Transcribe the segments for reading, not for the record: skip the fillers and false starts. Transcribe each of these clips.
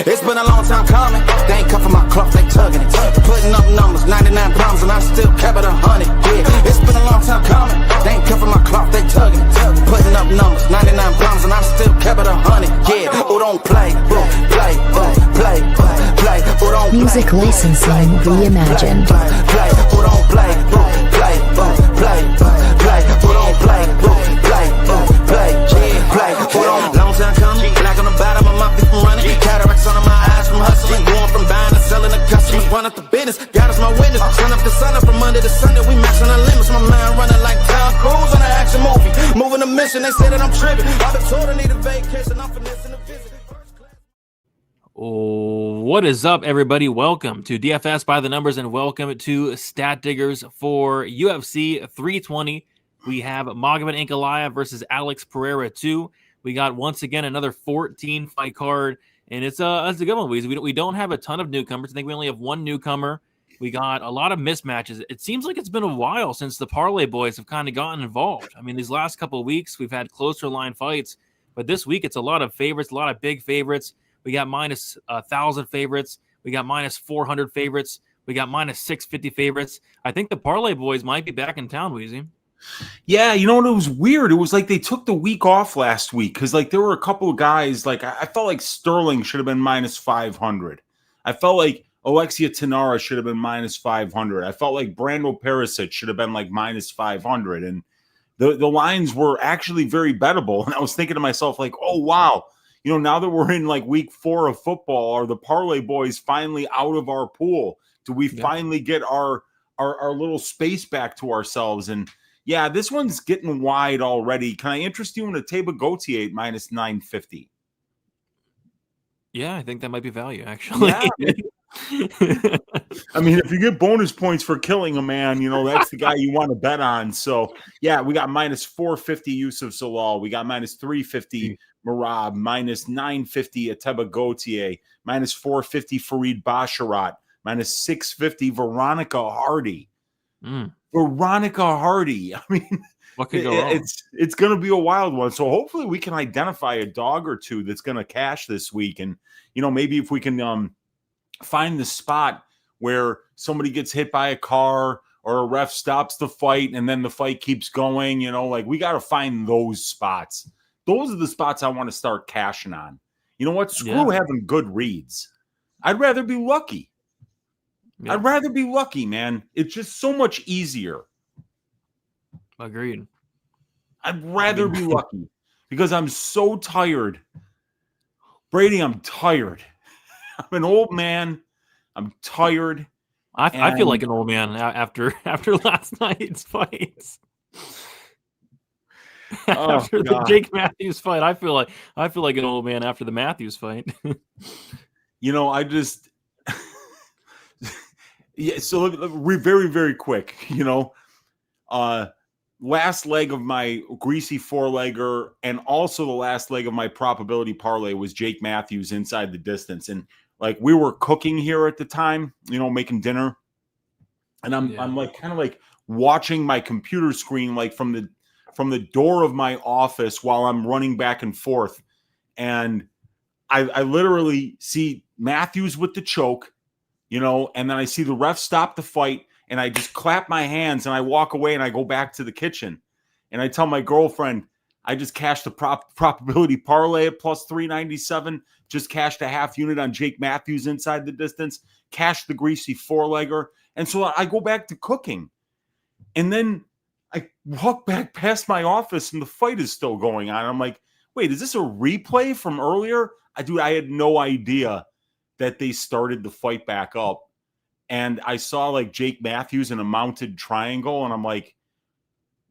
It's been a long time coming. They ain't cuffing my cloth, they tugging it. Putting up numbers, 99 pounds, and I still kept it 100. Yeah, it's been a long time coming. They ain't cuffing my cloth, they tugging it. Putting up numbers, 99 pounds, and I still kept it 100. Yeah, who don't play, play, play, play, who don't play. Music licensing reimagined. Play, who don't play, play, play, play, who don't play, play, play, who don't. Long time coming, black on the bottom of my feet from running. Cataracts under my eyes from hustling. Going from buying to selling to customers. Run up the business, God is my witness. Sun up the sun up from Monday to Sunday. We maxing our limits. My mind running like Tom Cruise on an action movie. Moving the mission, they say that I'm tripping. I've been told I need a vacation. I'm finessing the visit. What is up, everybody? Welcome to DFS by the Numbers and welcome to Stat Diggers for UFC 320. We have Magomed Ankalaev versus Alex Pereira 2. We got once again another 14 fight card, and it's a good one. We don't have a ton of newcomers. I think we only have one newcomer. We got a lot of mismatches. It seems like it's been a while since the parlay boys have kind of gotten involved. I mean, these last couple of weeks we've had closer line fights, but this week it's a lot of favorites, a lot of big favorites. We got minus 1,000 favorites. We got minus 400 favorites. We got minus 650 favorites. I think the parlay boys might be back in town, Weezy. Yeah, you know what? It was weird. It was like they took the week off last week because, like, there were a couple of guys. Like, I felt like Sterling should have been minus 500. I felt like Alexia Tanara should have been minus 500. I felt like Brando Perisic should have been like minus 500. And the lines were actually very bettable. And I was thinking to myself, like, oh, wow. You know, now that we're in like week 4 of football, are the parlay boys finally out of our pool? Do we finally get our little space back to ourselves? And yeah, this one's getting wide already. Can I interest you in a Taba Gautier at minus 950? Yeah, I think that might be value, actually. Yeah. I mean, if you get bonus points for killing a man, you know, that's the guy you want to bet on. So, yeah, we got minus 450 Yusuf Zalal. We got minus 350 Merab, minus 950 Ateba Gautier, minus 450 Farid Basharat, minus 650 Veronica Hardy. Veronica Hardy. I mean, what could go wrong? It's going to be a wild one. So hopefully we can identify a dog or two that's going to cash this week. And, you know, maybe if we can find the spot where somebody gets hit by a car or a ref stops the fight and then the fight keeps going, you know, like we got to find those spots. Those are the spots I want to start cashing on. You know what? Screw having good reads. I'd rather be lucky. Yeah. I'd rather be lucky, man. It's just so much easier. Agreed. I'd rather be lucky because I'm so tired. Brady, I'm tired. I'm an old man. I'm tired. I feel like an old man after last night's fights. After the Jake Matthews fight, I feel like an old man after the Matthews fight. You know, I just so very, very quick, you know, last leg of my greasy 4-legger and also the last leg of my probability parlay was Jake Matthews inside the distance. And like we were cooking here at the time, you know, making dinner. And I'm like kind of like watching my computer screen like from the door of my office while I'm running back and forth. And I literally see Matthews with the choke, you know, and then I see the ref stop the fight and I just clap my hands and I walk away and I go back to the kitchen. And I tell my girlfriend, I just cashed the probability parlay at plus 397, just cashed a half unit on Jake Matthews inside the distance, cashed the greasy 4-legger. And so I go back to cooking. And then I walk back past my office and the fight is still going on. I'm like, wait, is this a replay from earlier? I had no idea that they started the fight back up. And I saw like Jake Matthews in a mounted triangle. And I'm like,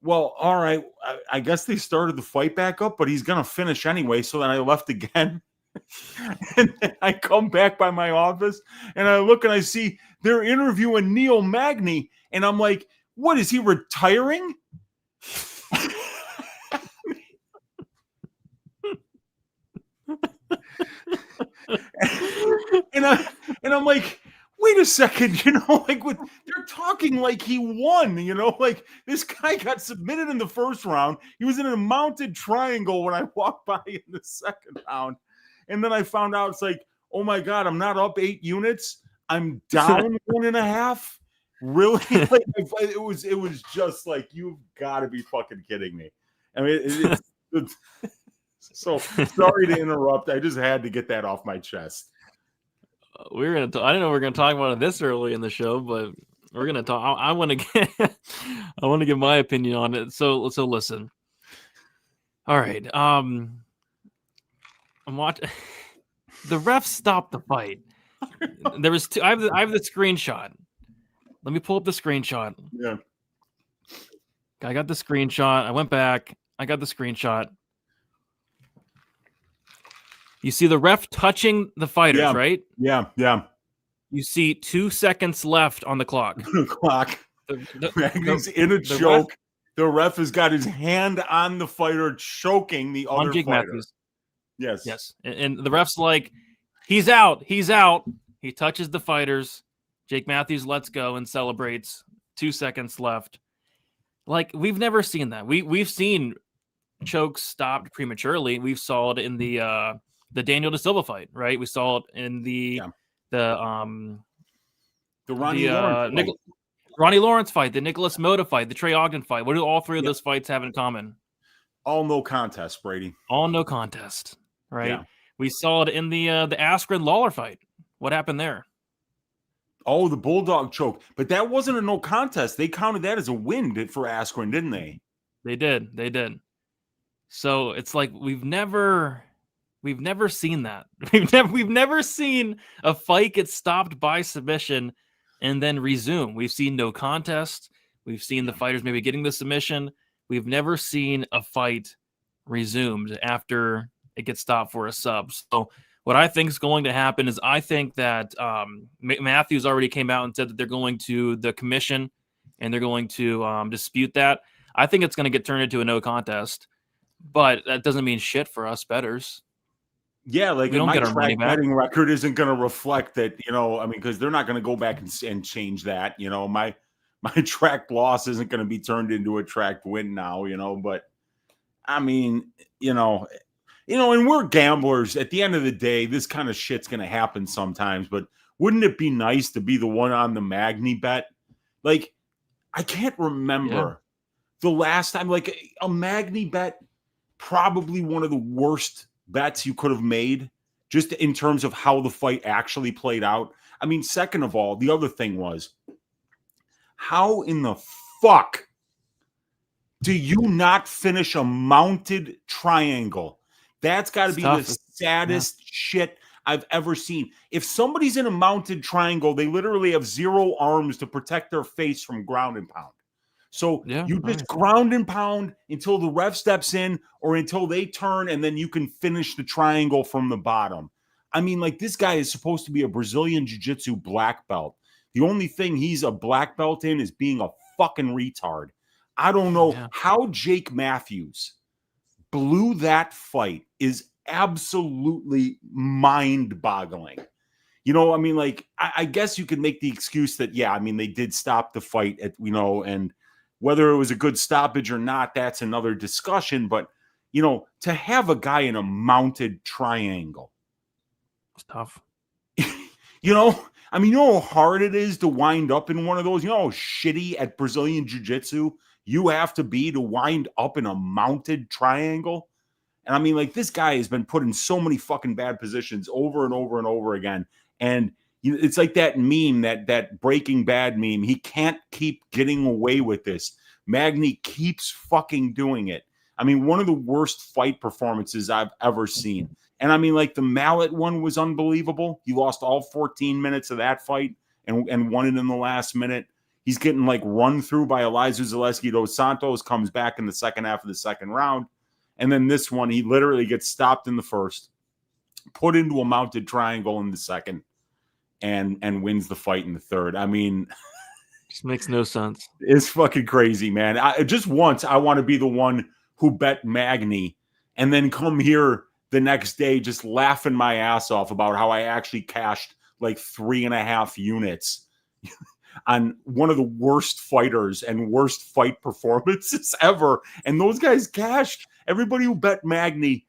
well, all right, I guess they started the fight back up, but he's going to finish anyway. So then I left again. And then I come back by my office and I look and I see they're interviewing Neil Magny. And I'm like, what, is he retiring? and I'm like, wait a second, you know, like they're talking like he won, you know, like this guy got submitted in the first round. He was in a mounted triangle when I walked by in the second round. And then I found out it's like, oh my God, I'm not up 8 units. I'm down 1.5. Really? Like, it was just like, you've got to be fucking kidding me. I mean, it's so sorry to interrupt. I just had to get that off my chest. I didn't know we were gonna talk about it this early in the show, but we're gonna talk. I want to get I want to give my opinion on it. So listen. All right. I'm watching. The ref stopped the fight. There was two. I have the screenshot. Let me pull up the screenshot. Yeah. I got the screenshot. I went back. I got the screenshot. You see the ref touching the fighters, right? Yeah. You see 2 seconds left on the clock. Magny's in a choke. The ref has got his hand on the fighter, choking the other Jake fighter. Matthews. Yes. And the ref's like, he's out. He touches the fighters. Jake Matthews lets go and celebrates. 2 seconds left. Like, we've never seen that. We've seen chokes stopped prematurely. We saw it in the Daniel Da Silva fight, right? We saw it in the Ronnie Lawrence fight. Ronnie Lawrence fight, the Nicholas Mota fight, the Trey Ogden fight. What do all three of those fights have in common? All no contest, Brady. All no contest, right? Yeah. We saw it in the Askren Lawler fight. What happened there? Oh, the Bulldog choke. But that wasn't a no contest. They counted that as a win for Askren, didn't they? They did. So it's like we've never seen that. We've never seen a fight get stopped by submission and then resume. We've seen no contest. We've seen the fighters maybe getting the submission. We've never seen a fight resumed after it gets stopped for a sub. So what I think is going to happen is I think that Matthews already came out and said that they're going to the commission and they're going to dispute that. I think it's going to get turned into a no contest, but that doesn't mean shit for us bettors. Yeah, like we don't my get our money back. betting record isn't going to reflect that, because they're not going to go back and change that. My tracked loss isn't going to be turned into a tracked win now, but I mean, and we're gamblers. At the end of the day, this kind of shit's going to happen sometimes, but wouldn't it be nice to be the one on the Magny bet? Like, I can't remember the last time, like a Magny bet, probably one of the worst bets you could have made just in terms of how the fight actually played out. I mean, second of all, the other thing was, how in the fuck do you not finish a mounted triangle? That's got to be tough. The saddest shit I've ever seen. If somebody's in a mounted triangle, they literally have 0 arms to protect their face from ground and pound. So you just ground and pound until the ref steps in or until they turn, and then you can finish the triangle from the bottom. I mean, like, this guy is supposed to be a Brazilian Jiu-Jitsu black belt. The only thing he's a black belt in is being a fucking retard. I don't know how Jake Matthews blew that fight is absolutely mind-boggling. I mean, like, I guess you could make the excuse that, they did stop the fight and whether it was a good stoppage or not, that's another discussion. But, to have a guy in a mounted triangle. It's tough. I mean, how hard it is to wind up in one of those? How shitty at Brazilian Jiu-Jitsu you have to be to wind up in a mounted triangle? And I mean, like, this guy has been put in so many fucking bad positions over and over and over again. And it's like that meme, that Breaking Bad meme. He can't keep getting away with this. Magny keeps fucking doing it. I mean, one of the worst fight performances I've ever seen. And I mean, like, the Mallet one was unbelievable. He lost all 14 minutes of that fight and won it in the last minute. He's getting, like, run through by Elizeu Zaleski dos Santos, comes back in the second half of the second round. And then this one, he literally gets stopped in the first, put into a mounted triangle in the second, and wins the fight in the third. I mean, just makes no sense. It's fucking crazy, man. Just once, I want to be the one who bet Magny and then come here the next day just laughing my ass off about how I actually cashed like 3.5 units on one of the worst fighters and worst fight performances ever. And those guys cashed. Everybody who bet Magny,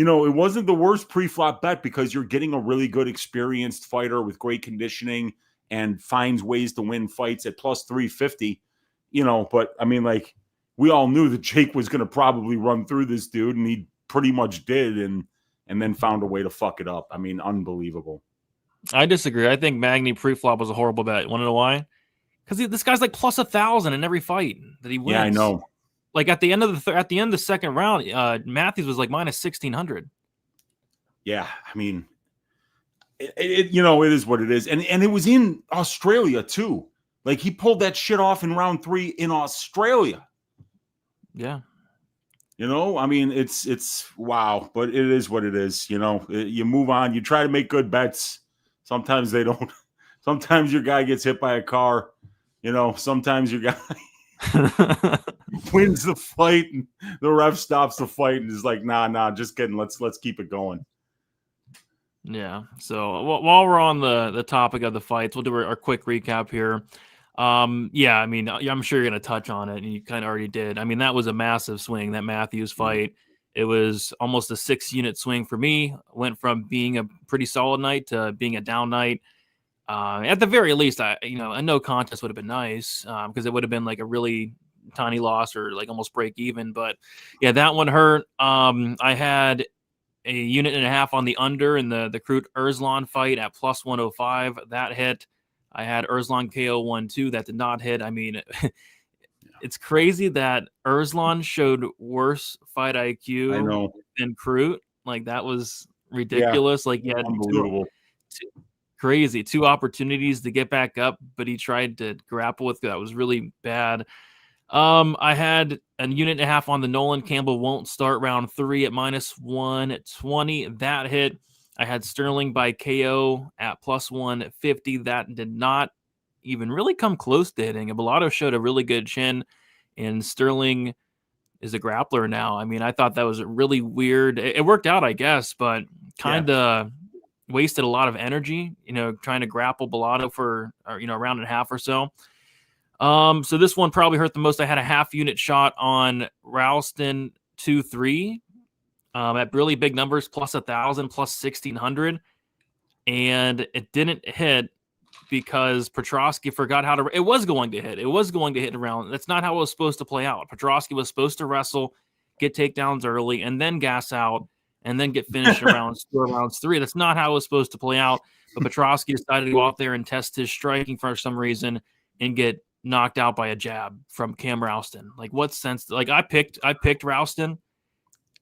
it wasn't the worst pre-flop bet because you're getting a really good experienced fighter with great conditioning and finds ways to win fights at plus 350, but I mean, like, we all knew that Jake was going to probably run through this dude, and he pretty much did, and then found a way to fuck it up. I mean, unbelievable. I disagree. I think Magny pre-flop was a horrible bet. You want to know why? Because this guy's like plus 1,000 in every fight that he wins. Yeah, I know. Like at the end of the second round, Matthews was like minus 1,600. Yeah, I mean, it is what it is, and it was in Australia too. Like, he pulled that shit off in round 3 in Australia. Yeah. I mean, it's wow, but it is what it is. You move on. You try to make good bets. Sometimes they don't. Sometimes your guy gets hit by a car. Sometimes your guy wins the fight and the ref stops the fight and is like, nah, just kidding. Let's keep it going. Yeah. So while we're on the topic of the fights, we'll do our quick recap here. Yeah, I mean, I'm sure you're going to touch on it, and you kind of already did. I mean, that was a massive swing, that Matthews fight. It was almost a 6-unit swing for me. Went from being a pretty solid night to being a down night. At the very least, a no contest would have been nice, because it would have been like a really tiny loss or like almost break even. But yeah, that one hurt. I had a unit and a half on the under in the Krut Erzlan fight at plus 105. That hit. I had Erzlan KO 1-2. That did not hit. I mean, it's crazy that Erzlan showed worse fight IQ than Krut. Like, that was ridiculous. Yeah. Like, he had unbelievable. Crazy. 2 opportunities to get back up, but he tried to grapple with it. That was really bad. I had a unit and a half on the Nolan Campbell won't start round 3 at minus 120. That hit. I had Sterling by KO at plus 150. That did not even really come close to hitting. Bellato showed a really good chin, and Sterling is a grappler now. I mean, I thought that was really weird. It worked out, I guess, but kind of wasted a lot of energy, trying to grapple Bellato for, a round and a half or so. So this one probably hurt the most. I had a half unit shot on Ralston 2-3. At really big numbers, plus 1,000, plus 1,600, and it didn't hit because Prochazka forgot how to. It was going to hit. It was going to hit around. That's not how it was supposed to play out. Prochazka was supposed to wrestle, get takedowns early, and then gas out, and then get finished around rounds 3. That's not how it was supposed to play out. But Prochazka decided to go out there and test his striking for some reason and get knocked out by a jab from Cam Ralston. Like, what sense? Like, I picked Ralston.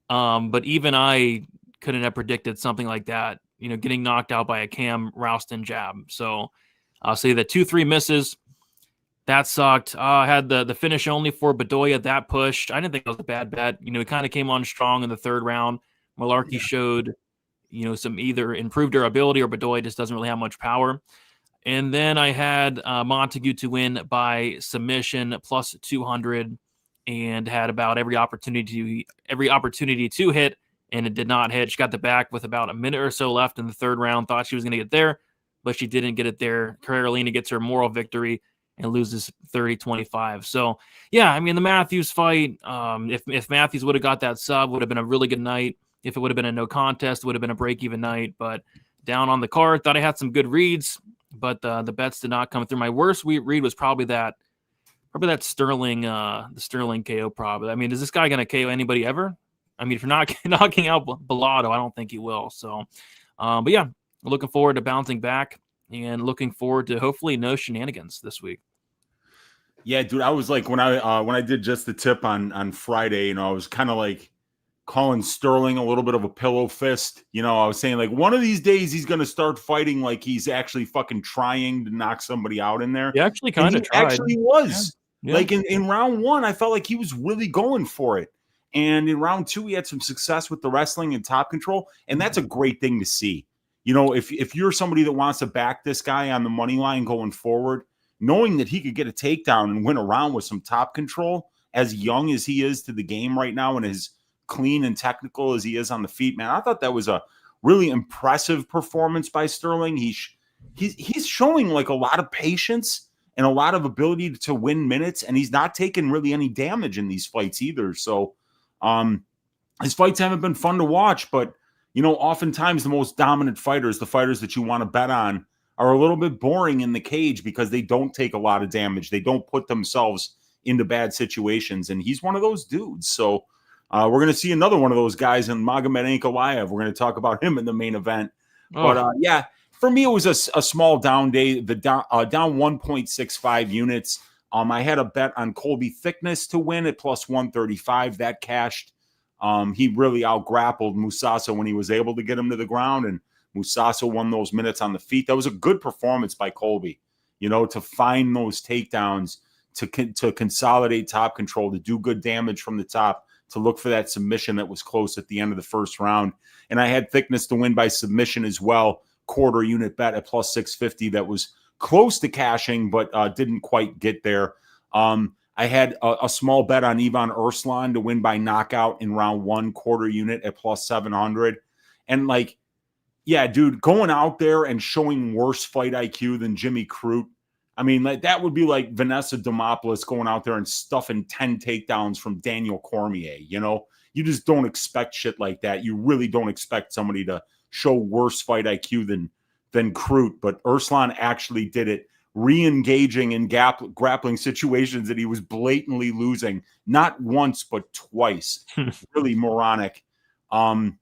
But even I couldn't have predicted something like that, getting knocked out by a Cam Ralston jab. So I'll say the 2-3 misses. That sucked. I had the finish only for Bedoya. That pushed. I didn't think it was a bad bet. He kind of came on strong in the 3rd round. Malarkey showed, some either improved durability, or Bedoya just doesn't really have much power. And then I had Montague to win by submission plus 200. And had about every opportunity to hit, and it did not hit. She got the back with about a minute or so left in the 3rd round. Thought she was going to get there, but she didn't get it there. Carolina gets her moral victory and loses 30-25. So, yeah, I mean, the Matthews fight, if Matthews would have got that sub, would have been a really good night. If it would have been a no contest, it would have been a break-even night. But down on the card, thought I had some good reads, but the bets did not come through. My worst read was probably that Sterling, the Sterling KO probably. I mean, is this guy going to KO anybody ever? I mean, if you're not knocking out Bellato, I don't think he will. So, but yeah, looking forward to bouncing back and looking forward to hopefully no shenanigans this week. Yeah, dude, I was like, when I did just the tip on Friday, I was kind of like calling Sterling a little bit of a pillow fist. I was saying, like, one of these days he's going to start fighting like he's actually fucking trying to knock somebody out in there. He actually kind of tried. Actually was. Yeah. Like in round 1, I felt like he was really going for it. And in round 2, he had some success with the wrestling and top control. And that's a great thing to see. If you're somebody that wants to back this guy on the money line going forward, knowing that he could get a takedown and win a round with some top control, as young as he is to the game right now and as clean and technical as he is on the feet, man, I thought that was a really impressive performance by Sterling. He's showing like a lot of patience and a lot of ability to win minutes, and he's not taking really any damage in these fights either. So, his fights haven't been fun to watch, but oftentimes the most dominant fighters, the fighters that you want to bet on, are a little bit boring in the cage because they don't take a lot of damage. They don't put themselves into bad situations, and he's one of those dudes. So we're going to see another one of those guys in Magomed Ankalaev. We're going to talk about him in the main event. But for me, it was a small down day. The down 1.65 units. I had a bet on Colby Thickness to win at plus 135. That cashed. He really out-grappled Musasa when he was able to get him to the ground, and Musasa won those minutes on the feet. That was a good performance by Colby, to find those takedowns, to consolidate top control, to do good damage from the top, to look for that submission that was close at the end of the first round. And I had Thickness to win by submission as well, quarter unit bet at plus 650 that was close to cashing, but didn't quite get there. I had a small bet on Ivan Urslan to win by knockout in round 1, quarter unit at plus 700. And dude, going out there and showing worse fight IQ than Jimmy Crute. I mean, that would be like Vanessa Demopoulos going out there and stuffing 10 takedowns from Daniel Cormier. You just don't expect shit like that. You really don't expect somebody to show worse fight IQ than Crute. But Urslan actually did it, re-engaging in grappling situations that he was blatantly losing, not once, but twice. Really moronic. And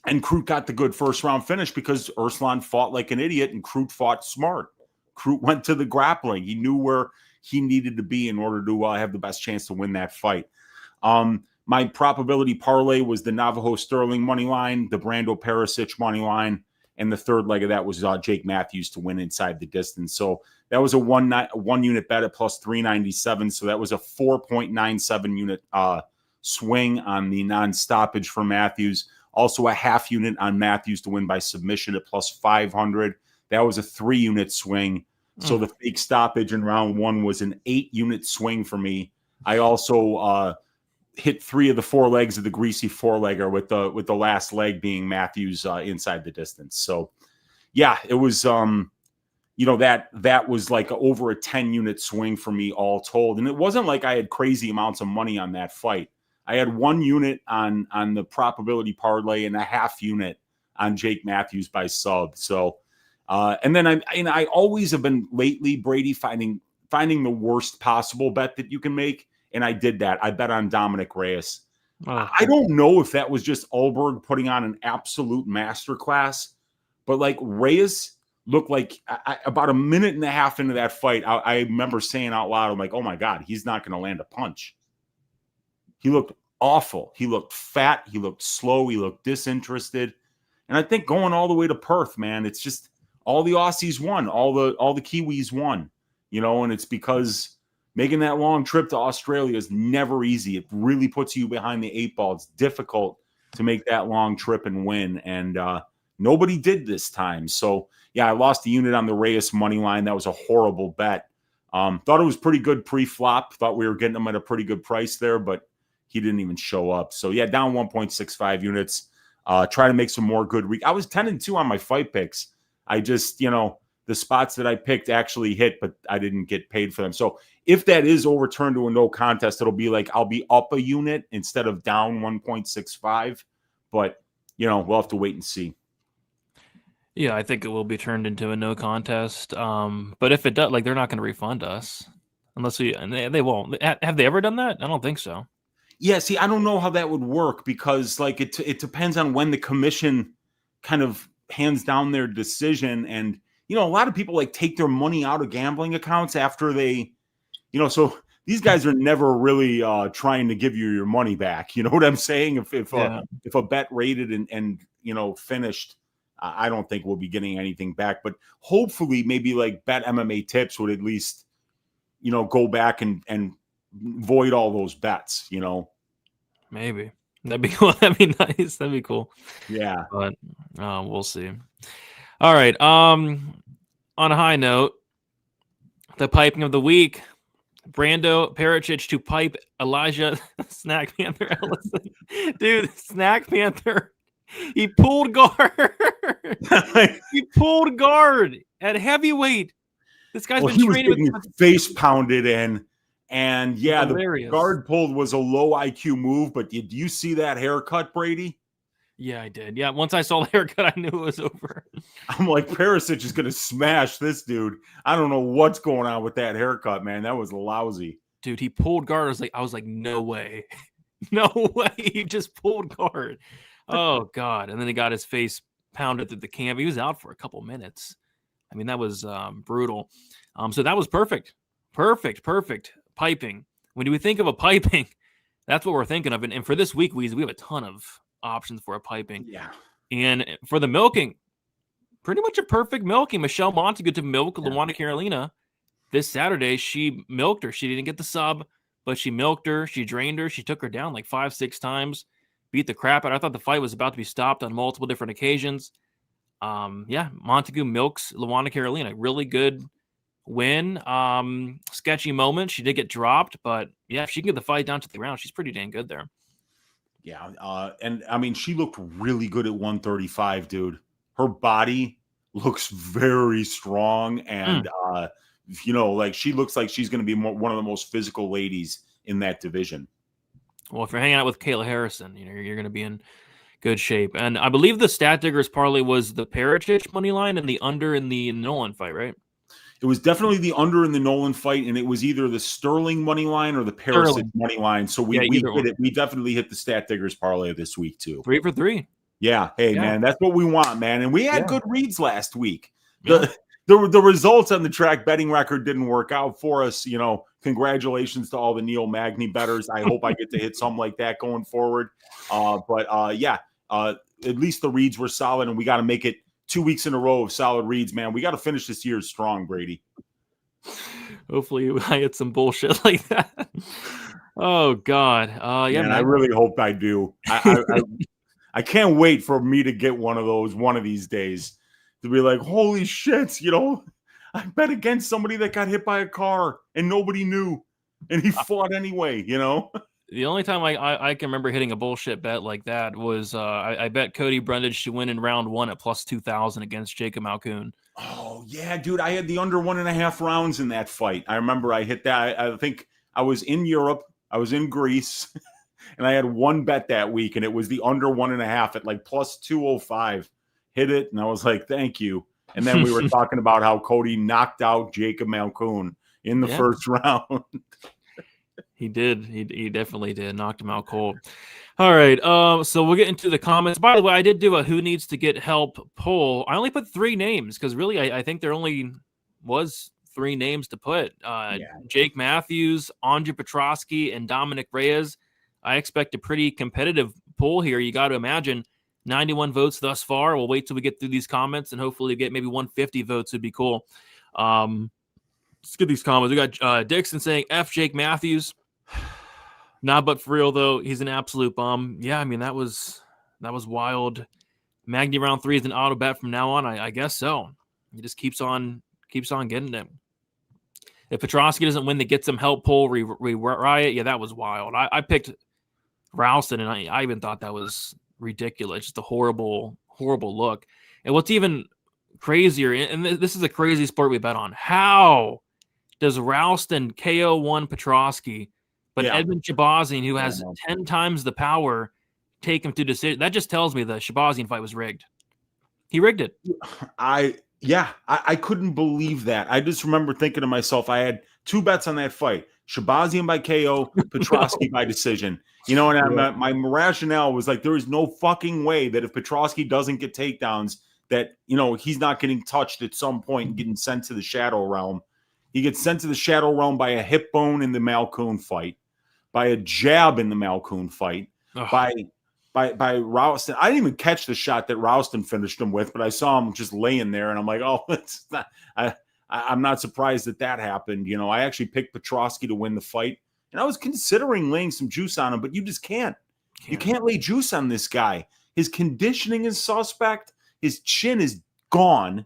Crute got the good first round finish because Urslan fought like an idiot and Crute fought smart. Crute went to the grappling. He knew where he needed to be in order to have the best chance to win that fight. My probability parlay was the Navajo Sterling money line, the Brando Perisic money line, and the third leg of that was Jake Matthews to win inside the distance. So that was a one unit bet at plus 397. So that was a 4.97 unit swing on the non-stoppage for Matthews. Also a half unit on Matthews to win by submission at plus 500. That was a 3-unit swing. So the fake stoppage in round 1 was an 8-unit swing for me. I also hit 3 of the 4 legs of the greasy 4-legger with the last leg being Matthews inside the distance. So yeah, it was that was like over a 10-unit swing for me all told. And it wasn't like I had crazy amounts of money on that fight. I had 1 unit on the probability parlay and a half unit on Jake Matthews by sub. So and then I always have been lately, Brady, finding the worst possible bet that you can make. And I did that. I bet on Dominic Reyes. I don't know if that was just Ulberg putting on an absolute masterclass, but Reyes looked like about a minute and a half into that fight, I remember saying out loud, I'm like, oh my God, he's not going to land a punch. He looked awful. He looked fat. He looked slow. He looked disinterested. And I think going all the way to Perth, man, it's just all the Aussies won, all the Kiwis won, and it's because making that long trip to Australia is never easy. It really puts you behind the 8 ball. It's difficult to make that long trip and win. And nobody did this time. So yeah, I lost the unit on the Reyes money line. That was a horrible bet. Thought it was pretty good pre-flop. Thought we were getting him at a pretty good price there, but he didn't even show up. So yeah, down 1.65 units. Try to make some more good. I was 10-2 on my fight picks. I just, the spots that I picked actually hit, but I didn't get paid for them. So if that is overturned to a no contest, it'll be like I'll be up a unit instead of down 1.65. But, we'll have to wait and see. Yeah, I think it will be turned into a no contest. But if it does, they're not going to refund us unless they won't. Have they ever done that? I don't think so. Yeah, see, I don't know how that would work because it depends on when the commission kind of hands down their decision. And, a lot of people take their money out of gambling accounts after they, so these guys are never really trying to give you your money back. You know what I'm saying? If a bet rated and finished, I don't think we'll be getting anything back. But hopefully maybe Bet MMA Tips would at least, go back and void all those bets, Maybe. That'd be cool. That'd be nice. That'd be cool. Yeah. But we'll see. All right. On a high note, the piping of the week. Brando Perisic to pipe Elijah Snack Panther Ellison. Dude, Snack Panther. He pulled guard. He pulled guard at heavyweight. This guy's been training with face pounded in. And yeah, Hilarious. the guard pulled was a low IQ move, but did you see that haircut, Brady? Yeah, I did. Yeah, once I saw the haircut, I knew it was over. I'm like, Perisic is going to smash this dude. I don't know what's going on with that haircut, man. That was lousy. Dude, he pulled guard. I was like, no way. No way. He just pulled guard. Oh, God. And then he got his face pounded through the camp. He was out for a couple minutes. I mean, that was brutal. So that was perfect. Perfect. Piping. When do we think of a piping? That's what we're thinking of. And for this week, we have a ton of options for a piping. Yeah. And for the milking, pretty much a perfect milking. Michelle Montague to milk Luana Carolina this Saturday. She milked her. She didn't get the sub, but she milked her. She drained her. She took her down like 5-6 times, beat the crap out. I thought the fight was about to be stopped on multiple different occasions. Montague milks Luana Carolina. Really good win. Sketchy moment. She did get dropped, but yeah, if she can get the fight down to the ground, she's pretty dang good there. Yeah. And I mean, she looked really good at 135, dude. Her body looks very strong. And, like she looks like she's going to be one of the most physical ladies in that division. Well, if you're hanging out with Kayla Harrison, you're going to be in good shape. And I believe the Stat Diggers parlay was the Perisic money line and the under in the Nolan fight, right? It was definitely the under in the Nolan fight, and it was either the Sterling money line or the Perisic money line. So we hit it. We definitely hit the Stat Diggers parlay this week too. 3 for 3. Yeah. Hey, man, that's what we want, man. And we had good reads last week. The results on the track betting record didn't work out for us. Congratulations to all the Neil Magny bettors. I hope I get to hit something like that going forward. At least the reads were solid, and we got to make it 2 weeks in a row of solid reads, man. We got to finish this year strong, Brady. Hopefully I hit some bullshit like that. Oh, God. Man. I really hope I do. I can't wait for me to get one of those one of these days to be like, holy shit, I bet against somebody that got hit by a car and nobody knew, and he fought anyway, The only time I can remember hitting a bullshit bet like that was I bet Cody Brundage to win in round 1 at plus 2,000 against Jacob Malkoon. Oh, yeah, dude. I had the under 1.5 rounds in that fight. I remember I hit that. I think I was in Europe. I was in Greece, and I had one bet that week, and it was the under 1.5 at like plus 205. Hit it, and I was like, thank you. And then we were talking about how Cody knocked out Jacob Malkoon in the first round. He did. He definitely did. Knocked him out cold. All right. So we'll get into the comments. By the way, I did do a who needs to get help poll. I only put 3 names because really I think there only was 3 names to put. Jake Matthews, Andre Petrosky, and Dominic Reyes. I expect a pretty competitive poll here. You got to imagine 91 votes thus far. We'll wait till we get through these comments and hopefully get maybe 150 votes would be cool. Let's get these comments. We got Dixon saying F Jake Matthews. Nah, but for real though, he's an absolute bum. Yeah, I mean that was wild. Magny round 3 is an auto bet from now on. I guess so. He just keeps on getting it. If Petrosky doesn't win the get some help poll riot, yeah, that was wild. I picked Ralston, and I even thought that was ridiculous. Just a horrible look. And what's even crazier, and this is a crazy sport we bet on. How does Ralston KO 1 Petrosky, but Edmund Shabazian, who has 10 times the power, take him to decision? That just tells me the Shabazian fight was rigged. He rigged it. I couldn't believe that. I just remember thinking to myself, I had 2 bets on that fight. Shabazian by KO, Petrosky by decision. And my rationale was like, there is no fucking way that if Petrosky doesn't get takedowns, that, he's not getting touched at some point and getting sent to the shadow realm. He gets sent to the shadow realm by a hip bone in the Malkoon fight, by a jab in the Malkoon fight, by Ralston. I didn't even catch the shot that Ralston finished him with, but I saw him just laying there, and I'm like, oh, it's not. I'm not surprised that happened. I actually picked Petrosky to win the fight, and I was considering laying some juice on him, but you just can't. You can't lay juice on this guy. His conditioning is suspect. His chin is gone.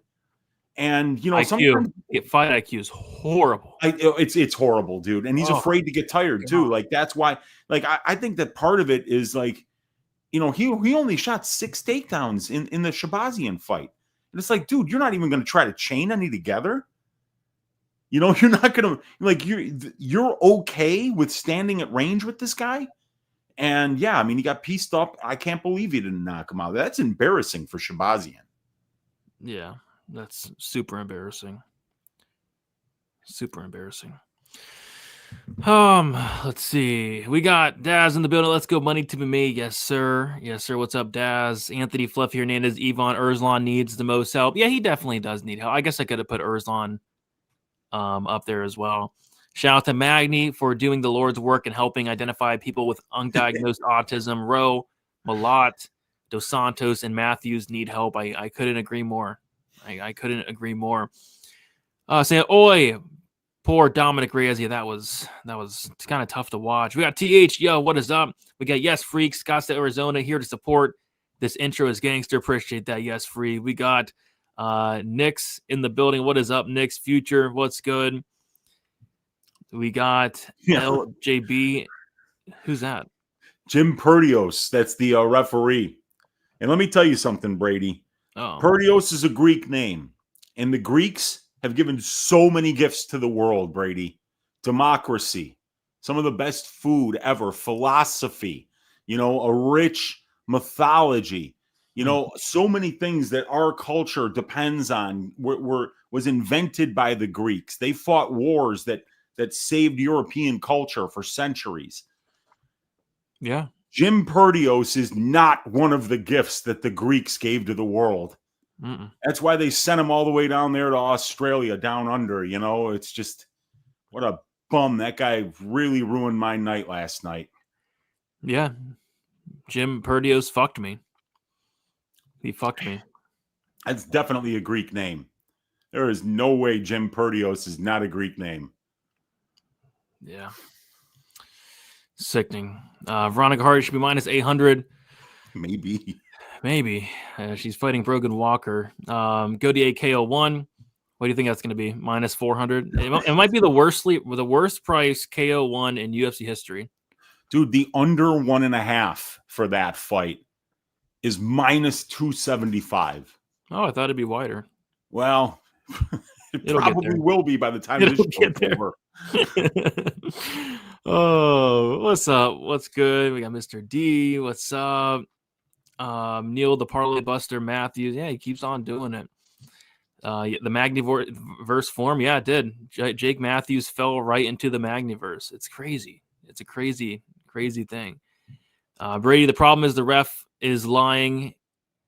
And, sometimes fight IQ is horrible. It's horrible, dude. And he's afraid to get tired too. Like, that's why, I think that part of it is he only shot 6 takedowns in the Shabazian fight. And it's like, dude, you're not even going to try to chain any together. You know, you're not gonna like you're okay with standing at range with this guy. And yeah, I mean, he got pieced up. I can't believe he didn't knock him out. That's embarrassing for Shabazian. Yeah, that's super embarrassing. Super embarrassing. Let's see. We got Daz in the building. Let's go. Money to be made. Yes, sir. Yes, sir. What's up, Daz? Anthony Fluffy Hernandez. Ivan Erzlan needs the most help. Yeah, he definitely does need help. I guess I could have put Erzlan up there as well. Shout out to Magni for doing the Lord's work and helping identify people with undiagnosed autism. Rowe, Malott, Dos Santos, and Matthews need help. I couldn't agree more. I couldn't agree more. Say, oi, poor Dominic Reyes. Yeah, that was kind of tough to watch. We got TH. Yo, what is up? We got Yes Freak, Scottsdale, Arizona, here to support. This intro is gangster. Appreciate that. Yes, Free. We got Nick's in the building. What is up, Nick's Future? What's good? We got LJB. Who's that? Jim Perdios. That's the referee. And let me tell you something, Brady. Oh. Perdios is a Greek name. And the Greeks have given so many gifts to the world, Brady. Democracy, some of the best food ever, philosophy, you know, a rich mythology, you know, so many things that our culture depends on was invented by the Greeks. They fought wars that saved European culture for centuries. Yeah. Jim Perdios is not one of the gifts that the Greeks gave to the world. Mm-mm. That's why they sent him all the way down there to Australia, down under, you know. It's just, what a bum. That guy really ruined my night last night. Yeah. Jim Perdios fucked me. He fucked me. That's definitely a Greek name. There is no way Jim Perdios is not a Greek name. Yeah. Sickening. Veronica Hart should be minus 800. Maybe. She's fighting Brogan Walker. Gautier KO1. What do you think that's going to be? Minus 400. It might be the worst price KO1 in UFC history. Dude, the under 1.5 for that fight is minus 275. Oh, I thought it'd be wider. Well, It'll probably will be by the time this show's over. Oh, what's up? What's good? We got Mr. D. What's up? Neil the Parlay Buster Matthews. Yeah, he keeps on doing it. The Magniverse form. Yeah, it did. Jake Matthews fell right into the Magniverse. It's crazy. It's a crazy thing. Brady, the problem is the ref is lying.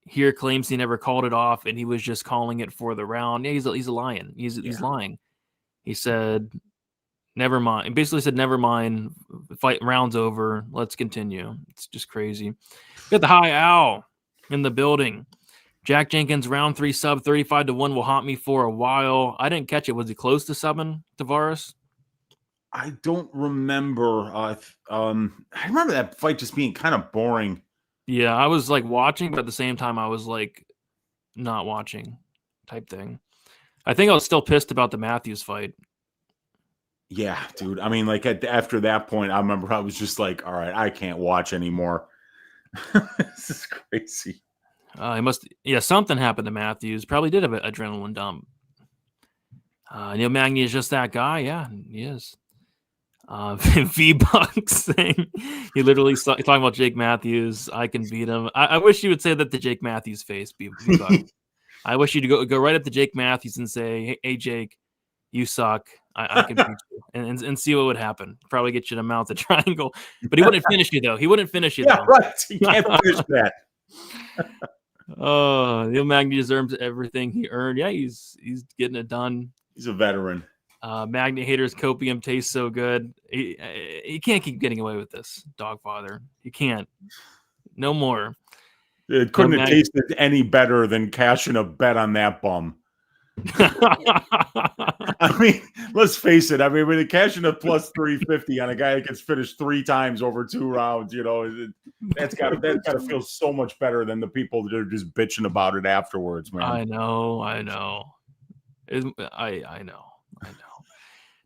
Here claims he never called it off and he was just calling it for the round. Yeah, he's lying. He's lying. He said, never mind. Basically said, never mind. Fight round's over. Let's continue. It's just crazy. Got the High Owl in the building. Jack Jenkins, round 3 sub, 35-1 will haunt me for a while. I didn't catch it. Was he close to subbing Tavares? I don't remember. I remember that fight just being kind of boring. Yeah, I was like watching, but at the same time, I was like not watching type thing. I think I was still pissed about the Matthews fight. Yeah, dude. I mean, like after that point, I remember I was just like, all right, I can't watch anymore. This is crazy. Something happened to Matthews. Probably did have an adrenaline dump. Neil Magny is just that guy. Yeah, he is. V-Bucks thing. He literally talking about Jake Matthews. I can beat him. I wish you would say that to Jake Matthews' face, V-Bucks. I wish you to go right up to Jake Matthews and say, hey Jake, you suck. I can beat you. And see what would happen. Probably get you to mount the triangle. But he wouldn't finish you, though. Yeah, right. He can't finish that. Oh, Neil Magny deserves everything he earned. Yeah, he's getting it done. He's a veteran. Magny haters copium tastes so good. He can't keep getting away with this, Dogfather. He can't. No more. It couldn't have tasted any better than cashing a bet on that bum. I mean, let's face it. I mean, when cashing a plus 350 on a guy that gets finished 3 times over 2 rounds, you know, that's got to feel so much better than the people that are just bitching about it afterwards, man. I know. I know.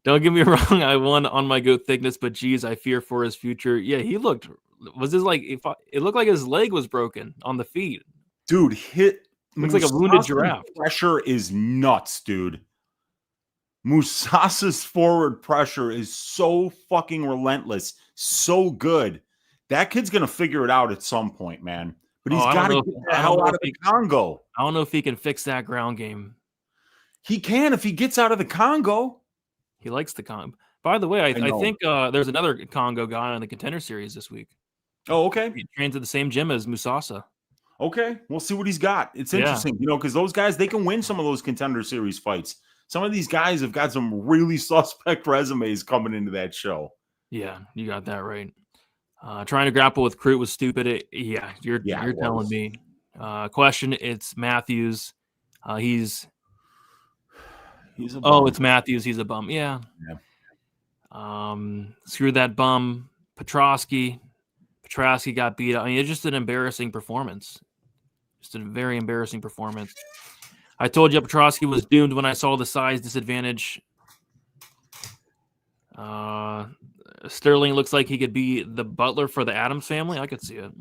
Don't get me wrong. I won on my goat thickness, but geez, I fear for his future. Yeah, he looked. Was this like it looked like his leg was broken on the feet? Dude, looks like a wounded giraffe. Pressure is nuts, dude. Musasa's forward pressure is so fucking relentless, so good. That kid's gonna figure it out at some point, man. But he's got to get the hell out of the Congo. I don't know if he can fix that ground game. He can if he gets out of the Congo. He likes the Congo. By the way, I think there's another Congo guy on the Contender Series this week. Oh, okay. He trains at the same gym as Musasa. Okay, we'll see what he's got. It's interesting, because those guys, they can win some of those Contender Series fights. Some of these guys have got some really suspect resumes coming into that show. Yeah, you got that right. Trying to grapple with Crute was stupid. You're telling me. Question, it's Matthews. He's a bum. It's Matthews. He's a bum. Yeah. Screw that bum. Petrosky got beat up. I mean, it's just an embarrassing performance. Just a very embarrassing performance. I told you Petrosky was doomed when I saw the size disadvantage. Sterling looks like he could be the butler for the Adams family. I could see it.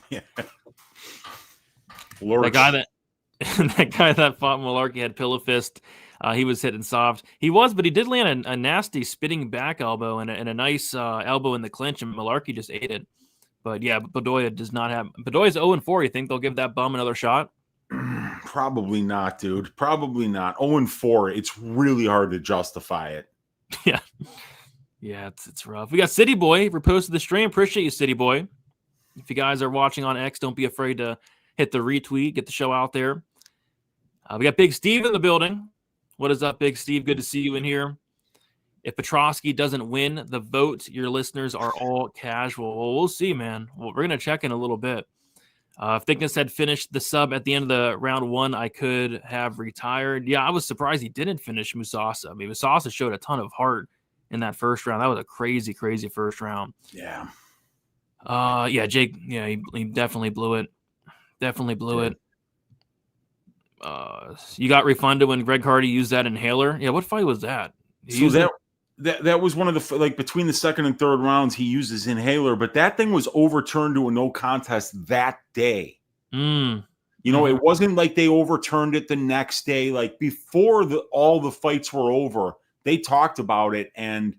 Yeah. That guy that fought Malarkey had pillow fist. He was hitting soft. He was, but he did land a nasty spinning back elbow and a nice elbow in the clinch, and Malarkey just ate it. But yeah, Bedoya does not have. Bedoya's 0-4. You think they'll give that bum another shot? Probably not, dude. Probably not. 0-4. It's really hard to justify it. Yeah. Yeah, it's rough. We got City Boy reposted the stream. Appreciate you, City Boy. If you guys are watching on X, don't be afraid to hit the retweet. Get the show out there. We got Big Steve in the building. What is up, Big Steve? Good to see you in here. If Petrosky doesn't win the vote, your listeners are all casual. Well, we'll see, man. Well, we're going to check in a little bit. If Thickness had finished the sub at the end of the round one, I could have retired. Yeah, I was surprised he didn't finish Musasa. I mean, Musasa showed a ton of heart in that first round. That was a crazy, crazy first round. Yeah. Jake, he definitely blew it. Definitely blew it. You got refunded when Greg Hardy used that inhaler. Yeah, what fight was that? That was one of the, between the second and third rounds, he used his inhaler, but that thing was overturned to a no contest that day. It wasn't like they overturned it the next day. Like before all the fights were over, they talked about it. And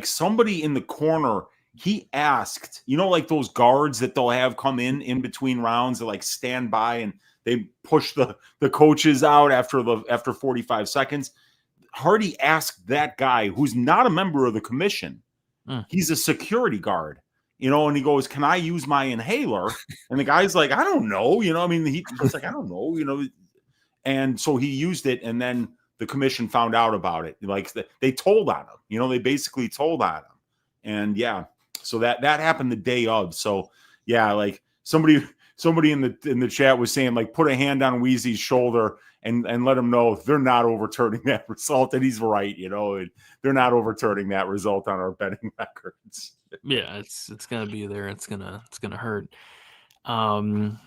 somebody in the corner, he asked, like those guards that they'll have come in between rounds, they stand by and they push the coaches out after 45 seconds. Hardy asked that guy, who's not a member of the commission, he's a security guard, and he goes, "Can I use my inhaler?" And the guy's like, "I don't know." He's like, "I don't know," And so he used it, and then the commission found out about it. They told on him, they basically told on him. And so that happened the day of. So somebody in the chat was saying, put a hand on Wheezy's shoulder and let him know they're not overturning that result. And he's right, they're not overturning that result on our betting records. Yeah, it's gonna be there. It's gonna hurt. I'm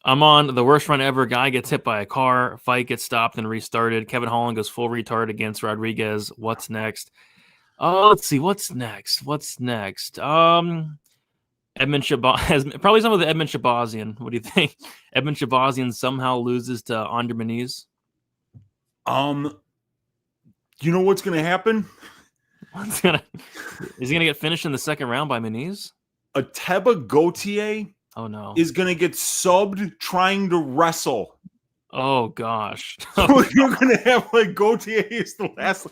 on the worst run ever. Guy gets hit by a car. Fight gets stopped and restarted. Kevin Holland goes full retard against Rodriguez. What's next? Let's see. What's next? Edmund Shabazian, probably some of the Edmund Shabazian. What do you think? Edmund Shabazian somehow loses to Andre Muniz. You know what's going to happen? Is he going to get finished in the second round by Muniz? Ateba Gautier. Oh no, is going to get subbed trying to wrestle. Oh gosh. So you're going to have Gautier is the last,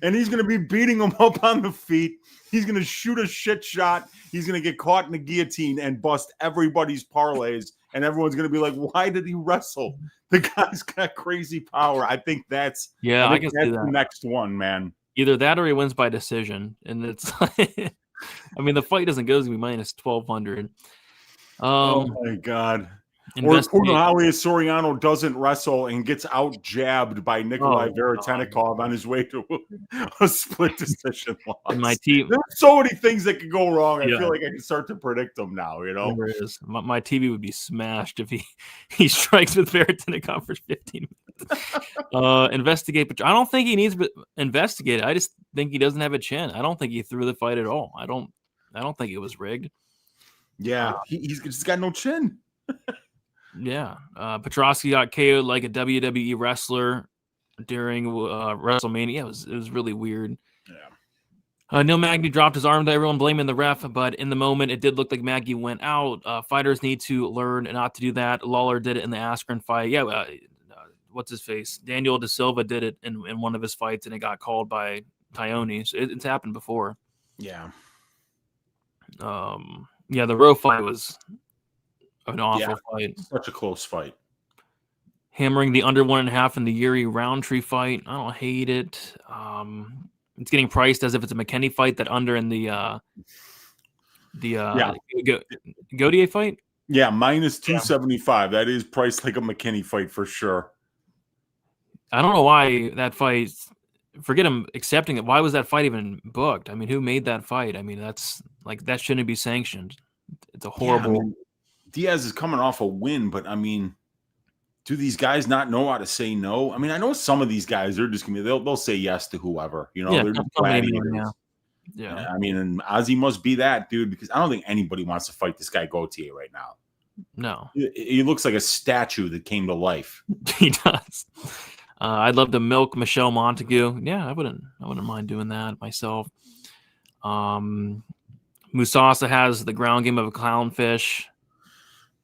and he's going to be beating him up on the feet. He's going to shoot a shit shot. He's going to get caught in the guillotine and bust everybody's parlays. And everyone's going to be like, why did he wrestle? The guy's got crazy power. I think I can see that. The next one, man. Either that or he wins by decision. And it's I mean, the fight doesn't go to be minus 1,200. Oh my God. Or Soriano doesn't wrestle and gets out jabbed by Nikolai Veritenikov on his way to a split decision loss. And my team, there's so many things that could go wrong. I feel like I can start to predict them now. There is. My TV would be smashed if he strikes with Veritenikov for 15 minutes. Investigate, but I don't think he needs to investigate. I just think he doesn't have a chin. I don't think he threw the fight at all. I don't think it was rigged. Yeah, he's just got no chin. Yeah. Petrosky got KO'd like a WWE wrestler. during WrestleMania. It was really weird. Yeah. Neil Magny dropped his arm to everyone blaming the ref, but in the moment, it did look like Magny went out. Fighters need to learn not to do that. Lawler did it in the Askren fight. Yeah, what's his face? Daniel De Silva did it in one of his fights, and it got called by Tyone. So it's happened before. Yeah. Yeah, the Rowe fight was an awful fight. Such a close fight. Hammering the under 1.5 in the Yuri Rountree fight. I don't hate it. It's getting priced as if it's a McKinney fight. That under in the Gautier fight. Yeah, minus 275. That is priced like a McKinney fight for sure. I don't know why that fight. Forget him accepting it. Why was that fight even booked? I mean, who made that fight? I mean, that shouldn't be sanctioned. It's a horrible. Yeah, I mean, Diaz is coming off a win, but I mean, do these guys not know how to say no? I mean, I know some of these guys are just gonna be they'll say yes to whoever, they're just gladiators. Yeah. I mean, and Ozzy must be that dude because I don't think anybody wants to fight this guy Gautier right now. No, he looks like a statue that came to life. He does. I'd love to milk Michelle Montague. Yeah, I wouldn't mind doing that myself. Musasa has the ground game of a clownfish.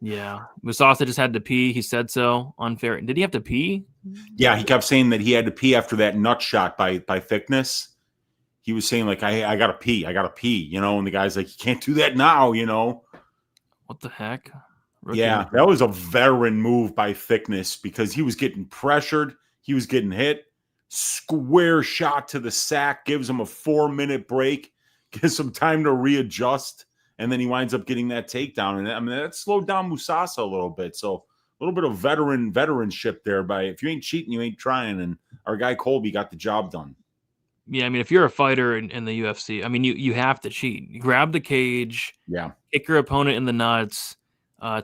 Yeah, Musasa just had to pee. He said so. Unfair. Did he have to pee? Yeah, he kept saying that he had to pee after that nut shot by Thickness. He was saying like, I gotta pee, and the guy's like, you can't do that now, What the heck? Yeah, that was a veteran move by Thickness because he was getting pressured. He was getting hit. Square shot to the sack, gives him a 4-minute break, gives him time to readjust, and then he winds up getting that takedown. And I mean, that slowed down Musasa a little bit. So a little bit of veteranship there by if you ain't cheating, you ain't trying. And our guy Colby got the job done. Yeah, I mean, if you're a fighter in the UFC, I mean, you have to cheat. You grab the cage, kick your opponent in the nuts,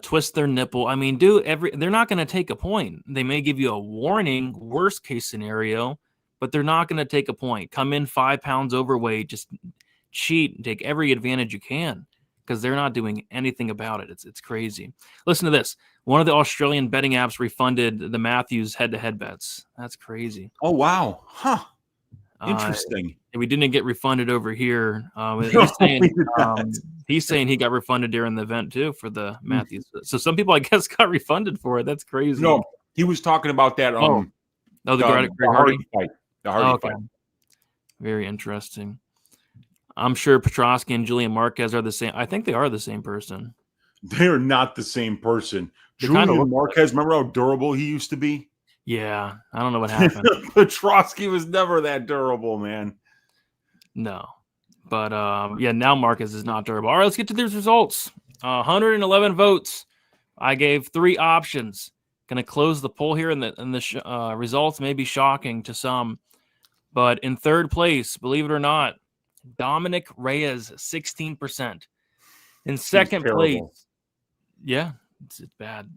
twist their nipple. I mean, they're not going to take a point. They may give you a warning, worst case scenario, but they're not going to take a point. Come in 5 pounds overweight, just cheat and take every advantage you can because they're not doing anything about it. It's crazy. Listen to this. One of the Australian betting apps refunded the Matthews head-to-head bets. That's crazy. Oh, wow. Huh. Interesting. We didn't get refunded over here. He's saying he got refunded during the event too for the Matthews. So some people, I guess, got refunded for it. That's crazy. No, he was talking about that. The Greg Hardy fight. The Hardy fight. Very interesting. I'm sure Prochazka and Julian Marquez are the same. I think they are the same person. They are not the same person. Julian Marquez, remember how durable he used to be? Yeah, I don't know what happened. Petrosky was never that durable, man. No. But, now Marquez is not durable. All right, let's get to these results. 111 votes. I gave 3 options. Going to close the poll here, and the results may be shocking to some. But in third place, believe it or not, Dominic Reyes, 16%. In second place, it's bad.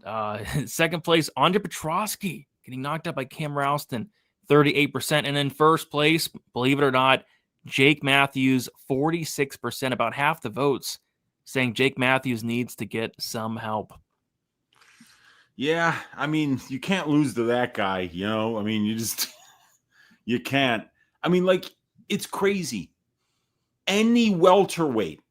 Second place, Andre Petrosky, getting knocked out by Cam Ralston, 38%. And in first place, believe it or not, Jake Matthews, 46%, about half the votes, saying Jake Matthews needs to get some help. Yeah, I mean, you can't lose to that guy, I mean, you can't. I mean, it's crazy. Any welterweight,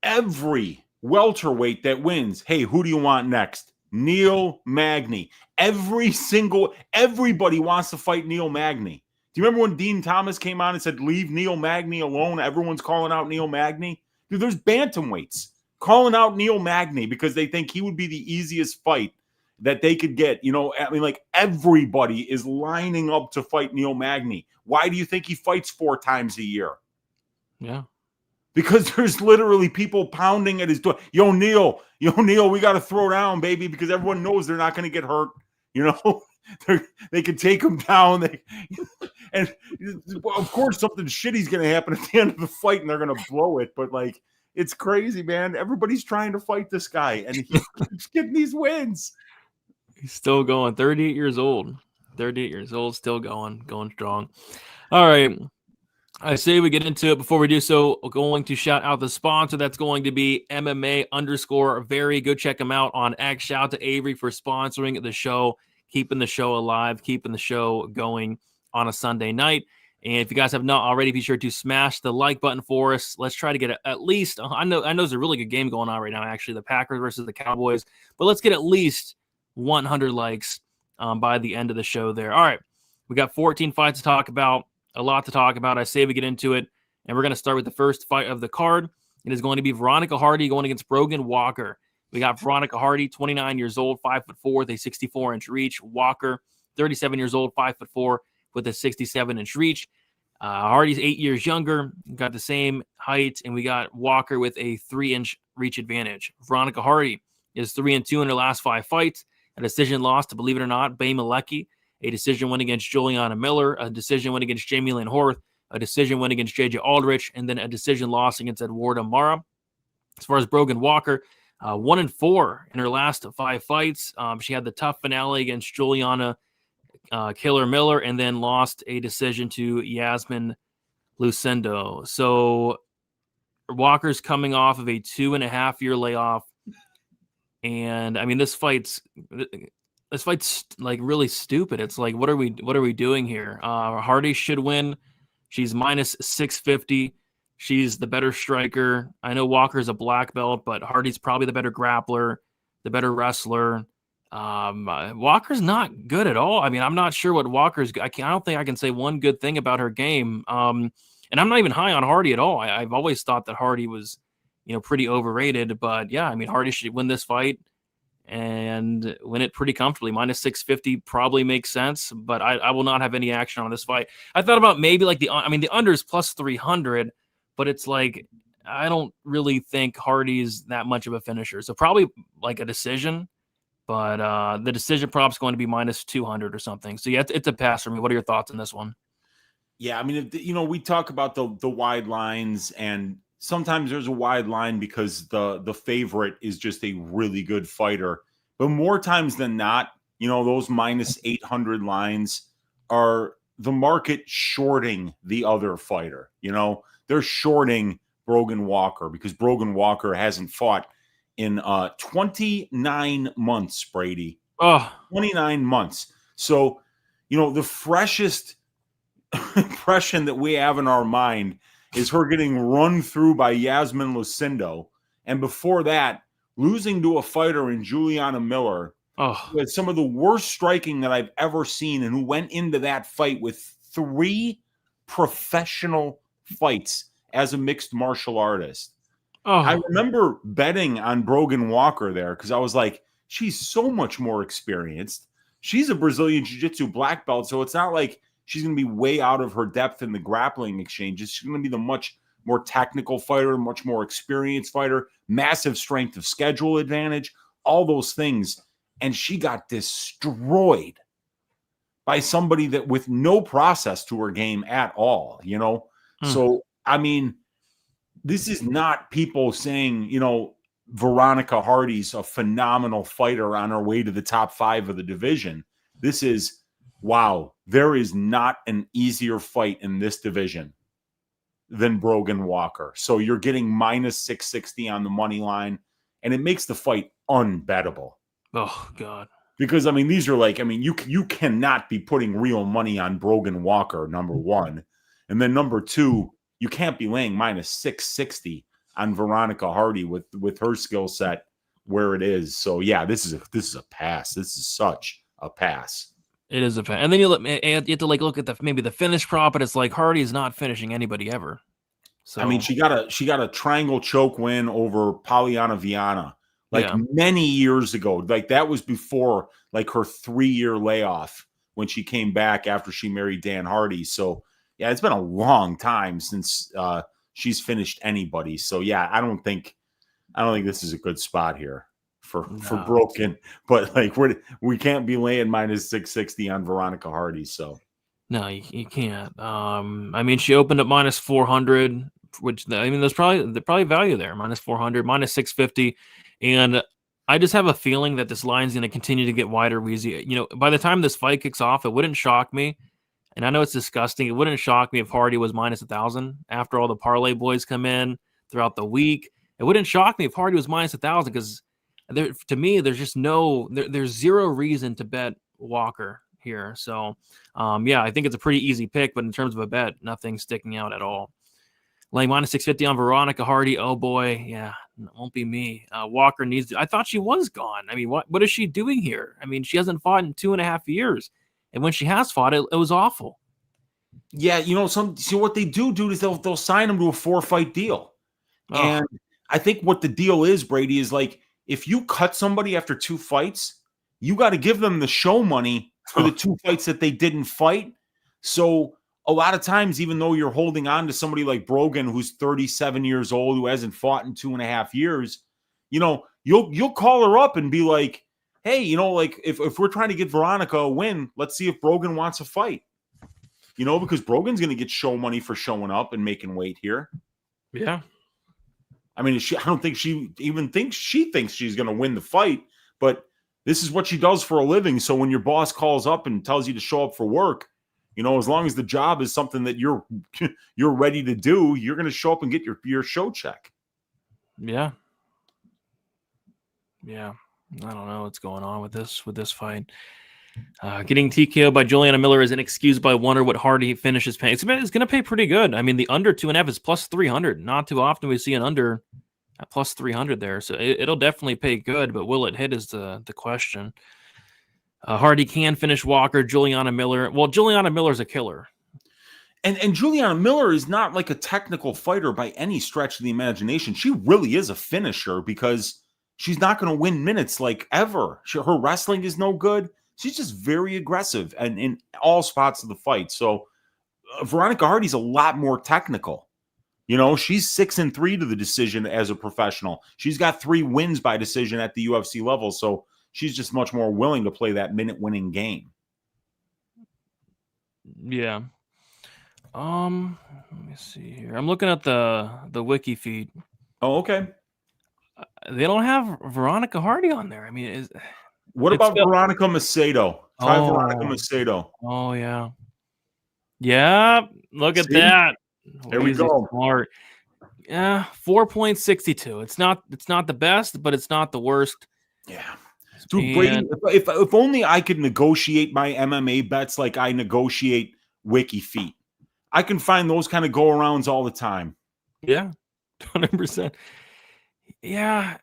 every welterweight that wins, hey, who do you want next? Neil Magny. Everybody wants to fight Neil Magny. Do you remember when Dean Thomas came on and said, leave Neil Magny alone? Everyone's calling out Neil Magny. Dude, there's bantamweights calling out Neil Magny because they think he would be the easiest fight that they could get. I mean, everybody is lining up to fight Neil Magny. Why do you think he fights 4 times a year? Yeah. Because there's literally people pounding at his door. Yo, Neil, we got to throw down, baby, because everyone knows they're not going to get hurt. They can take him down. And of course, something shitty's going to happen at the end of the fight, and they're going to blow it. But it's crazy, man. Everybody's trying to fight this guy, and he keeps getting these wins. He's still going. 38 years old. 38 years old, still going strong. All right. I say we get into it. Before we do so, we're going to shout out the sponsor. That's going to be MMA_very. Go check him out on X. Shout out to Avery for sponsoring the show. keeping the show alive, keeping the show going on a Sunday night. And if you guys have not already, be sure to smash the like button for us. Let's try to get at least, I know there's a really good game going on right now, actually, the Packers versus the Cowboys, but let's get at least 100 likes by the end of the show there. All right, we got 14 fights to talk about, a lot to talk about. I say we get into it, and we're going to start with the first fight of the card. It is going to be Veronica Hardy going against Brogan Walker. We got Veronica Hardy, 29 years old, 5'4", with a 64-inch reach. Walker, 37 years old, 5'4", with a 67-inch reach. Hardy's 8 years younger, got the same height, and we got Walker with a 3-inch reach advantage. Veronica Hardy is 3-2 in her last 5 fights. A decision loss to, believe it or not, Bay Malecki. A decision win against Juliana Miller. A decision win against Jamie Lynn Horth. A decision win against JJ Aldrich. And then a decision loss against Eduarda Mara. As far as Brogan Walker, 1-4 in her last 5 fights. She had the tough finale against Juliana Killer Miller, and then lost a decision to Yasmin Lucindo. So Walker's coming off of a 2.5-year layoff, and I mean this fight's like really stupid. It's like, what are we doing here? Hardy should win. She's minus 650. She's the better striker. I know Walker's a black belt, but Hardy's probably the better grappler, the better wrestler. Walker's not good at all. I mean, I'm not sure what Walker's. I don't think I can say one good thing about her game. And I'm not even high on Hardy at all. I've always thought that Hardy was, pretty overrated. But yeah, I mean, Hardy should win this fight and win it pretty comfortably. Minus 650 probably makes sense, but I will not have any action on this fight. I thought about maybe like the under is plus 300, but it's like I don't really think Hardy's that much of a finisher. So probably like a decision. But the decision prop's going to be minus 200 or something. So yeah, it's a pass for me. What are your thoughts on this one? Yeah, I mean, we talk about the wide lines, and sometimes there's a wide line because the favorite is just a really good fighter. But more times than not, those minus 800 lines are the market shorting the other fighter. They're shorting Brogan Walker because Brogan Walker hasn't fought in 29 months, Brady. 29 months. So, the freshest impression that we have in our mind is her getting run through by Yasmin Lucindo. And before that, losing to a fighter in Juliana Miller, who had some of the worst striking that I've ever seen, and who went into that fight with 3 professional fights as a mixed martial artist. I remember betting on Brogan Walker there because I was like, she's so much more experienced. She's a Brazilian Jiu-Jitsu black belt, so it's not like she's going to be way out of her depth in the grappling exchanges. She's going to be the much more technical fighter, much more experienced fighter, massive strength of schedule advantage, all those things. And she got destroyed by somebody that with no process to her game at all, So, I mean, this is not people saying, Veronica Hardy's a phenomenal fighter on her way to the top 5 of the division. This is, wow, there is not an easier fight in this division than Brogan Walker. So you're getting minus 660 on the money line, and it makes the fight unbettable. Oh, God. Because, these are like, you cannot be putting real money on Brogan Walker, number one. And then number two, you can't be laying minus 660 on Veronica Hardy with her skill set where it is. So yeah, this is a pass. This is such a pass. It is a pass. And then you have to look at maybe the finish prop, but it's like Hardy's not finishing anybody ever. So she got a triangle choke win over Polyana Viana many years ago. Like that was before like her 3-year layoff when she came back after she married Dan Hardy. So yeah, it's been a long time since she's finished anybody. So yeah, I don't think this is a good spot here for Broken. But like we can't be laying minus 660 on Veronica Hardy. So no, you can't. She opened up minus 400, which there's probably value there. Minus 400, minus 650, and I just have a feeling that this line's going to continue to get wider. By the time this fight kicks off, it wouldn't shock me. And I know it's disgusting. It wouldn't shock me if Hardy was minus 1,000 after all the parlay boys come in throughout the week. It wouldn't shock me if Hardy was minus 1,000 because to me, there's just there's zero reason to bet Walker here. So, yeah, I think it's a pretty easy pick, but in terms of a bet, nothing sticking out at all. Laying minus 650 on Veronica Hardy. Oh boy, yeah, it won't be me. Walker needs to, I thought she was gone. I mean, what is she doing here? I mean, she hasn't fought in 2.5 years. And when she has fought, it was awful. Yeah, see what they do, dude, is they'll sign them to a 4-fight deal. Oh. And I think what the deal is, Brady, is like if you cut somebody after 2 fights, you got to give them the show money for the 2 fights that they didn't fight. So a lot of times, even though you're holding on to somebody like Brogan, who's 37 years old, who hasn't fought in 2.5 years, you'll call her up and be like, hey, like if we're trying to get Veronica a win, let's see if Brogan wants a fight. Because Brogan's going to get show money for showing up and making weight here. Yeah. I mean, I don't think she even thinks she's going to win the fight, but this is what she does for a living. So when your boss calls up and tells you to show up for work, as long as the job is something that you're ready to do, you're going to show up and get your show check. Yeah. Yeah. I don't know what's going on with this fight. Getting TKO by Juliana Miller is inexcused by wonder what Hardy finishes paying. It's going to pay pretty good. I mean, the under 2.5 is plus 300. Not too often we see an under at plus 300 there. So it'll definitely pay good, but will it hit is the question. Hardy can finish Walker. Juliana Miller. Well, Juliana Miller's a killer. And Juliana Miller is not like a technical fighter by any stretch of the imagination. She really is a finisher because she's not going to win minutes like ever. Her wrestling is no good. She's just very aggressive and in all spots of the fight. So Veronica Hardy's a lot more technical. She's 6-3 to the decision as a professional. She's got 3 wins by decision at the UFC level. So she's just much more willing to play that minute-winning game. Yeah. Let me see here. I'm looking at the wiki feed. Oh, okay. They don't have Veronica Hardy on there. I mean, what about Veronica Macedo? Try Veronica Macedo. Oh yeah. Yeah. Look at that. There we go. Smart. Yeah, 4.62. It's not the best, but it's not the worst. Yeah. Dude, Brady, if only I could negotiate my MMA bets like I negotiate wiki feet. I can find those kind of go-arounds all the time. Yeah, 100%. Yeah,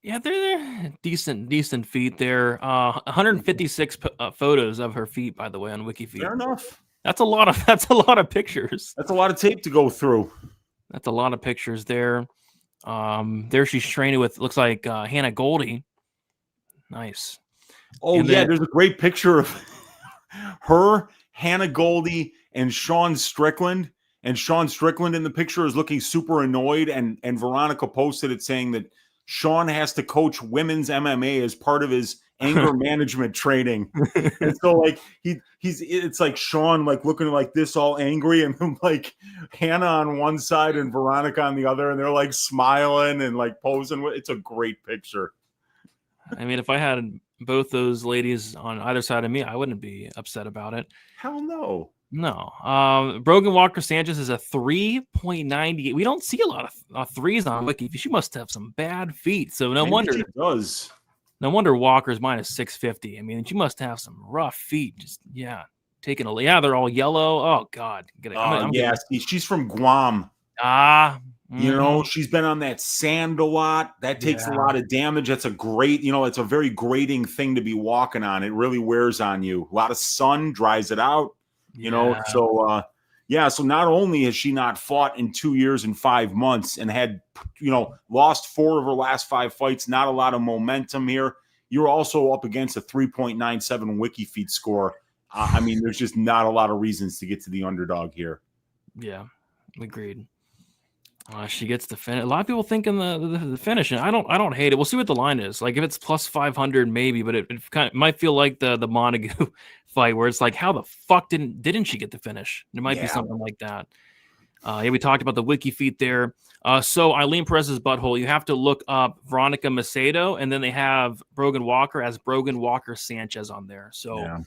they're decent feet there. 156 photos of her feet, by the way, on wiki feet. Fair enough. That's a lot of pictures. That's a lot of tape to go through. That's a lot of pictures there. There she's training with, looks like Hannah Goldie. Nice. Oh, and there's a great picture of her, Hannah Goldie, and Sean Strickland. And Sean Strickland in the picture is looking super annoyed. And Veronica posted it saying that Sean has to coach women's MMA as part of his anger management training. And so like it's like Sean like looking like this all angry, and then like Hannah on one side and Veronica on the other, and they're like smiling and like posing. It's a great picture. I mean, if I had both those ladies on either side of me, I wouldn't be upset about it. Hell no. No. Brogan Walker Sanchez is a 3.98. We don't see a lot of threes on Wiki. She must have some bad feet. So no wonder she does. No wonder Walker's minus 650. I mean, she must have some rough feet. Just they're all yellow. Oh God. She's from Guam. She's been on that sand a lot. That takes a lot of damage. That's a great, it's a very grating thing to be walking on. It really wears on you. A lot of sun dries it out. So not only has she not fought in 2 years and 5 months and had, lost 4 of her last 5 fights, not a lot of momentum here. You're also up against a 3.97 wiki feet score. I mean, there's just not a lot of reasons to get to the underdog here. Yeah, agreed. She gets the finish. A lot of people thinking the finish, and I don't hate it. We'll see what the line is. Like if it's plus 500, maybe, but it kind of might feel like the Montague fight where it's like, how the fuck didn't she get the finish? There might be something like that. We talked about the wiki feet there. So Eileen Perez's butthole, you have to look up Veronica Macedo, and then they have Brogan Walker as Brogan Walker Sanchez on there. So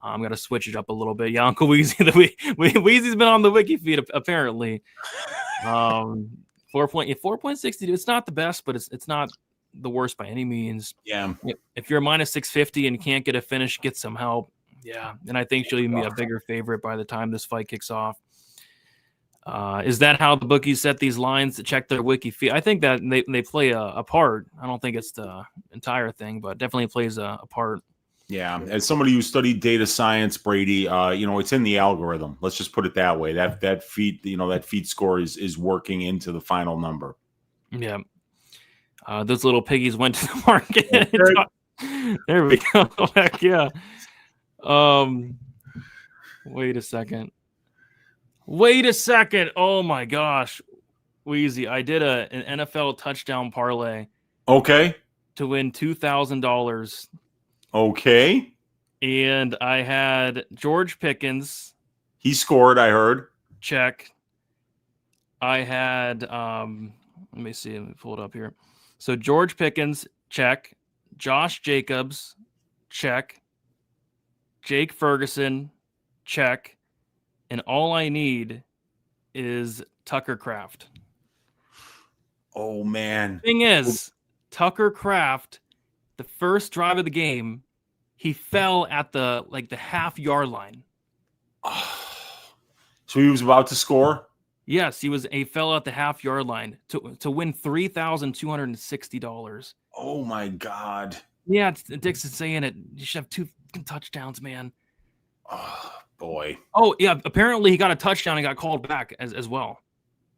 I'm gonna switch it up a little bit. Yeah, Uncle Weezy, Weezy's been on the wiki feed apparently. 4.62. It's not the best, but it's not the worst by any means. Yeah. If you're minus 650 and can't get a finish, get some help. Yeah, and I think she'll even be a bigger favorite by the time this fight kicks off. Is that how the bookies set these lines to check their wiki feed? I think that they play a part. I don't think it's the entire thing, but definitely plays a part. Yeah, as somebody who studied data science, Brady, it's in the algorithm. Let's just put it that way. That feed, that feed score is working into the final number. Yeah. Those little piggies went to the market. There we go. Heck yeah. Wait a second. Oh my gosh. Wheezy. I did an NFL touchdown parlay. Okay. To win $2,000. Okay. And I had George Pickens. He scored, I heard. Check. I had let me see, let me pull it up here. So George Pickens, check. Josh Jacobs, check. Jake Ferguson, check. And all I need is Tucker Kraft. Oh man. Thing is, Tucker Kraft, the first drive of the game, he fell at the half-yard line. So he was about to score? Yes, he fell at the half-yard line to win $3,260. Oh my God. Yeah, Dixon's saying it. You should have 2 touchdowns, man. Oh boy. Oh yeah, apparently he got a touchdown and got called back as well.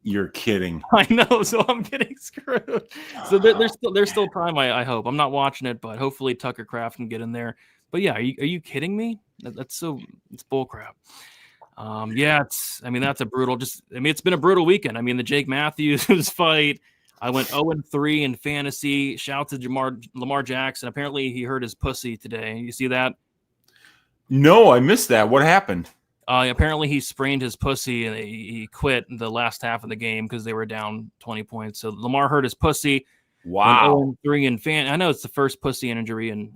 You're kidding. I know, so I'm getting screwed. So there's still time. I hope. I'm not watching it, but hopefully Tucker Kraft can get in there. But yeah, are you kidding me? It's bull crap. That's a brutal. It's been a brutal weekend. I mean, the Jake Matthews fight. I went 0-3 in fantasy. Shout to Lamar Jackson. Apparently, he hurt his pussy today. You see that? No, I missed that. What happened? Apparently, he sprained his pussy and he quit the last half of the game because they were down 20 points. So Lamar hurt his pussy. Wow. 0-3 in I know it's the first pussy injury in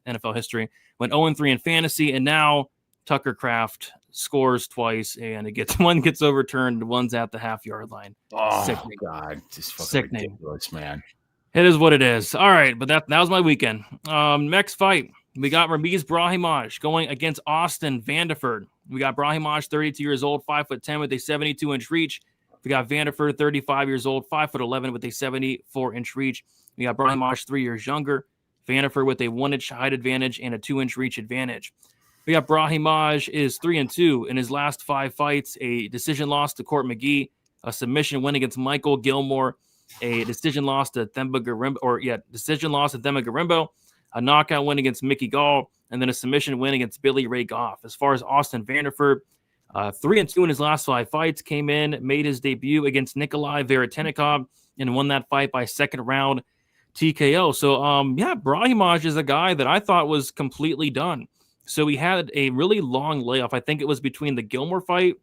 NFL history. Went 0-3 in fantasy, and now Tucker Kraft scores twice, and one gets overturned. One's at the half-yard line. Oh, sickening. God. Just fucking Sickening. ridiculous, man. It is what it is. All right, but that was my weekend. Next fight, we got Ramiz Brahimaj going against Austin Vanderford. We got Brahimaj, 32 years old, 5'10" with a 72-inch reach. We got Vanderford, 35 years old, 5'11" with a 74-inch reach. We got Brahimaj 3 years younger. Vanderford with a 1-inch height advantage and a 2-inch reach advantage. We got Brahimaj is 3-2 in his last 5 fights. A decision loss to Court McGee, a submission win against Michael Gilmore, a decision loss to Themba Garimbo, a knockout win against Mickey Gall, and then a submission win against Billy Ray Goff. As far as Austin Vanderford, 3-2 in his last 5 fights, came in, made his debut against Nikolai Veritenikov, and won that fight by second round TKO. So, Brahimaj is a guy that I thought was completely done. So he had a really long layoff. I think it was between the Gilmore fight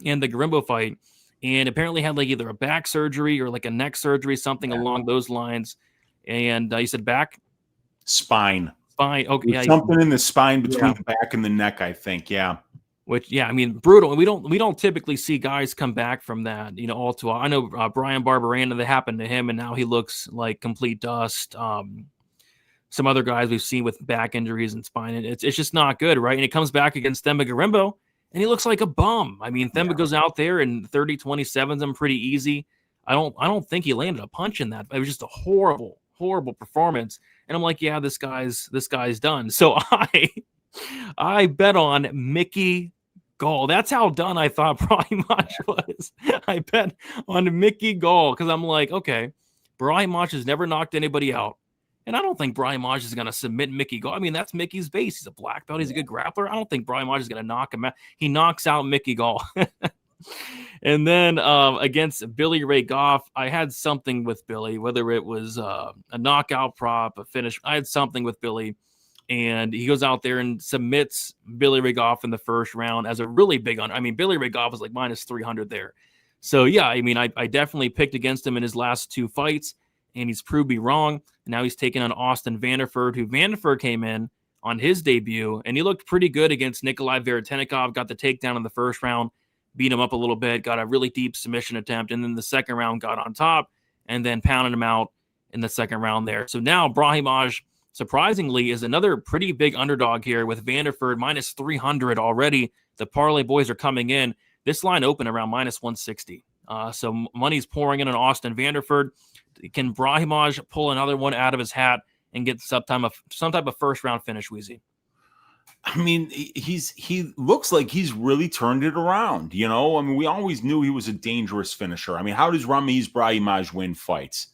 and the Garimbo fight, and apparently had either a back surgery or a neck surgery, something along those lines. And you said back? Spine. Okay. Yeah, something in the spine between the back and the neck, I think. Yeah. Which, brutal. We don't typically see guys come back from that, all too. I know Brian Barberena, that happened to him, and now he looks like complete dust. Some other guys we've seen with back injuries and spine, and it's just not good, right? And it comes back against Themba Garimbo, and he looks like a bum. I mean, Themba goes out there and 30-27s him pretty easy. I don't think he landed a punch in that. It was just a horrible performance. And I'm like, yeah, this guy's done. So I bet on Mickey Gall. That's how done I thought Brahimaj was. I bet on Mickey Gall because I'm like, okay, Brahimaj has never knocked anybody out. And I don't think Brahimaj is going to submit Mickey Gall. I mean, that's Mickey's base. He's a black belt. He's a good grappler. I don't think Brahimaj is going to knock him out. He knocks out Mickey Gall. And then against Billy Ray Goff, I had something with Billy, whether it was a knockout prop, a finish. I had something with Billy. And he goes out there and submits Billy Ray Goff in the first round as a really big under. I mean, Billy Ray Goff was like minus 300 there. So, yeah, I mean, I definitely picked against him in his last 2 fights. And he's proved me wrong. And now he's taking on Austin Vanderford, who Vanderford came in on his debut, and he looked pretty good against Nikolai Veritenikov, got the takedown in the first round, beat him up a little bit, got a really deep submission attempt, and then the second round got on top, and then pounded him out in the second round there. So now Brahimaj, surprisingly, is another pretty big underdog here with Vanderford minus 300 already. The parlay boys are coming in. This line opened around minus 160. So money's pouring in on Austin Vanderford. Can Brahimaj pull another one out of his hat and get some type of first round finish, Weezy? I mean, he looks like he's really turned it around. You know, I mean, we always knew he was a dangerous finisher. I mean, how does Ramiz Brahimaj win fights?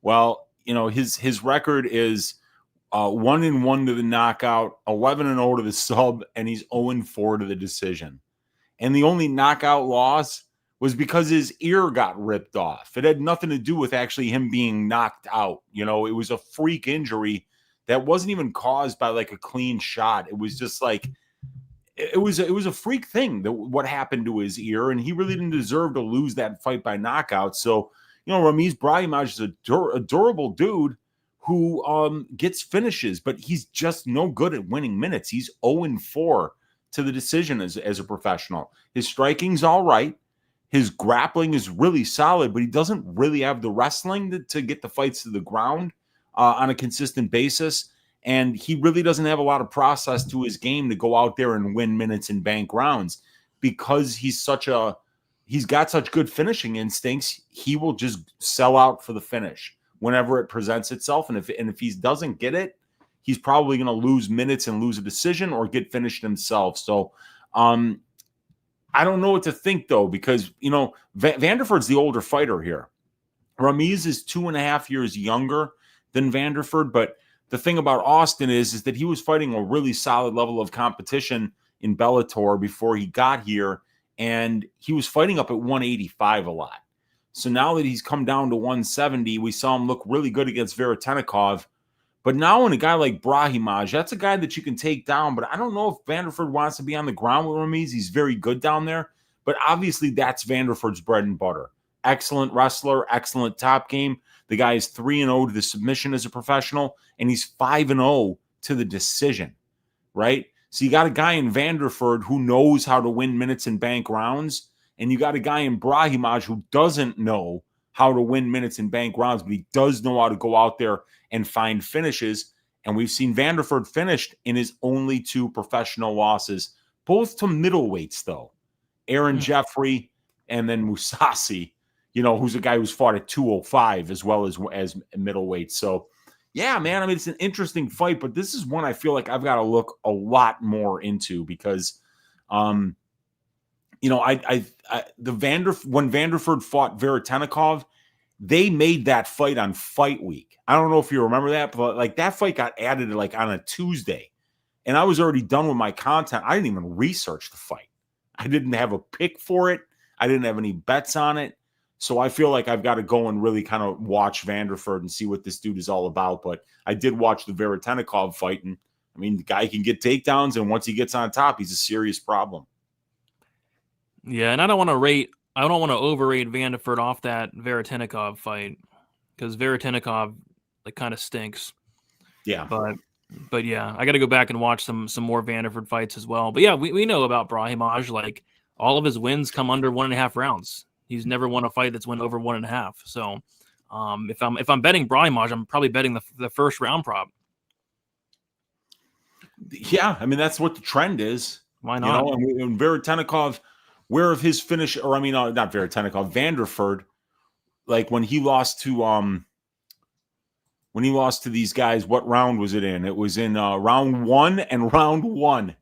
Well, you know, his record is 1-1 to the knockout, 11-0 to the sub, and he's 0-4 to the decision. And the only knockout loss was because his ear got ripped off. It had nothing to do with actually him being knocked out. You know, it was a freak injury that wasn't even caused by like a clean shot. It was just like it was a freak thing that what happened to his ear, and he really didn't deserve to lose that fight by knockout. So, you know, Ramiz Brahimaj is a durable dude who gets finishes, but he's just no good at winning minutes. He's 0-4 to the decision as a professional. His striking's all right. His grappling is really solid, but he doesn't really have the wrestling to get the fights to the ground on a consistent basis. And he really doesn't have a lot of process to his game to go out there and win minutes and bank rounds because he's got such good finishing instincts. He will just sell out for the finish whenever it presents itself. And if he doesn't get it, he's probably going to lose minutes and lose a decision or get finished himself. So I don't know what to think, though, because, you know, Vanderford's the older fighter here. Ramiz is 2.5 years younger than Vanderford. But the thing about Austin is that he was fighting a really solid level of competition in Bellator before he got here. And he was fighting up at 185 a lot. So now that he's come down to 170, we saw him look really good against Veritenikov. But now in a guy like Brahimaj, that's a guy that you can take down. But I don't know if Vanderford wants to be on the ground with Ramiz. He's very good down there. But obviously that's Vanderford's bread and butter. Excellent wrestler, excellent top game. The guy is 3-0 to the submission as a professional, and he's 5-0 to the decision, right? So you got a guy in Vanderford who knows how to win minutes and bank rounds, and you got a guy in Brahimaj who doesn't know how to win minutes and bank rounds, but he does know how to go out there and find finishes. And we've seen Vanderford finished in his only 2 professional losses, both to middleweights, though. Aaron Jeffrey and then Mousasi, you know, who's a guy who's fought at 205 as well as middleweight. So, yeah, man, I mean, it's an interesting fight, but this is one I feel like I've got to look a lot more into because, you know, when Vanderford fought Veritenikov, they made that fight on fight week. I don't know if you remember that, but like that fight got added like on a Tuesday, and I was already done with my content. I didn't even research the fight. I didn't have a pick for it. I didn't have any bets on it. So I feel like I've got to go and really kind of watch Vanderford and see what this dude is all about. But I did watch the Veritenikov fight, and I mean, the guy can get takedowns, and once he gets on top, he's a serious problem. Yeah, and I don't want to overrate Vanderford off that Veritenikov fight because Veritenikov like kind of stinks. Yeah, but yeah, I got to go back and watch some more Vanderford fights as well. But yeah, we know about Brahimaj. Like all of his wins come under 1.5 rounds. He's never won a fight that's went over 1.5. So if I'm betting Brahimaj, I'm probably betting the first round prop. Yeah, I mean that's what the trend is. Why not? You know, and Veritenikov, where of his finish, or I mean, not Veritenikov, Vanderford, like when he lost to these guys, what round was it in? It was in round 1 and round 1.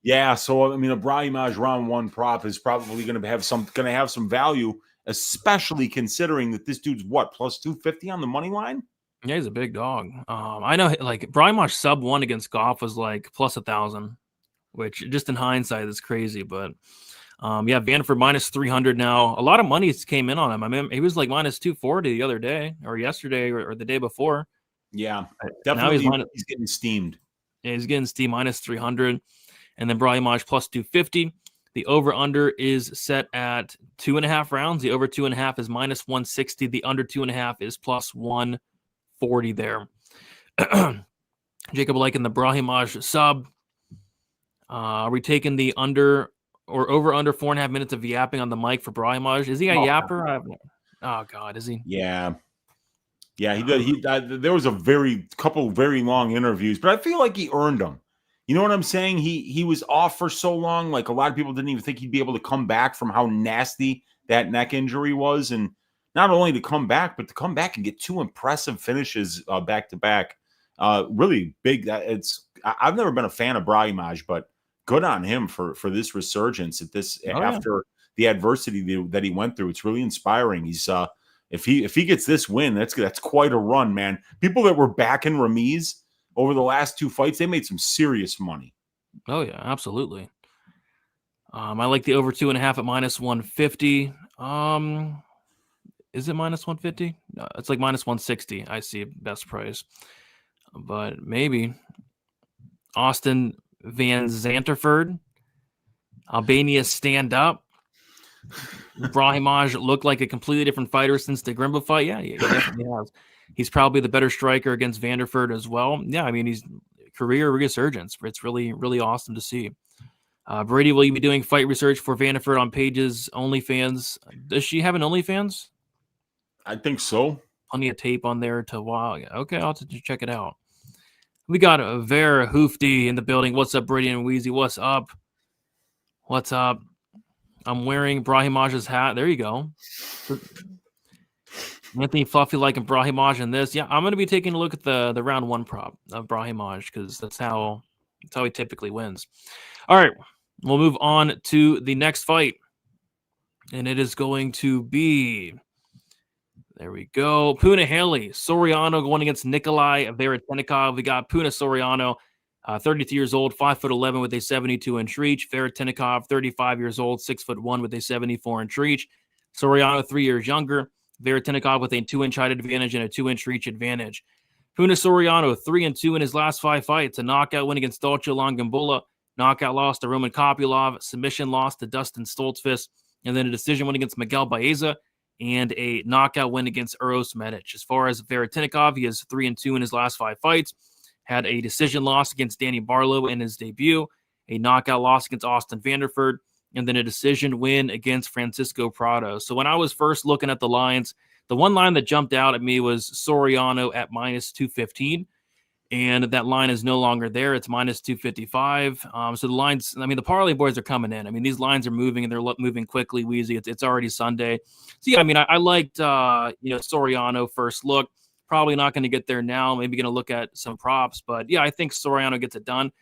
Yeah, so I mean, a Brahimaj round 1 prop is probably going to have some value, especially considering that this dude's what plus 250 on the money line. Yeah, he's a big dog. I know, like Brahimaj sub 1 against Goff was like plus 1,000, which just in hindsight is crazy. But yeah, Vanderford minus 300 now. A lot of money came in on him. I mean, he was like minus 240 the other day, or yesterday, or the day before. Yeah, definitely. Now he's getting steamed. Yeah, he's getting steamed minus 300. And then Brahimaj plus 250. The over-under is set at 2.5 rounds. The over 2.5 is minus 160. The under 2.5 is plus 140 there. Jacob liking the Brahimaj sub. Are we taking the under or over under 4.5 minutes of yapping on the mic for Brahimaj? Is he a yapper? Oh, God, is he? Yeah. Yeah, he did. There was a couple very long interviews, but I feel like he earned them. You know what I'm saying? He was off for so long. Like a lot of people didn't even think he'd be able to come back from how nasty that neck injury was, and not only to come back, but to come back and get 2 impressive finishes back to back. Really big. I've never been a fan of Brahimaj, but good on him for this resurgence at this after the adversity that he went through. It's really inspiring. He's if he gets this win, that's quite a run, man. People that were backing Ramiz over the last 2 fights, they made some serious money. Oh yeah, absolutely. I like the over 2.5 at -150. Is it -150? No, it's like -160. I see best price, but maybe Austin Van Zanterford, Albania stand up. Brahimaj looked like a completely different fighter since the Grimba fight. Yeah, he definitely has. He's probably the better striker against Vanderford as well. Yeah, I mean, he's career resurgence. It's really, really awesome to see. Brady, will you be doing fight research for Vanderford on Page's OnlyFans? Does she have an OnlyFans? I think so. Plenty of tape on there to wow. Okay, I'll have to check it out. We got a Vera Hoofdy in the building. What's up, Brady and Wheezy? What's up? What's up? I'm wearing Brahimaj's hat. There you go. Anthony Fluffy liking Brahimaj in this. Yeah, I'm going to be taking a look at the round 1 prop of Brahimaj because that's how he typically wins. All right, we'll move on to the next fight, and it is going to be, there we go, Puna Haley Soriano going against Nikolai Veritenikov. We got Puna Soriano, 32 years old, 5'11" with a 72-inch reach. Veritenikov, 35 years old, 6'1" with a 74-inch reach. Soriano, 3 years younger. Veritenikov with a 2-inch height advantage and a 2-inch reach advantage. Puna Soriano, 3-2 in his last 5 fights. A knockout win against Dolce Longambula, knockout loss to Roman Kopylov, submission loss to Dustin Stoltzfus, and then a decision win against Miguel Baeza, and a knockout win against Uros Medic. As far as Veritenikov, he is 3-2 in his last 5 fights. Had a decision loss against Danny Barlow in his debut, a knockout loss against Austin Vanderford, and then a decision win against Francisco Prado. So when I was first looking at the lines, the one line that jumped out at me was Soriano at -215, and that line is no longer there. It's -255. So the lines, I mean, the parlay boys are coming in. I mean, these lines are moving, and they're moving quickly, Wheezy. It's already Sunday. So, yeah, I mean, I liked, Soriano first look. Probably not going to get there now. Maybe going to look at some props. But, yeah, I think Soriano gets it done.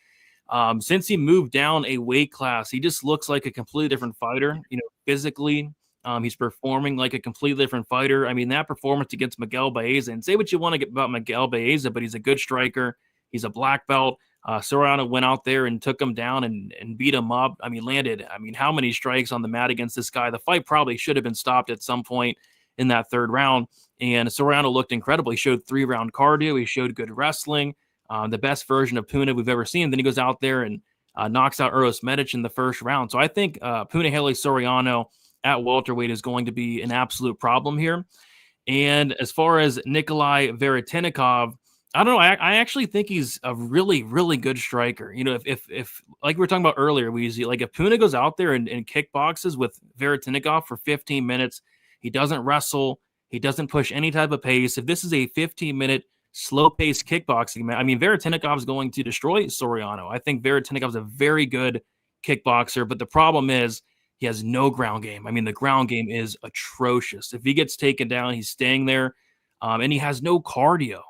Since he moved down a weight class, he just looks like a completely different fighter. Physically, he's performing like a completely different fighter. I mean, that performance against Miguel Baeza, and say what you want to get about Miguel Baeza, but he's a good striker. He's a black belt. Soriano went out there and took him down and beat him up. I mean, landed, how many strikes on the mat against this guy? The fight probably should have been stopped at some point in that 3rd round. And Soriano looked incredible. He showed 3-round cardio. He showed good wrestling. The best version of Puna we've ever seen. Then he goes out there and knocks out Uros Medic in the 1st round. So I think Puna Haley Soriano at welterweight is going to be an absolute problem here. And as far as Nikolai Veritenikov, I don't know. I actually think he's a really, really good striker. If like we were talking about earlier, Weezy, like if Puna goes out there and kickboxes with Veritenikov for 15 minutes, he doesn't wrestle, he doesn't push any type of pace. If this is a 15-minute slow-paced kickboxing match, Veritenikov is going to destroy Soriano. I think Veritenikov is a very good kickboxer, but the problem is he has no ground game. The ground game is atrocious. If he gets taken down, he's staying there, and he has no cardio.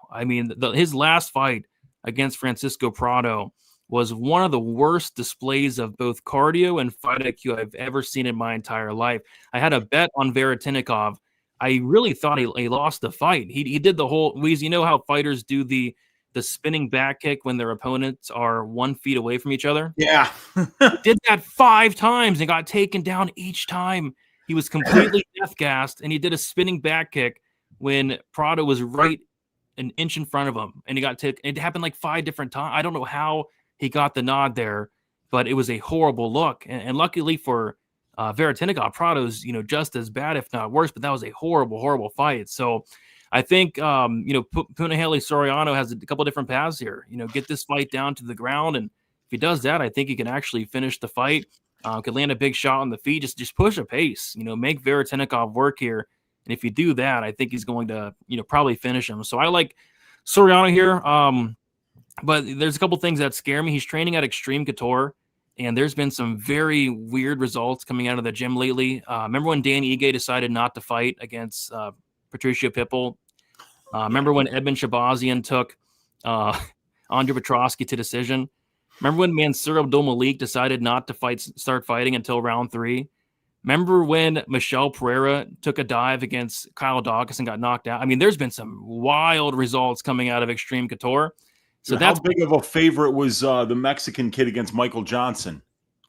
His last fight against Francisco Prado was one of the worst displays of both cardio and fight IQ I've ever seen in my entire life. I had a bet on Veritenikov. I really thought he lost the fight. He did the whole, Weezy, you know how fighters do the spinning back kick when their opponents are 1 feet away from each other? Yeah. Did that 5 times and got taken down each time. He was completely death-gassed, and he did a spinning back kick when Prado was right an inch in front of him, and he got taken. It happened like 5 different times. I don't know how he got the nod there, but it was a horrible look. And luckily for Veritenikov, Prado's just as bad, if not worse, but that was a horrible, horrible fight. So I think Puna Haley Soriano has a couple different paths here. Get this fight down to the ground, and if he does that, I think he can actually finish the fight. Could land a big shot on the feet. Just push a pace. Make Veritenikov work here. And if you do that, I think he's going to, probably finish him. So I like Soriano here. But there's a couple things that scare me. He's training at Extreme Couture, and there's been some very weird results coming out of the gym lately. Remember when Dan Ige decided not to fight against Patricio Pitbull? Remember when Edmund Shabazian took Andre Petrosky to decision? Remember when Mansour Abdul-Malik decided not to start fighting until round 3? Remember when Michel Pereira took a dive against Kyle Dawkins and got knocked out? I mean, there's been some wild results coming out of Extreme Couture. So how big of a favorite was the Mexican kid against Michael Johnson,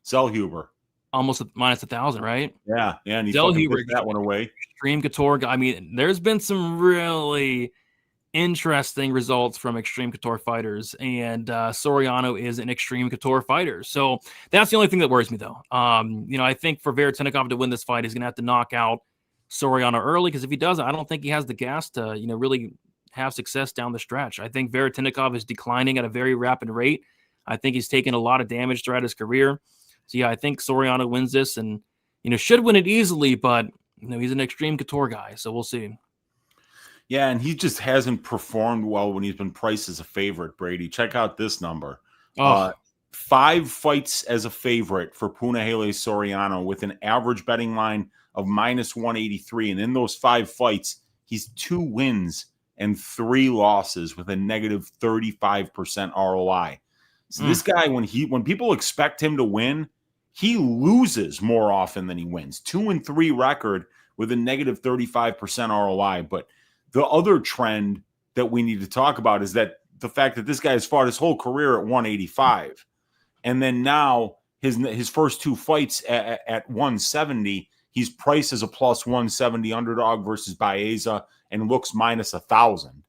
Zellhuber? Almost minus 1,000, right? Yeah, and he fucking put that one away. Extreme Couture. I mean, there's been some really interesting results from Extreme Couture fighters, and Soriano is an Extreme Couture fighter. So that's the only thing that worries me, though. I think for Veritenikov to win this fight, he's going to have to knock out Soriano early, because if he doesn't, I don't think he has the gas to, really have success down the stretch. I think Veritenikov is declining at a very rapid rate. I think he's taken a lot of damage throughout his career. So yeah, I think Soriano wins this and, should win it easily, but he's an Extreme Couture guy. So we'll see. Yeah. And he just hasn't performed well when he's been priced as a favorite, Brady. Check out this number. 5 fights as a favorite for Punahele Soriano with an average betting line of minus 183. And in those 5 fights, he's 2 wins and 3 losses with a negative 35% ROI. So this guy, when people expect him to win, he loses more often than he wins. 2-3 record with a negative 35% ROI. But the other trend that we need to talk about is that the fact that this guy has fought his whole career at 185. And then now his first 2 fights at 170, he's priced as a plus 170 underdog versus Baeza and looks minus 1,000.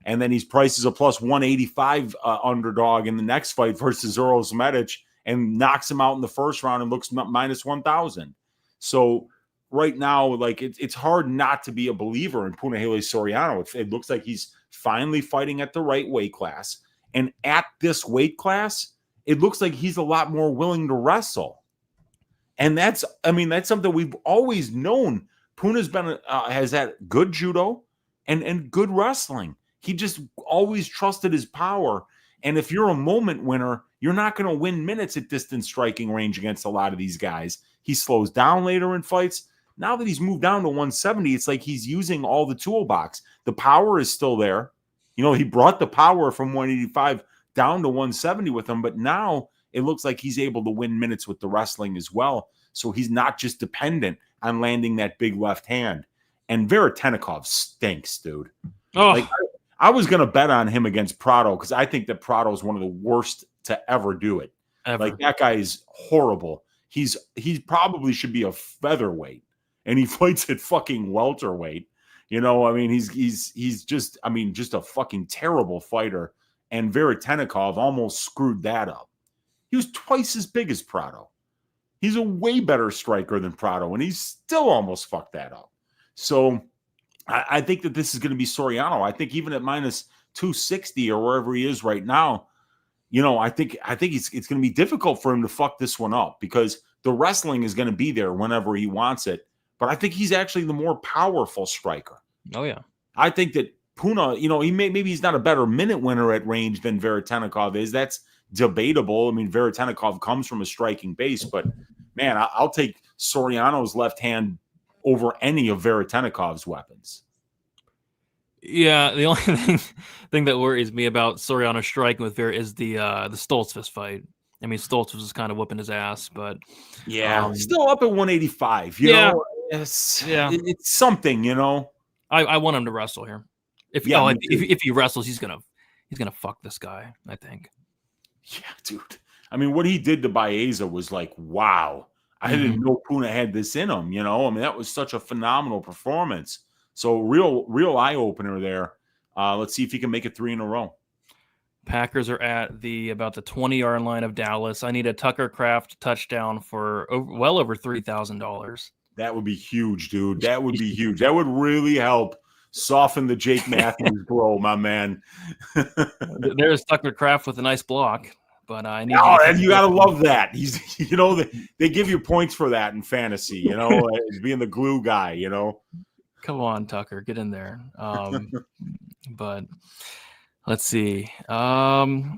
And then he's priced as a plus 185 underdog in the next fight versus Uros Medic and knocks him out in the first round and looks minus 1,000. So right now, it's hard not to be a believer in Punahele Soriano. It looks like he's finally fighting at the right weight class. And at this weight class, it looks like he's a lot more willing to wrestle. And that's something we've always known. Puna's has had good judo and good wrestling. He just always trusted his power. And if you're a moment winner, you're not going to win minutes at distance striking range against a lot of these guys. He slows down later in fights. Now that he's moved down to 170, it's like he's using all the toolbox. The power is still there. He brought the power from 185 down to 170 with him, but now it looks like he's able to win minutes with the wrestling as well. So he's not just dependent on landing that big left hand. And Veritenikov stinks, dude. I was going to bet on him against Prado because I think that Prado is one of the worst to ever do it. Ever. That guy is horrible. He probably should be a featherweight, and he fights at fucking welterweight. He's just a fucking terrible fighter. And Veritenikov almost screwed that up. He was twice as big as Prado. He's a way better striker than Prado, and he's still almost fucked that up. So I think that this is going to be Soriano. I think even at minus 260 or wherever he is right now, I think it's going to be difficult for him to fuck this one up because the wrestling is going to be there whenever he wants it. But I think he's actually the more powerful striker. Oh, yeah. I think that Puna, maybe he's not a better minute winner at range than Veritenikov is. That's debatable. Veritenikov comes from a striking base, but man, I'll take Soriano's left hand over any of Veritenikov's weapons. Yeah, the only thing that worries me about Soriano striking with is the Stoltz fist fight. Stoltz was just kind of whooping his ass, but still up at 185. You know, it's something. I want him to wrestle here. If he wrestles, he's gonna fuck this guy, I think. Yeah, dude. What he did to Baeza was like, wow. I didn't know Puna had this in him, that was such a phenomenal performance. So real eye-opener there. Let's see if he can make it 3 in a row. Packers are at about the 20-yard line of Dallas. I need a Tucker Kraft touchdown for well over $3,000. That would be huge, dude. That would be huge. That would really help soften the Jake Matthews blow, my man. There's Tucker Kraft with a nice block. But I need. Oh, and you gotta love that. He's, they give you points for that in fantasy. As being the glue guy. Come on, Tucker, get in there. But let's see. Yeah,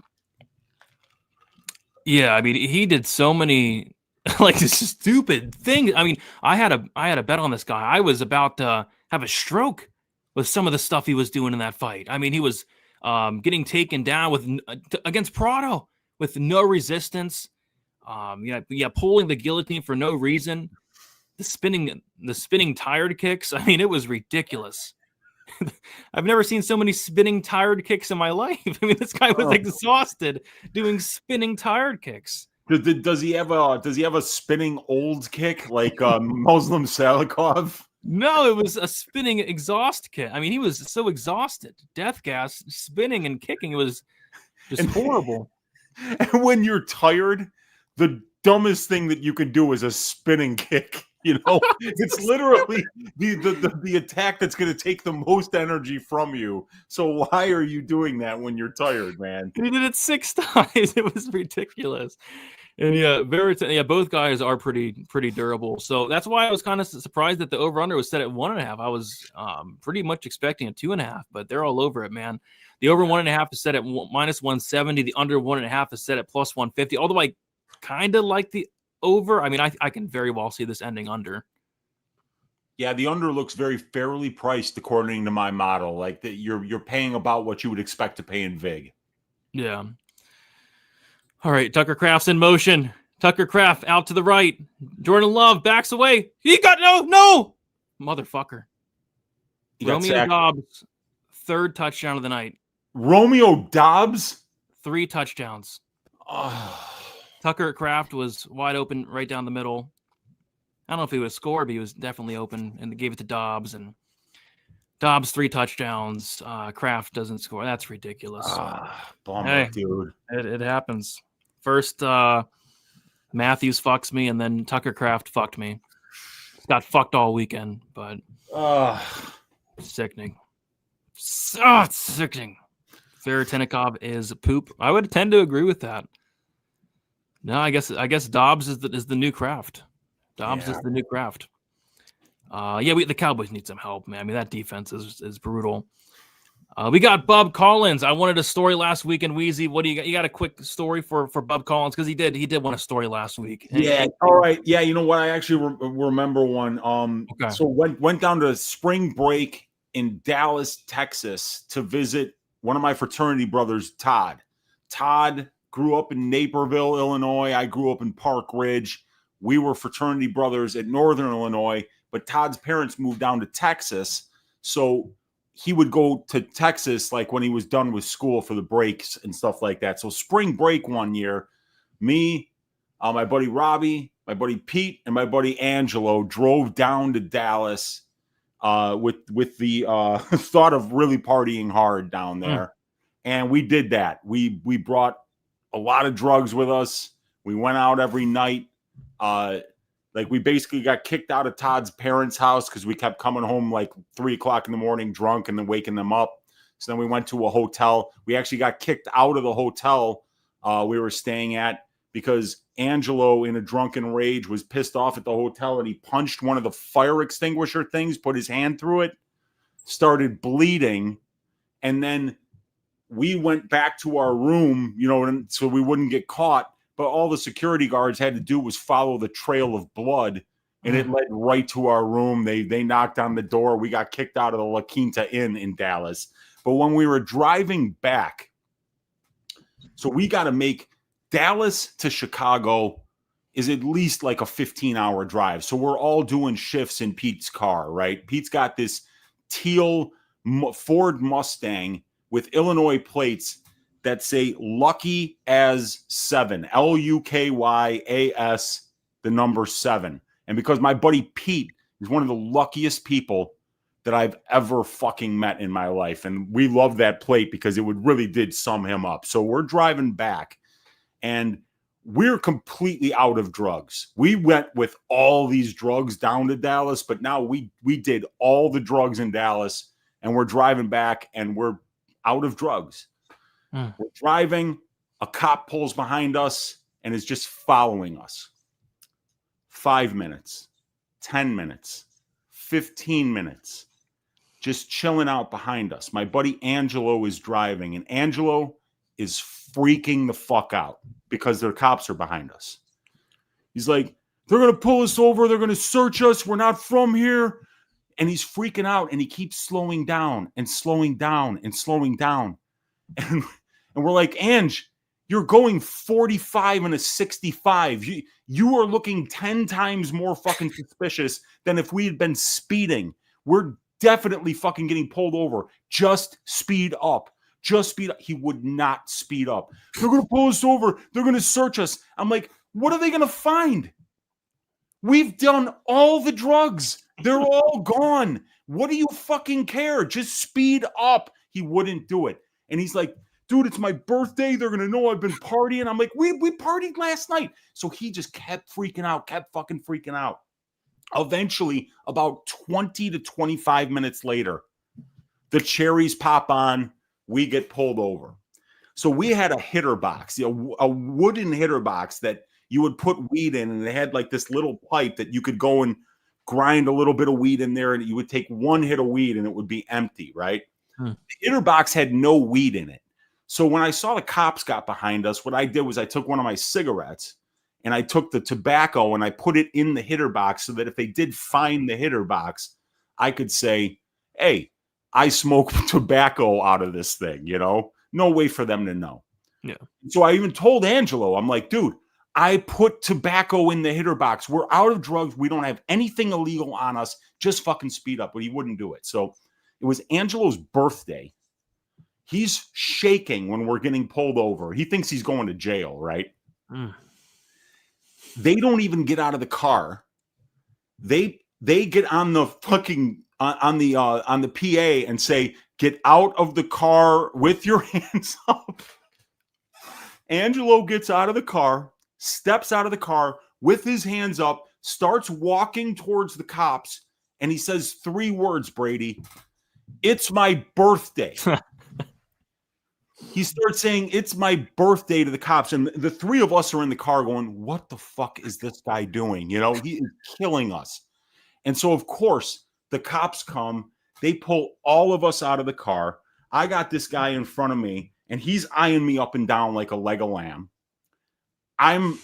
I mean, he did so many like this stupid thing. I mean, I had a bet on this guy. I was about to have a stroke with some of the stuff he was doing in that fight. I mean, he was getting taken down with against Prado with no resistance. Pulling the guillotine for no reason. The spinning tired kicks. I mean, it was ridiculous. I've never seen so many spinning tired kicks in my life. I mean, this guy was exhausted doing spinning tired kicks. Does he have a spinning old kick like Muslim Salikov? No, it was a spinning exhaust kick. I mean, he was so exhausted, death gas, spinning and kicking. It was just horrible. And when you're tired, the dumbest thing that you can do is a spinning kick. You know, it's literally the attack that's going to take the most energy from you. So why are you doing that when you're tired, man? He did it 6 times. It was ridiculous. And both guys are pretty durable. So that's why I was kind of surprised that the over/under was set at 1.5. I was pretty much expecting a 2.5, but they're all over it, man. The over 1.5 is set at -170. The under 1.5 is set at +150. Although I kind of like the over. I mean, I can very well see this ending under. Yeah, the under looks very fairly priced according to my model. Like that, you're paying about what you would expect to pay in VIG. Yeah. All right, Tucker Kraft's in motion. Tucker Kraft out to the right. Jordan Love backs away. He got no, motherfucker. Romeo Dobbs, 3rd touchdown of the night. Romeo Dobbs, 3 touchdowns. Oh. Tucker Kraft was wide open right down the middle. I don't know if he was scored, but he was definitely open, and they gave it to Dobbs. And Dobbs 3 touchdowns. Kraft doesn't score. That's ridiculous. Bummer, dude. It happens. First, Matthews fucks me, and then Tucker Kraft fucked me. Got fucked all weekend, but sickening. It's sickening. Veritenikov is poop. I would tend to agree with that. No, I guess Dobbs is the new Kraft. Dobbs is the new Kraft. The Cowboys need some help, man. I mean, that defense is brutal. We got Bub Collins. I wanted a story last week, and Wheezy, what do you got? You got a quick story for Bub Collins? Because he did want a story last week. Yeah. All right. Yeah. You know what? I actually remember one. Okay. So went down to spring break in Dallas, Texas, to visit one of my fraternity brothers, Todd. Todd grew up in Naperville, Illinois. I grew up in Park Ridge. We were fraternity brothers at Northern Illinois, but Todd's parents moved down to Texas. So he would go to Texas like when he was done with school for the breaks and stuff like that. So spring break one year, me, my buddy Robbie, my buddy Pete, and my buddy Angelo drove down to Dallas with the thought of really partying hard down there. And we did that. We brought a lot of drugs with us. We went out every night. We basically got kicked out of Todd's parents' house because we kept coming home like 3 o'clock in the morning drunk and then waking them up. So then we went to a hotel. We actually got kicked out of the hotel we were staying at because Angelo, in a drunken rage, was pissed off at the hotel and he punched one of the fire extinguisher things, put his hand through it, started bleeding, and then we went back to our room, so we wouldn't get caught. But all the security guards had to do was follow the trail of blood, and it led right to our room. They knocked on the door. We got kicked out of the La Quinta Inn in Dallas. But when we were driving back, so we got to make Dallas to Chicago is at least like a 15-hour drive. So we're all doing shifts in Pete's car, right? Pete's got this teal Ford Mustang with Illinois plates that say Lucky as 7, Lukyas, the number 7. And because my buddy Pete is one of the luckiest people that I've ever fucking met in my life. And we love that plate because it really did sum him up. So we're driving back and we're completely out of drugs. We went with all these drugs down to Dallas, but now we did all the drugs in Dallas and we're driving back and we're out of drugs. We're driving, a cop pulls behind us and is just following us. 5 minutes, 10 minutes, 15 minutes. just chilling out behind us. My buddy Angelo is driving, and Angelo is freaking the fuck out because their cops are behind us. He's like, they're going to pull us over. They're going to search us. We're not from here. And he's freaking out, and he keeps slowing down and slowing down and slowing down. And we're like, Ange, you're going 45 and a 65. You are looking 10 times more fucking suspicious than if we had been speeding. We're definitely fucking getting pulled over. Just speed up. Just speed up. He would not speed up. They're going to pull us over. They're going to search us. I'm like, what are they going to find? We've done all the drugs. They're all gone. What do you fucking care? Just speed up. He wouldn't do it. And he's like, dude, it's my birthday. They're going to know I've been partying. I'm like, we partied last night. So he just kept freaking out, kept fucking freaking out. Eventually, about 20 to 25 minutes later, the cherries pop on. We get pulled over. So we had a hitter box, a wooden hitter box that you would put weed in, and they had like this little pipe that you could go and grind a little bit of weed in there, and you would take one hit of weed and it would be empty, right? The hitter box had no weed in it. So when I saw the cops got behind us, what I did was I took one of my cigarettes and I took the tobacco and I put it in the hitter box so that if they did find the hitter box, I could say, hey, I smoke tobacco out of this thing, you know? No way for them to know. Yeah. So I even told Angelo, I'm like, dude, I put tobacco in the hitter box. We're out of drugs. We don't have anything illegal on us. Just fucking speed up. But he wouldn't do it. So it was Angelo's birthday. He's shaking when we're getting pulled over. He thinks he's going to jail, right? They don't even get out of the car. They get on the fucking on the PA and say, get out of the car with your hands up. Angelo gets out of the car, steps out of the car with his hands up, starts walking towards the cops, and he says 3 words, Brady. It's my birthday. He starts saying, it's my birthday to the cops. And the 3 of us are in the car going, what the fuck is this guy doing? You know, he is killing us. And so, of course, the cops come. They pull all of us out of the car. I got this guy in front of me, and he's eyeing me up and down like a leg of lamb. I'm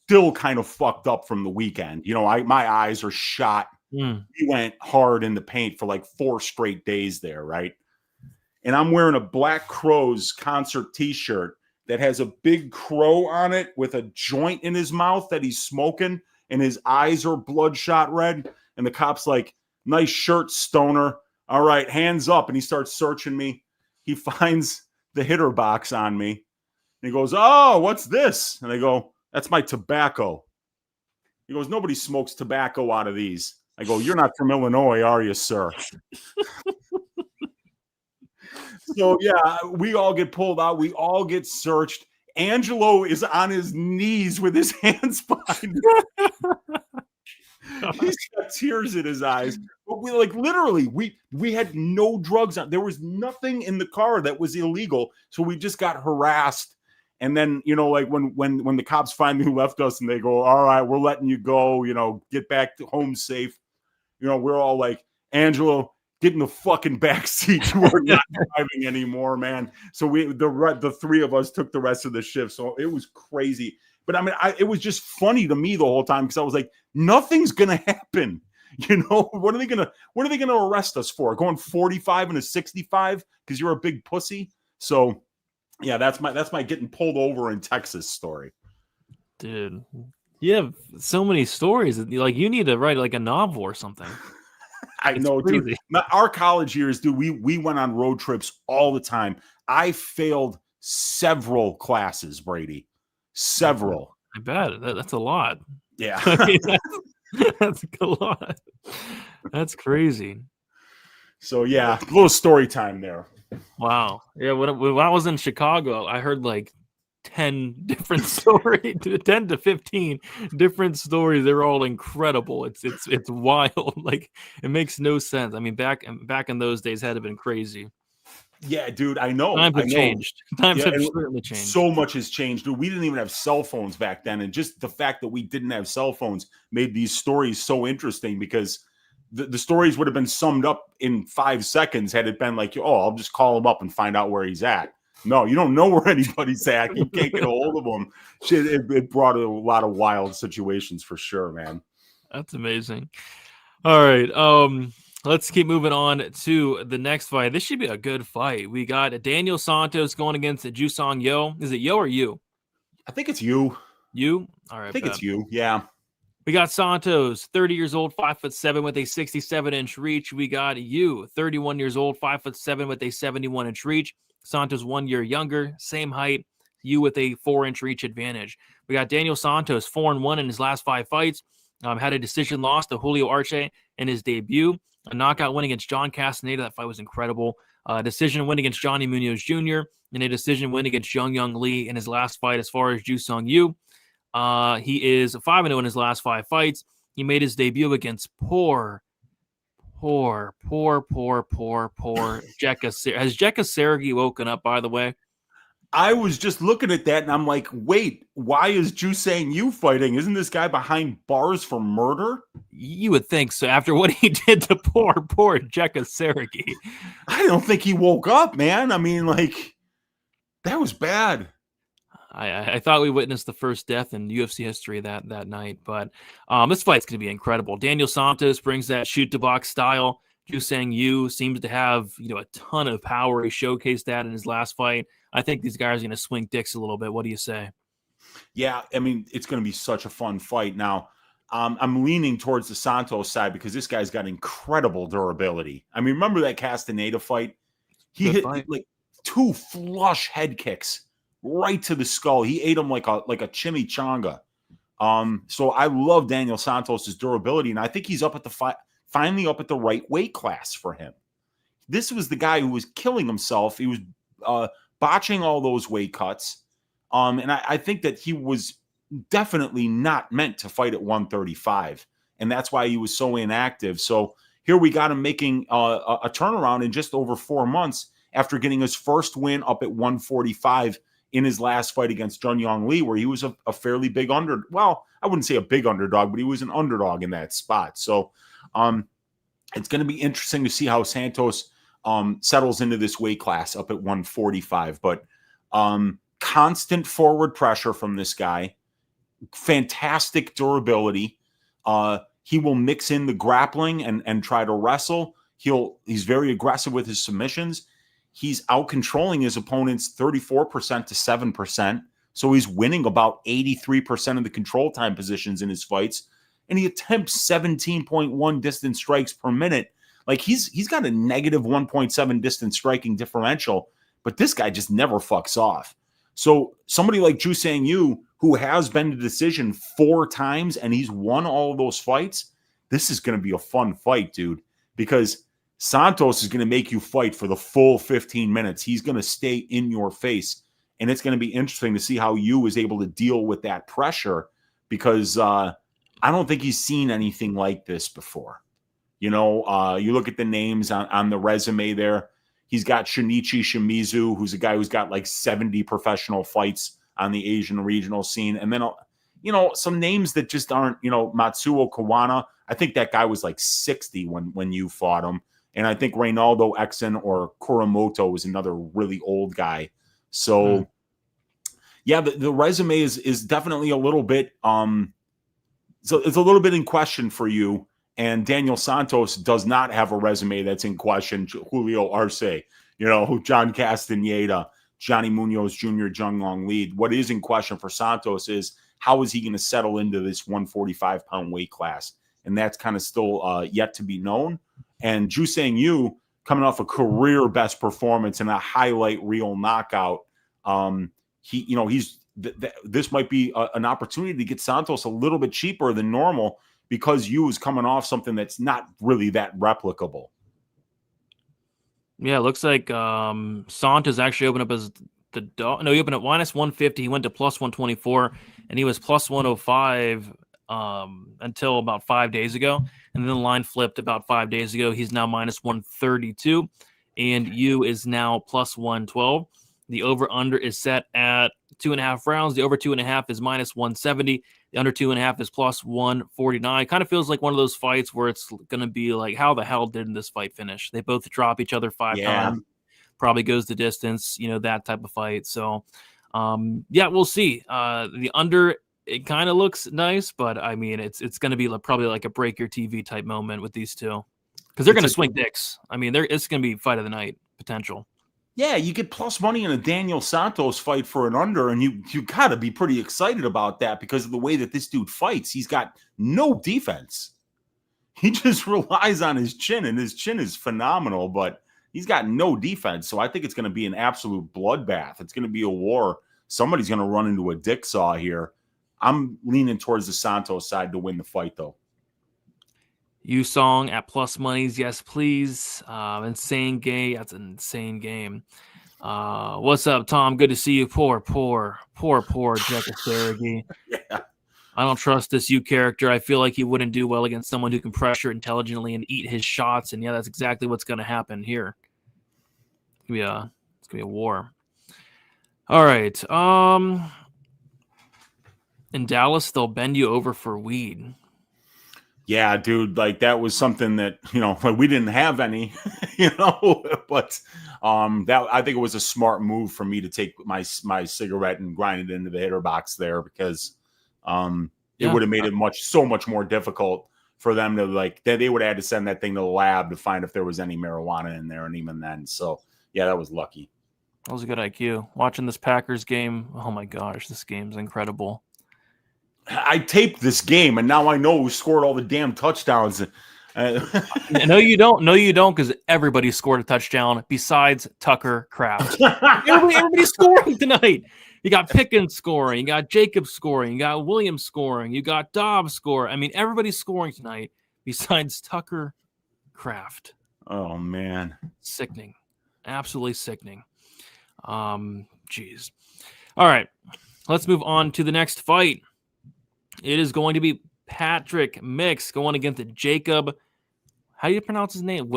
still kind of fucked up from the weekend. You know, my eyes are shot. He went hard in the paint for like 4 straight days there, right? And I'm wearing a Black Crowes concert t-shirt that has a big crow on it with a joint in his mouth that he's smoking, and his eyes are bloodshot red. And the cop's like, nice shirt, stoner. All right, hands up. And he starts searching me. He finds the hitter box on me. And he goes, oh, what's this? And I go, that's my tobacco. He goes, nobody smokes tobacco out of these. I go, you're not from Illinois, are you, sir? So, yeah, we all get pulled out. We all get searched. Angelo is on his knees with his hands behind him. He's got tears in his eyes. But we literally, we had no drugs on. There was nothing in the car that was illegal. So we just got harassed. And then, you know, like when the cops finally left us and they go, all right, we're letting you go, you know, get back to home safe. You know, we're all like, Angelo, get in the fucking back seat. We're not driving anymore, man. So the 3 of us took the rest of the shift. So it was crazy. But I mean, it was just funny to me the whole time because I was like, nothing's gonna happen. You know, what are they gonna arrest us for? Going 45 and a 65 because you're a big pussy. So yeah, that's my getting pulled over in Texas story. Dude, you have so many stories. Like you need to write like a novel or something. I know, dude. Our college years, dude, we went on road trips all the time. I failed several classes, Brady. Several. I bet. That's a lot. Yeah. That's a lot. That's crazy. So, yeah, a little story time there. Wow. Yeah, when I was in Chicago, I heard like 10 different stories, 10 to 15 different stories. They're all incredible. It's wild. Like it makes no sense. I mean, back in those days had to have been crazy. Yeah, dude, I know. Times have changed. Times have certainly changed. So much has changed, dude. We didn't even have cell phones back then, and just the fact that we didn't have cell phones made these stories so interesting because the stories would have been summed up in 5 seconds had it been like, oh, I'll just call him up and find out where he's at. No, you don't know where anybody's at. You can't get a hold of him. Shit, it brought a lot of wild situations for sure, man. That's amazing. All right. Let's keep moving on to the next fight. This should be a good fight. We got Daniel Santos going against Jusong Yo. Is it Yo or you? I think it's you. You? All right. I think it's you. Yeah. We got Santos, 30 years old, 5'7" with a 67-inch reach. We got you, 31 years old, 5'7" with a 71-inch reach. Santos 1 year younger, same height. You with a 4-inch reach advantage. We got Daniel Santos, 4-1 in his last 5 fights. Had a decision loss to Julio Arce in his debut. A knockout win against John Castaneda. That fight was incredible. Decision win against Johnny Munoz Jr. and a decision win against Young Lee in his last fight. As far as Jusong Yu, he is 5-0 in his last 5 fights. He made his debut against poor Jekka. Has Jekka Sergey woken up, by the way? I was just looking at that and I'm like, wait, why is Jusong Yu fighting? Isn't this guy behind bars for murder? You would think so after what he did to poor Jekka Sergey. I don't think he woke up, man. I mean, like, that was bad. I thought we witnessed the first death in UFC history that night, but this fight's going to be incredible. Daniel Santos brings that shoot to box style. Jusong Yu seems to have a ton of power. He showcased that in his last fight. I think these guys are going to swing dicks a little bit. What do you say? Yeah, I mean, it's going to be such a fun fight. Now, I'm leaning towards the Santos side because this guy's got incredible durability. I mean, remember that Castaneda fight? He hit like 2 flush head kicks right to the skull. He ate him like a chimichanga. So I love Daniel Santos's durability, and I think he's up at the finally up at the right weight class for him. This was the guy who was killing himself. He was botching all those weight cuts. And I think that he was definitely not meant to fight at 135. And that's why he was so inactive. So here we got him making a turnaround in just over 4 months after getting his first win up at 145 in his last fight against Young Lee, where he was a fairly big underdog. Well, I wouldn't say a big underdog, but he was an underdog in that spot. So it's going to be interesting to see how Santos settles into this weight class up at 145. But constant forward pressure from this guy, fantastic durability. He will mix in the grappling and try to wrestle. He's very aggressive with his submissions. He's out-controlling his opponents 34% to 7%. So he's winning about 83% of the control time positions in his fights. And he attempts 17.1 distance strikes per minute. Like he's got a negative 1.7 distance striking differential, but this guy just never fucks off. So somebody like Jusong Yu, who has been to decision 4 times and he's won all of those fights, this is going to be a fun fight, dude, because Santos is going to make you fight for the full 15 minutes. He's going to stay in your face, and it's going to be interesting to see how Yu is able to deal with that pressure because I don't think he's seen anything like this before. You look at the names on the resume there. He's got Shinichi Shimizu, who's a guy who's got like 70 professional fights on the Asian regional scene. And then, some names that just aren't, Matsuo Kawana. I think that guy was like 60 when you fought him. And I think Reynaldo Exon or Kuramoto was another really old guy. So, yeah, the resume is definitely a little bit so it's a little bit in question for you. And Daniel Santos does not have a resume that's in question. Julio Arce, John Castaneda, Johnny Munoz Jr., Young Lee. What is in question for Santos is how is he going to settle into this 145-pound weight class? And that's kind of still yet to be known. And Jusong Yu, coming off a career best performance and a highlight reel knockout, this might be an opportunity to get Santos a little bit cheaper than normal because Yu is coming off something that's not really that replicable. Yeah, it looks like Santos actually opened up as the dog. No, he opened up minus 150. He went to plus 124, and he was plus 105 until about 5 days ago. And then the line flipped about 5 days ago. He's now minus 132, and Yu is now plus 112. The over-under is set at 2.5 rounds. The over 2.5 is minus 170. The under 2.5 is plus 149. Kind of feels like one of those fights where it's going to be like, how the hell did this fight finish? They both drop each other 5 times. Probably goes the distance, that type of fight. So, we'll see. The under, it kind of looks nice, but I mean, it's going to be probably like a break your TV type moment with these two because they're going to swing dicks. I mean, it's going to be fight of the night potential. Yeah, you get plus money in a Daniel Santos fight for an under, and you got to be pretty excited about that because of the way that this dude fights. He's got no defense. He just relies on his chin, and his chin is phenomenal, but he's got no defense. So I think it's going to be an absolute bloodbath. It's going to be a war. Somebody's going to run into a dick saw here. I'm leaning towards the Santos side to win the fight, though. Song at plus monies, yes, please. Insane game. That's an insane game. What's up, Tom? Good to see you. Poor Jekasaragi. Yeah. I don't trust this character. I feel like he wouldn't do well against someone who can pressure intelligently and eat his shots. And yeah, that's exactly what's going to happen here. It's gonna be a war. All right. In Dallas, they'll bend you over for weed. Yeah, dude, like that was something that, like we didn't have any, but that I think it was a smart move for me to take my cigarette and grind it into the hitter box there because it would have made it so much more difficult for them to they would have had to send that thing to the lab to find if there was any marijuana in there. And even then, so yeah, that was lucky. That was a good IQ. Watching this Packers game. Oh my gosh, this game's incredible. I taped this game, and now I know who scored all the damn touchdowns. No, you don't. No, you don't, because everybody scored a touchdown besides Tucker Kraft. Everybody's scoring tonight. You got Pickens scoring. You got Jacobs scoring. You got Williams scoring. You got Dobbs scoring. I mean, everybody's scoring tonight besides Tucker Kraft. Oh, man. Sickening. Absolutely sickening. Jeez. All right. Let's move on to the next fight. It is going to be Patrick Mix going against Jacob. How do you pronounce his name?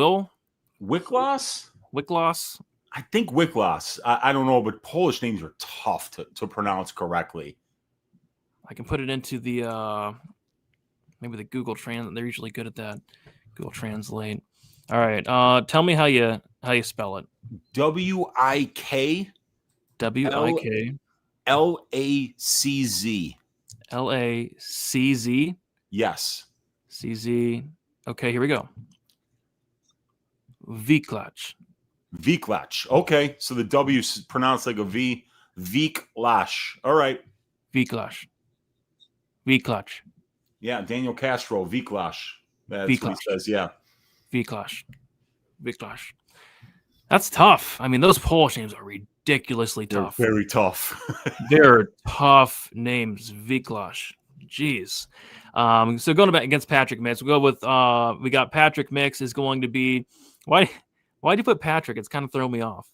Wickloss? Wickloss? I think Wickloss. I don't know, but Polish names are tough to pronounce correctly. I can put it into the maybe the Google Translate. They're usually good at that. Google Translate. All right. Tell me how you spell it. W-I-K. W-I-K. L-A-C-Z. L-A-C-Z. Yes. C-Z. Okay, here we go. Vlatch. Vlatch. Okay, so the W is pronounced like a V. Vlatch. All right. Vlatch. Yeah, Daniel Castro. Vlatch. That's what he says. Yeah. Vlatch. That's tough. I mean, those Polish names are ridiculously tough. They're very tough. They're tough names. Vlatch. Jeez. So going back against Patrick Mix, we'll go with we got Patrick Mix is going to be why'd you put Patrick? It's kind of throwing me off.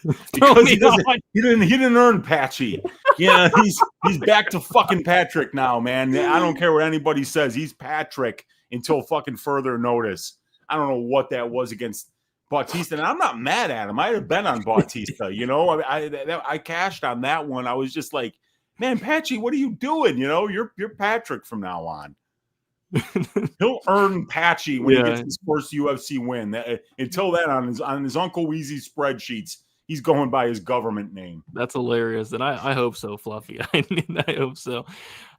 Because he didn't earn Patchy. Yeah, he's back to fucking Patrick now, man. I don't care what anybody says. He's Patrick until fucking further notice. I don't know what that was against Bautista, and I'm not mad at him. I have been on Bautista, I cashed on that one. I was just like, man, Patchy, what are you doing? You're Patrick from now on. He'll earn Patchy when he gets his first UFC win. Until then, on his Uncle Weezy's spreadsheets, he's going by his government name. That's hilarious, and I hope so, Fluffy. I hope so.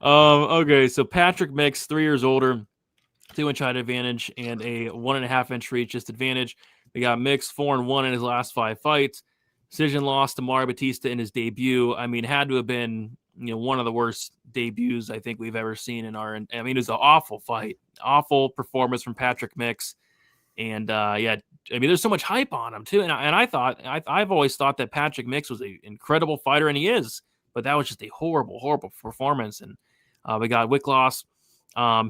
Okay, so Patrick Mix, 3 years older, 2-inch height advantage, and a 1.5-inch reach disadvantage. We got Mix 4-1 in his last 5 fights. Decision loss to Mario Bautista in his debut. I mean, had to have been one of the worst debuts I think we've ever seen in our. I mean, it was an awful fight, awful performance from Patrick Mix, and I mean, there's so much hype on him too. And I thought I've always thought that Patrick Mix was an incredible fighter, and he is, but that was just a horrible performance. And we got Wickloss.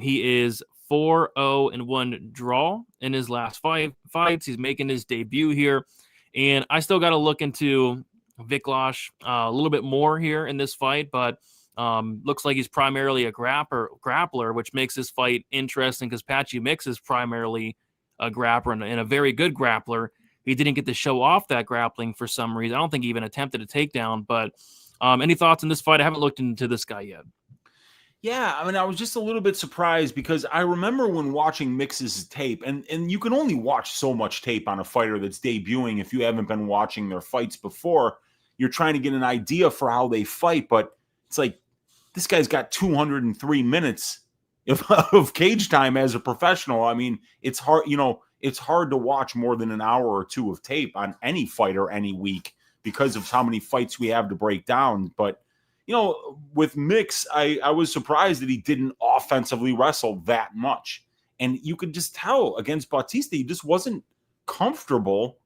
He is 4-0-1 draw in his last 5 fights. He's making his debut here, and I still got to look into Vlatch a little bit more here in this fight, but looks like he's primarily a grappler, which makes this fight interesting because Patchy Mix is primarily a grappler and a very good grappler. He didn't get to show off that grappling for some reason. I don't think he even attempted a takedown, but any thoughts on this fight? I haven't looked into this guy yet. Yeah, I mean, I was just a little bit surprised because I remember when watching Mix's tape, and you can only watch so much tape on a fighter that's debuting if you haven't been watching their fights before. You're trying to get an idea for how they fight, but it's like this guy's got 203 minutes of cage time as a professional. I mean, it's hard, it's hard to watch more than an hour or two of tape on any fighter any week because of how many fights we have to break down. But with Mix, I was surprised that he didn't offensively wrestle that much. And you could just tell against Bautista, he just wasn't comfortable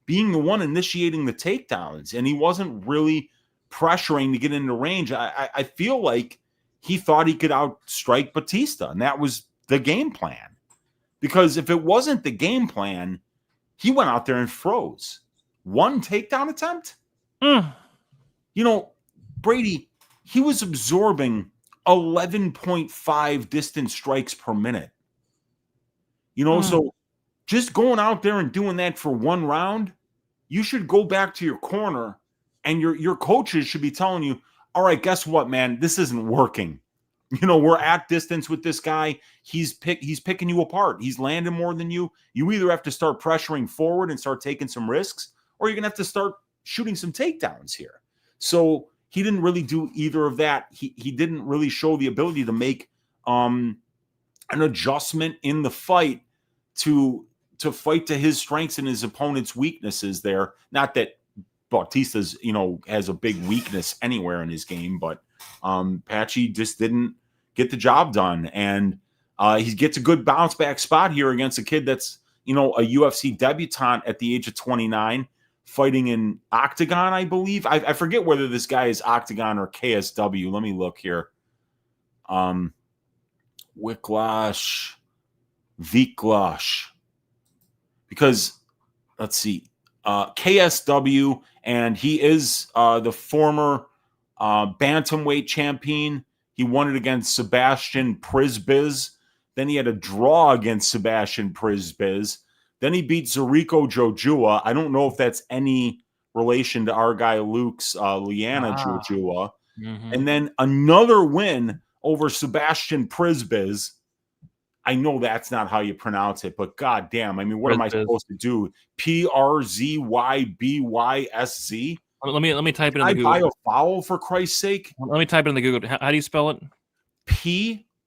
being the one initiating the takedowns. And he wasn't really pressuring to get into range. I feel like he thought he could outstrike Bautista. And that was the game plan. Because if it wasn't the game plan, he went out there and froze. One takedown attempt? Brady, he was absorbing 11.5 distance strikes per minute. So just going out there and doing that for one round, you should go back to your corner and your coaches should be telling you, all right, guess what, man? This isn't working. We're at distance with this guy. He's picking you apart. He's landing more than you. You either have to start pressuring forward and start taking some risks, or you're going to have to start shooting some takedowns here. So he didn't really do either of that. He didn't really show the ability to make an adjustment in the fight to fight to his strengths and his opponent's weaknesses there. Not that Bautista's, has a big weakness anywhere in his game, but Patchy just didn't get the job done. And he gets a good bounce back spot here against a kid that's, a UFC debutant at the age of 29. Fighting in Octagon, I believe. I forget whether this guy is Octagon or KSW. Let me look here. Vlatch. Because, let's see. KSW, and he is the former bantamweight champion. He won it against Sebastian Prisbiz. Then he had a draw against Sebastian Prisbiz. Then he beat Zuriko Jojua. I don't know if that's any relation to our guy Luke's Liana Jojua. Mm-hmm. And then another win over Sebastian Prisbiz. I know that's not how you pronounce it, but goddamn, I mean, what am I supposed to do? Przybysz? Let me type it in the I Google. buy a foul for Christ's sake? Let me type it in the Google. How do you spell it? Przzy.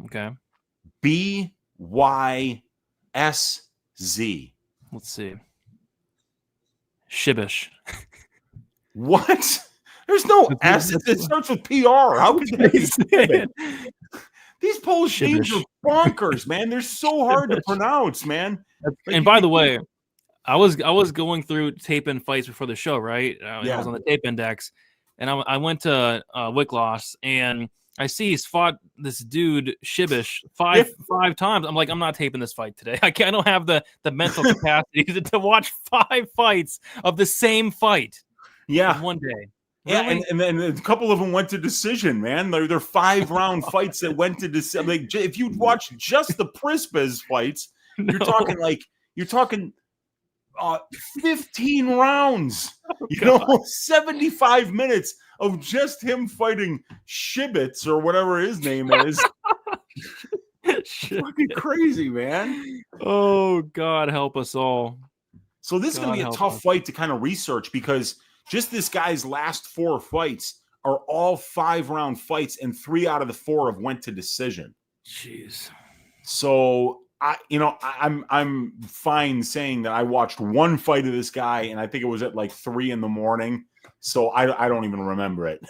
Okay. BYSZ. Let's see. Shibish. What? There's no S. It starts with PR. How could they say it? These Polish names are bonkers, man. They're so hard to pronounce, man. And by the way, I was going through tape and fights before the show, right? I was on the tape index, and I went to Wickloss, and I see he's fought this dude Shibish five times. I'm like, I'm not taping this fight today. I don't have the mental capacity to watch 5 fights of the same fight. Yeah, in one day. Yeah, really? and then a couple of them went to decision, man. They're 5-round fights that went to decision. Like, if you watch just the Prisbiz fights, you're talking 15 rounds. 75 minutes of just him fighting Shibitz or whatever his name is. Fucking crazy, man. Oh, God help us all. So this is going to be a tough fight to kind of research because just this guy's last 4 fights are all 5-round fights, and 3 out of the 4 have went to decision. Jeez. So I'm fine saying that I watched one fight of this guy, and I think it was at like 3 a.m. So I don't even remember it.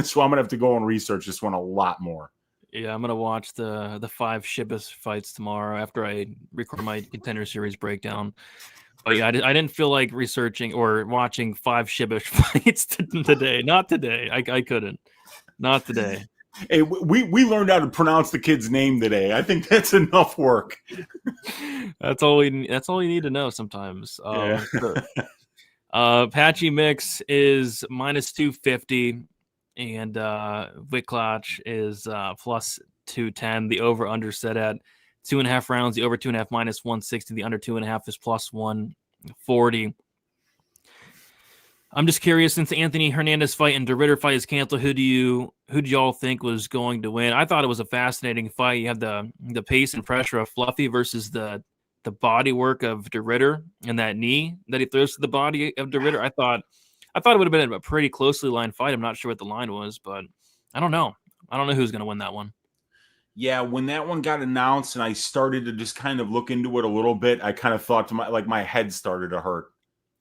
So I'm gonna have to go and research this one a lot more. Yeah, I'm gonna watch the 5 Shibis fights tomorrow after I record my Contender Series breakdown. But yeah, I didn't feel like researching or watching 5 Shibish fights today. Not today. I couldn't. Not today. Hey, we learned how to pronounce the kid's name today. I think that's enough work. That's all you need to know sometimes. Patchy Mix is minus 250, and Vlatch is plus 210. The over under set at 2.5 rounds. The over 2.5 minus 160. The under 2.5 is plus 140. I'm just curious, since the Anthony Hernandez fight and the Ritter fight is canceled, who do y'all think was going to win? I thought it was a fascinating fight. You have the pace and pressure of Fluffy versus the body work of the Ritter and that knee that he throws to the body of the Ritter. I thought it would have been a pretty closely lined fight. I'm not sure what the line was, but I don't know. I don't know who's going to win that one. Yeah, when that one got announced and I started to just kind of look into it a little bit, I kind of thought to my head started to hurt.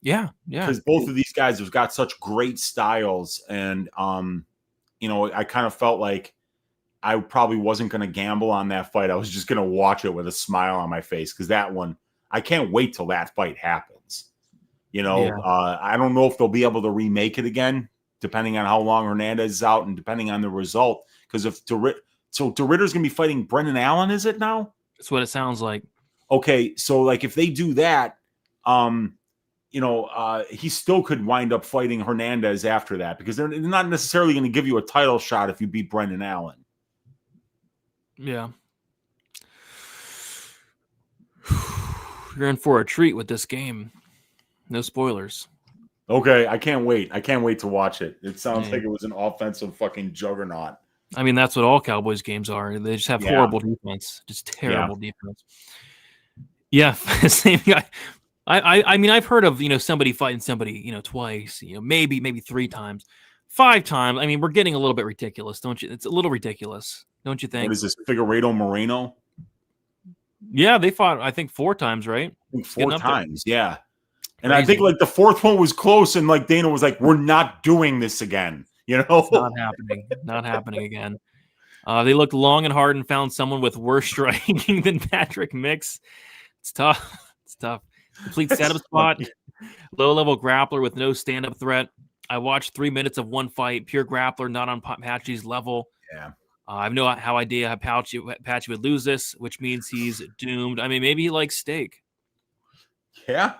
Yeah. Because both of these guys have got such great styles, and I kind of felt like I probably wasn't going to gamble on that fight. I was just going to watch it with a smile on my face, because that one, I can't wait till that fight happens. I don't know if they'll be able to remake it again, depending on how long Hernandez is out and depending on the result. Because if DeRitter's going to be fighting Brendan Allen, is it now? That's what it sounds like. Okay, so like if they do that, he still could wind up fighting Hernandez after that, because they're not necessarily going to give you a title shot if you beat Brendan Allen. Yeah. You're in for a treat with this game. No spoilers. Okay, I can't wait. I can't wait to watch it. It sounds like it was an offensive fucking juggernaut. I mean, that's what all Cowboys games are. They just have horrible defense. Just terrible defense. Yeah, same guy. I mean, I've heard of, somebody fighting somebody, twice, maybe 3 times, 5 times. I mean, we're getting a little bit ridiculous, don't you? It's a little ridiculous, don't you think? What is this, Figueiredo Moreno? Yeah, they fought, I think, 4 times, right? I think 4 times, yeah. And Crazy. I think like the 4th one was close, and like Dana was like, "We're not doing this again." It's not happening. Not happening again. They looked long and hard and found someone with worse striking than Patrick Mix. It's tough. It's tough. Complete setup spot. Low-level grappler with no stand-up threat. I watched 3 minutes of one fight. Pure grappler, not on Patchy's level. Yeah. I have no idea how Patchy would lose this, which means he's doomed. I mean, maybe he likes steak. Yeah.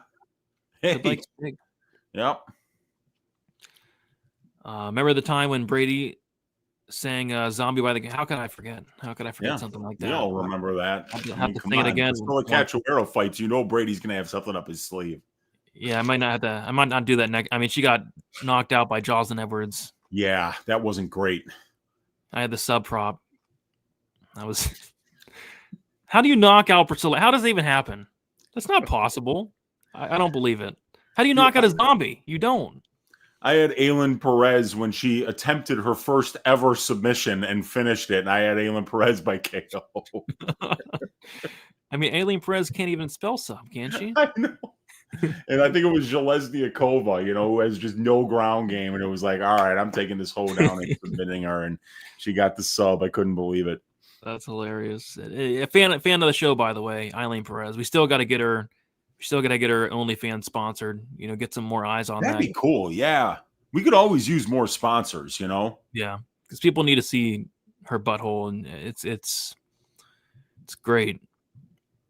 Hey. Like steak. Yep. Remember the time when Brady sang "Zombie" by the? How could I forget? Something like that? We all remember that. I have to sing it again. It's still a Cachoeiro fights. Brady's gonna have something up his sleeve. Yeah, I might not do that next. I mean, she got knocked out by Jocelyn Edwards. Yeah, that wasn't great. I had the sub prop. How do you knock out Priscilla? How does it even happen? That's not possible. I don't believe it. How do you knock out a zombie? You don't. I had Aylin Perez when she attempted her first ever submission and finished it, and I had Aylin Perez by KO. I mean, Aylin Perez can't even spell sub, can she? I know. And I think it was Zheleznyakova, who has just no ground game, and it was like, all right, I'm taking this hoe down and submitting her, and she got the sub. I couldn't believe it. That's hilarious. A fan of the show, by the way, Aylin Perez. We still got to get her. We still got to get her OnlyFans sponsored. Get some more eyes on that. That'd be cool. Yeah, we could always use more sponsors. Yeah, because people need to see her butthole, and it's great.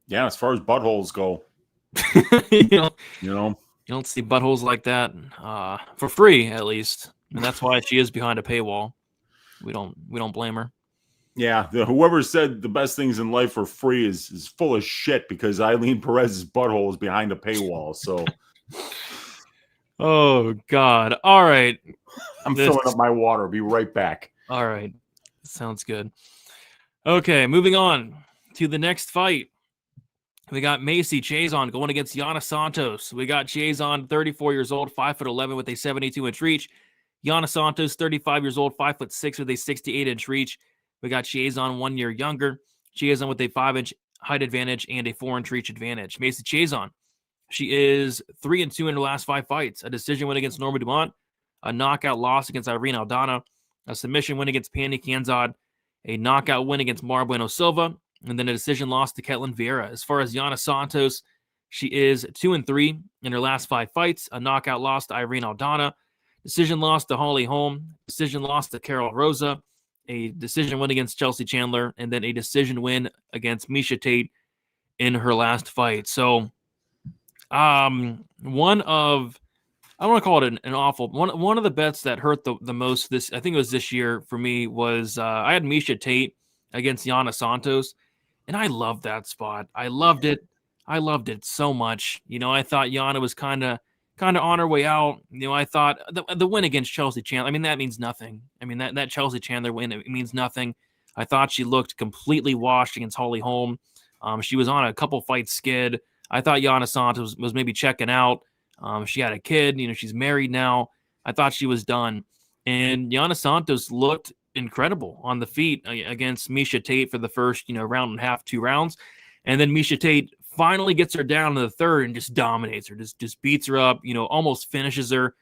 Yeah, as far as buttholes go, you don't see buttholes like that for free, at least, and that's why she is behind a paywall. We don't blame her. Yeah, whoever said the best things in life are free is full of shit, because Aylin Perez's butthole is behind a paywall. So, oh God! All right, I'm filling up my water. Be right back. All right, sounds good. Okay, moving on to the next fight. We got Macy Chiasson going against Yana Santos. We got Chiasson, 34 years old, 5'11" with a 72-inch reach. Yana Santos, 35 years old, 5'6" with a 68-inch reach. We got Chiasson 1 year younger. Chiasson with a 5-inch height advantage and a 4-inch reach advantage. Macy Chiasson, she is 3-2 in her last 5 fights. A decision win against Norma Dumont, a knockout loss against Irene Aldana, a submission win against Pandy Kanzad, a knockout win against Mara Bueno Silva, and then a decision loss to Ketlin Vieira. As far as Yana Santos, she is 2-3 in her last 5 fights, a knockout loss to Irene Aldana, decision loss to Holly Holm, decision loss to Carol Rosa, a decision win against Chelsea Chandler, and then a decision win against Misha Tate in her last fight. So, one of, I don't want to call it an awful one of the bets that hurt the most this, I think it was this year for me, was I had Misha Tate against Yana Santos, and I loved that spot. I loved it so much. I thought Yana was kind of kind of on her way out. I thought the win against Chelsea Chandler, I mean, that means nothing. I mean, that Chelsea Chandler win, it means nothing. I thought she looked completely washed against Holly Holm. She was on a couple fight skid. I thought Yana Santos was maybe checking out. She had a kid. She's married now. I thought she was done. And Yana Santos looked incredible on the feet against Miesha Tate for the first, round and a half, 2 rounds. And then Miesha Tate finally gets her down to the third and just dominates her, just beats her up, almost finishes her.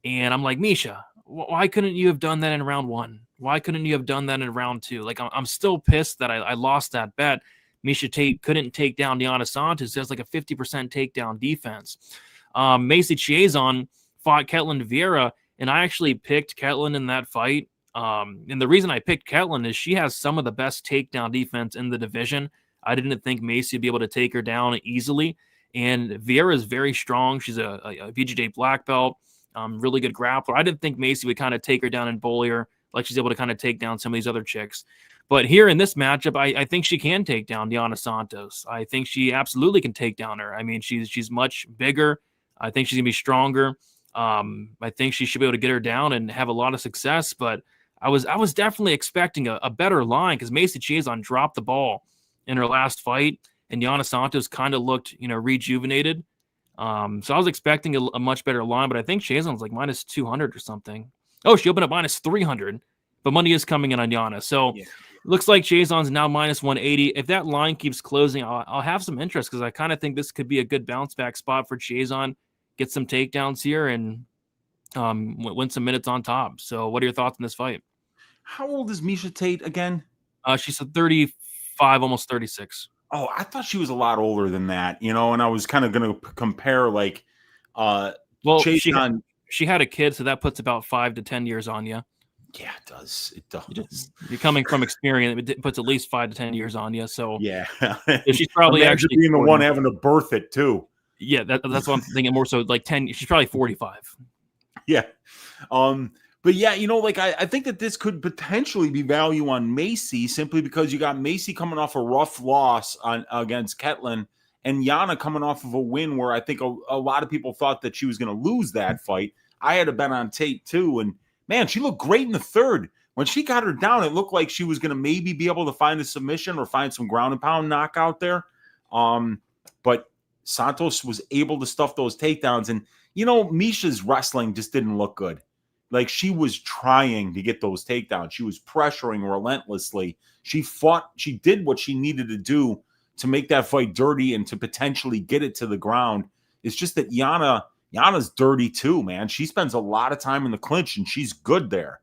And I'm like, Miesha, why couldn't you have done that in round 1? Why couldn't you have done that in round 2? Like, I'm still pissed that I lost that bet. Miesha Tate couldn't take down Yana Santos. Has like a 50% takedown defense. Macy Chiasson fought Ketlin Vieira, and I actually picked Ketlin in that fight. And the reason I picked Ketlin is she has some of the best takedown defense in the division. I didn't think Macy would be able to take her down easily. And Vieira is very strong. She's a BJJ black belt, really good grappler. I didn't think Macy would kind of take her down and bully her like she's able to kind of take down some of these other chicks. But here in this matchup, I think she can take down Yana Santos. I think she absolutely can take down her. I mean, she's much bigger. I think she's going to be stronger. I think she should be able to get her down and have a lot of success. But I was definitely expecting a better line because Macy Chiasson dropped the ball in her last fight, and Yana Santos kind of looked, rejuvenated. So I was expecting a much better line, but I think Chiasson's like minus 200 or something. Oh, she opened up minus 300, but money is coming in on Yana. So it looks like Chiasson's now minus 180. If that line keeps closing, I'll have some interest because I kind of think this could be a good bounce back spot for Chiasson. Get some takedowns here and win some minutes on top. So what are your thoughts on this fight? How old is Miesha Tate again? She's a 35, almost 36. Oh, I thought she was a lot older than that, and I was kind of going to compare like she had a kid, so that puts about 5 to 10 years on you. Yeah, it does. It does. You're coming from experience. It puts at least 5 to 10 years on you. So yeah, she's probably actually being 40. The one having to birth it too. Yeah, that's what I'm thinking. More so like 10. She's probably 45. Yeah. But yeah, I think that this could potentially be value on Macy simply because you got Macy coming off a rough loss against Ketlin and Yana coming off of a win where I think a lot of people thought that she was going to lose that fight. I had a bet on Tate too. And man, she looked great in the third. When she got her down, it looked like she was going to maybe be able to find a submission or find some ground and pound knockout there. But Santos was able to stuff those takedowns. And, Miesha's wrestling just didn't look good. Like she was trying to get those takedowns. She was pressuring relentlessly. She fought. She did what she needed to do to make that fight dirty and to potentially get it to the ground. It's just that Yana's dirty too, man. She spends a lot of time in the clinch and she's good there.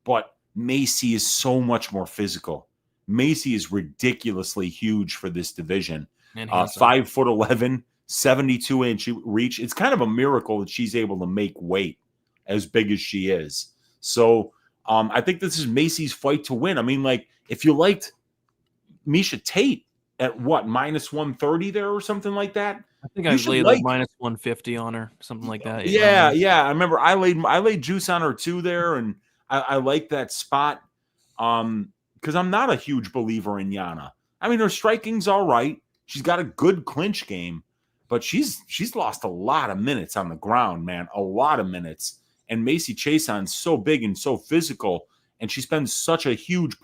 But Macy is so much more physical. Macy is ridiculously huge for this division. 5'11", 72-inch reach. It's kind of a miracle that she's able to make weight as big as she is. So I think this is Macy's fight to win. I mean, like, if you liked Miesha Tate at what, minus 130 there or something like that? I think I laid like minus 150 on her, something like that. Yeah. I remember I laid juice on her too there, and I like that spot because I'm not a huge believer in Yana. I mean, her striking's all right. She's got a good clinch game, but she's lost a lot of minutes on the ground, man, a lot of minutes. And Macy Chiasson's so big and so physical, and she spends such a huge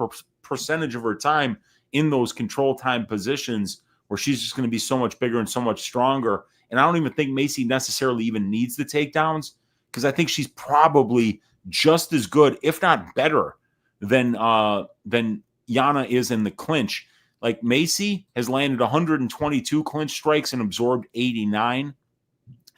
percentage of her time in those control time positions where she's just going to be so much bigger and so much stronger. And I don't even think Macy necessarily even needs the takedowns because I think she's probably just as good, if not better, than Yana is in the clinch. Like Macy has landed 122 clinch strikes and absorbed 89.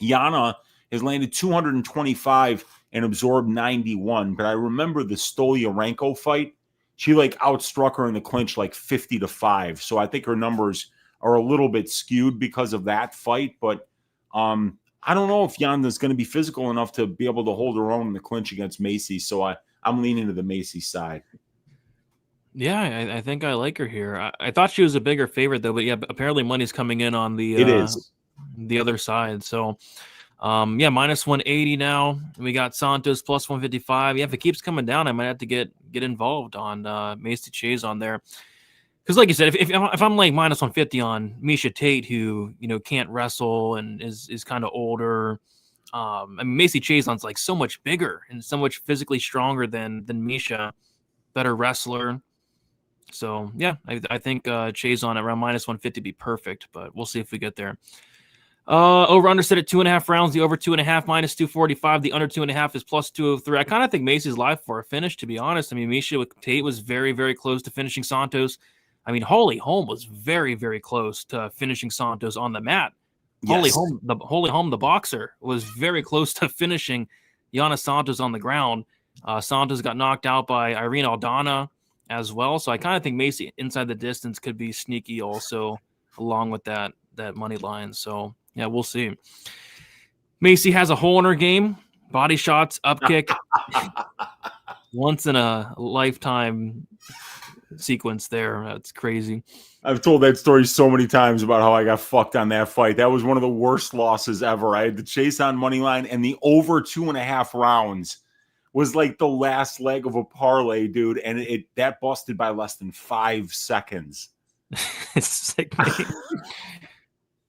Yana has landed 225 and absorbed 91. But I remember the Stoliarenko fight. She like outstruck her in the clinch like 50-5. So I think her numbers are a little bit skewed because of that fight. But I don't know if Yana's going to be physical enough to be able to hold her own in the clinch against Macy. So I'm leaning to the Macy side. Yeah, I think I like her here. I thought she was a bigger favorite though, but yeah, apparently money's coming in on the the other side. So minus 180 now. We got Santos plus 155. Yeah, if it keeps coming down, I might have to get involved on Macy Chiasson there. Because like you said, if I'm like minus 150 on Miesha Tate, who can't wrestle and is kind of older, I mean, Macy Chiason's like so much bigger and so much physically stronger than Misha, better wrestler. So yeah, I think Chiason around -150 be perfect, but we'll see if we get there. Over under set at 2.5 rounds. The over 2.5 -245. The under 2.5 is +203. I kind of think Macy's live for a finish, to be honest. I mean, Misha with Tate was very, very close to finishing Santos. I mean, Holly Holm was very, very close to finishing Santos on the mat. Yes. Holly Holm, the boxer, was very close to finishing Yana Santos on the ground. Santos got knocked out by Irene Aldana as well. So I kind of think Macy inside the distance could be sneaky also, along with that money line. So yeah, we'll see. Macy has a hole in her game. Body shots, up kick. Once in a lifetime sequence there. That's crazy. I've told that story so many times about how I got fucked on that fight. That was one of the worst losses ever. I had the Chiason money line, and the over 2.5 rounds was like the last leg of a parlay, dude. And that busted by less than 5 seconds. It's sickening.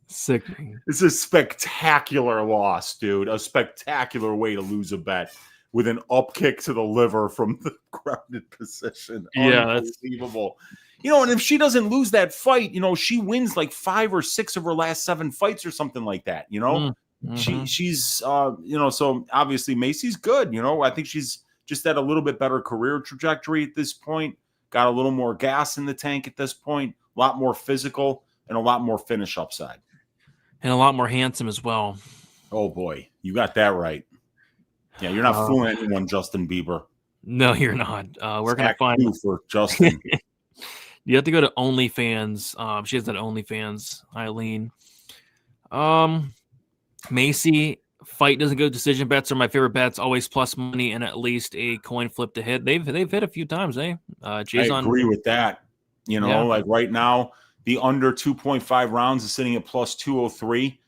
Sickening. It's a spectacular loss, dude. A spectacular way to lose a bet with an up kick to the liver from the grounded position. Yeah, unbelievable. And if she doesn't lose that fight, she wins like 5 or 6 of her last 7 fights or something like that. Mm-hmm. She's so obviously Macy's good. I think she's just at a little bit better career trajectory at this point. Got a little more gas in the tank at this point. A lot more physical and a lot more finish upside. And a lot more handsome as well. Oh, boy. You got that right. Yeah, you're not fooling anyone, Justin Bieber. No, you're not. We're going to find you for Justin. You have to go to OnlyFans. She has that OnlyFans, Eileen. Macy, fight doesn't go decision bets are my favorite bets. Always plus money and at least a coin flip to hit. They've hit a few times, eh? Jason, I agree with that. Like right now, the under 2.5 rounds is sitting at plus 203.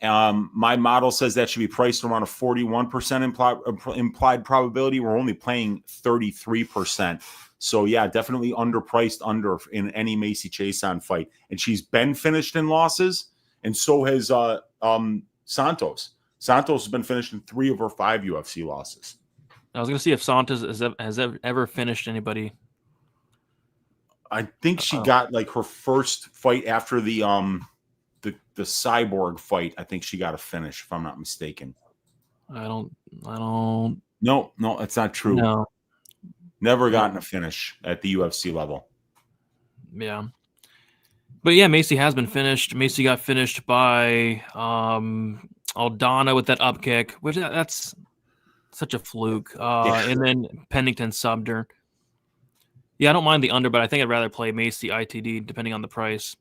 My model says that should be priced around a 41% implied probability. We're only playing 33%. So yeah, definitely underpriced under in any Macy Chiason fight. And she's been finished in losses, and so has Santos. Santos has been finished in 3 of her 5 UFC losses. I was going to see if Santos has ever finished anybody. I think she got like her first fight after the Cyborg fight. I think she got a finish, if I'm not mistaken. I don't. No, that's not true. No. Never gotten a finish at the UFC level. Yeah. But yeah, Macy has been finished. Macy got finished by Aldana with that up kick, which that's such a fluke. And then Pennington subbed her. Yeah, I don't mind the under, but I think I'd rather play Macy ITD depending on the price.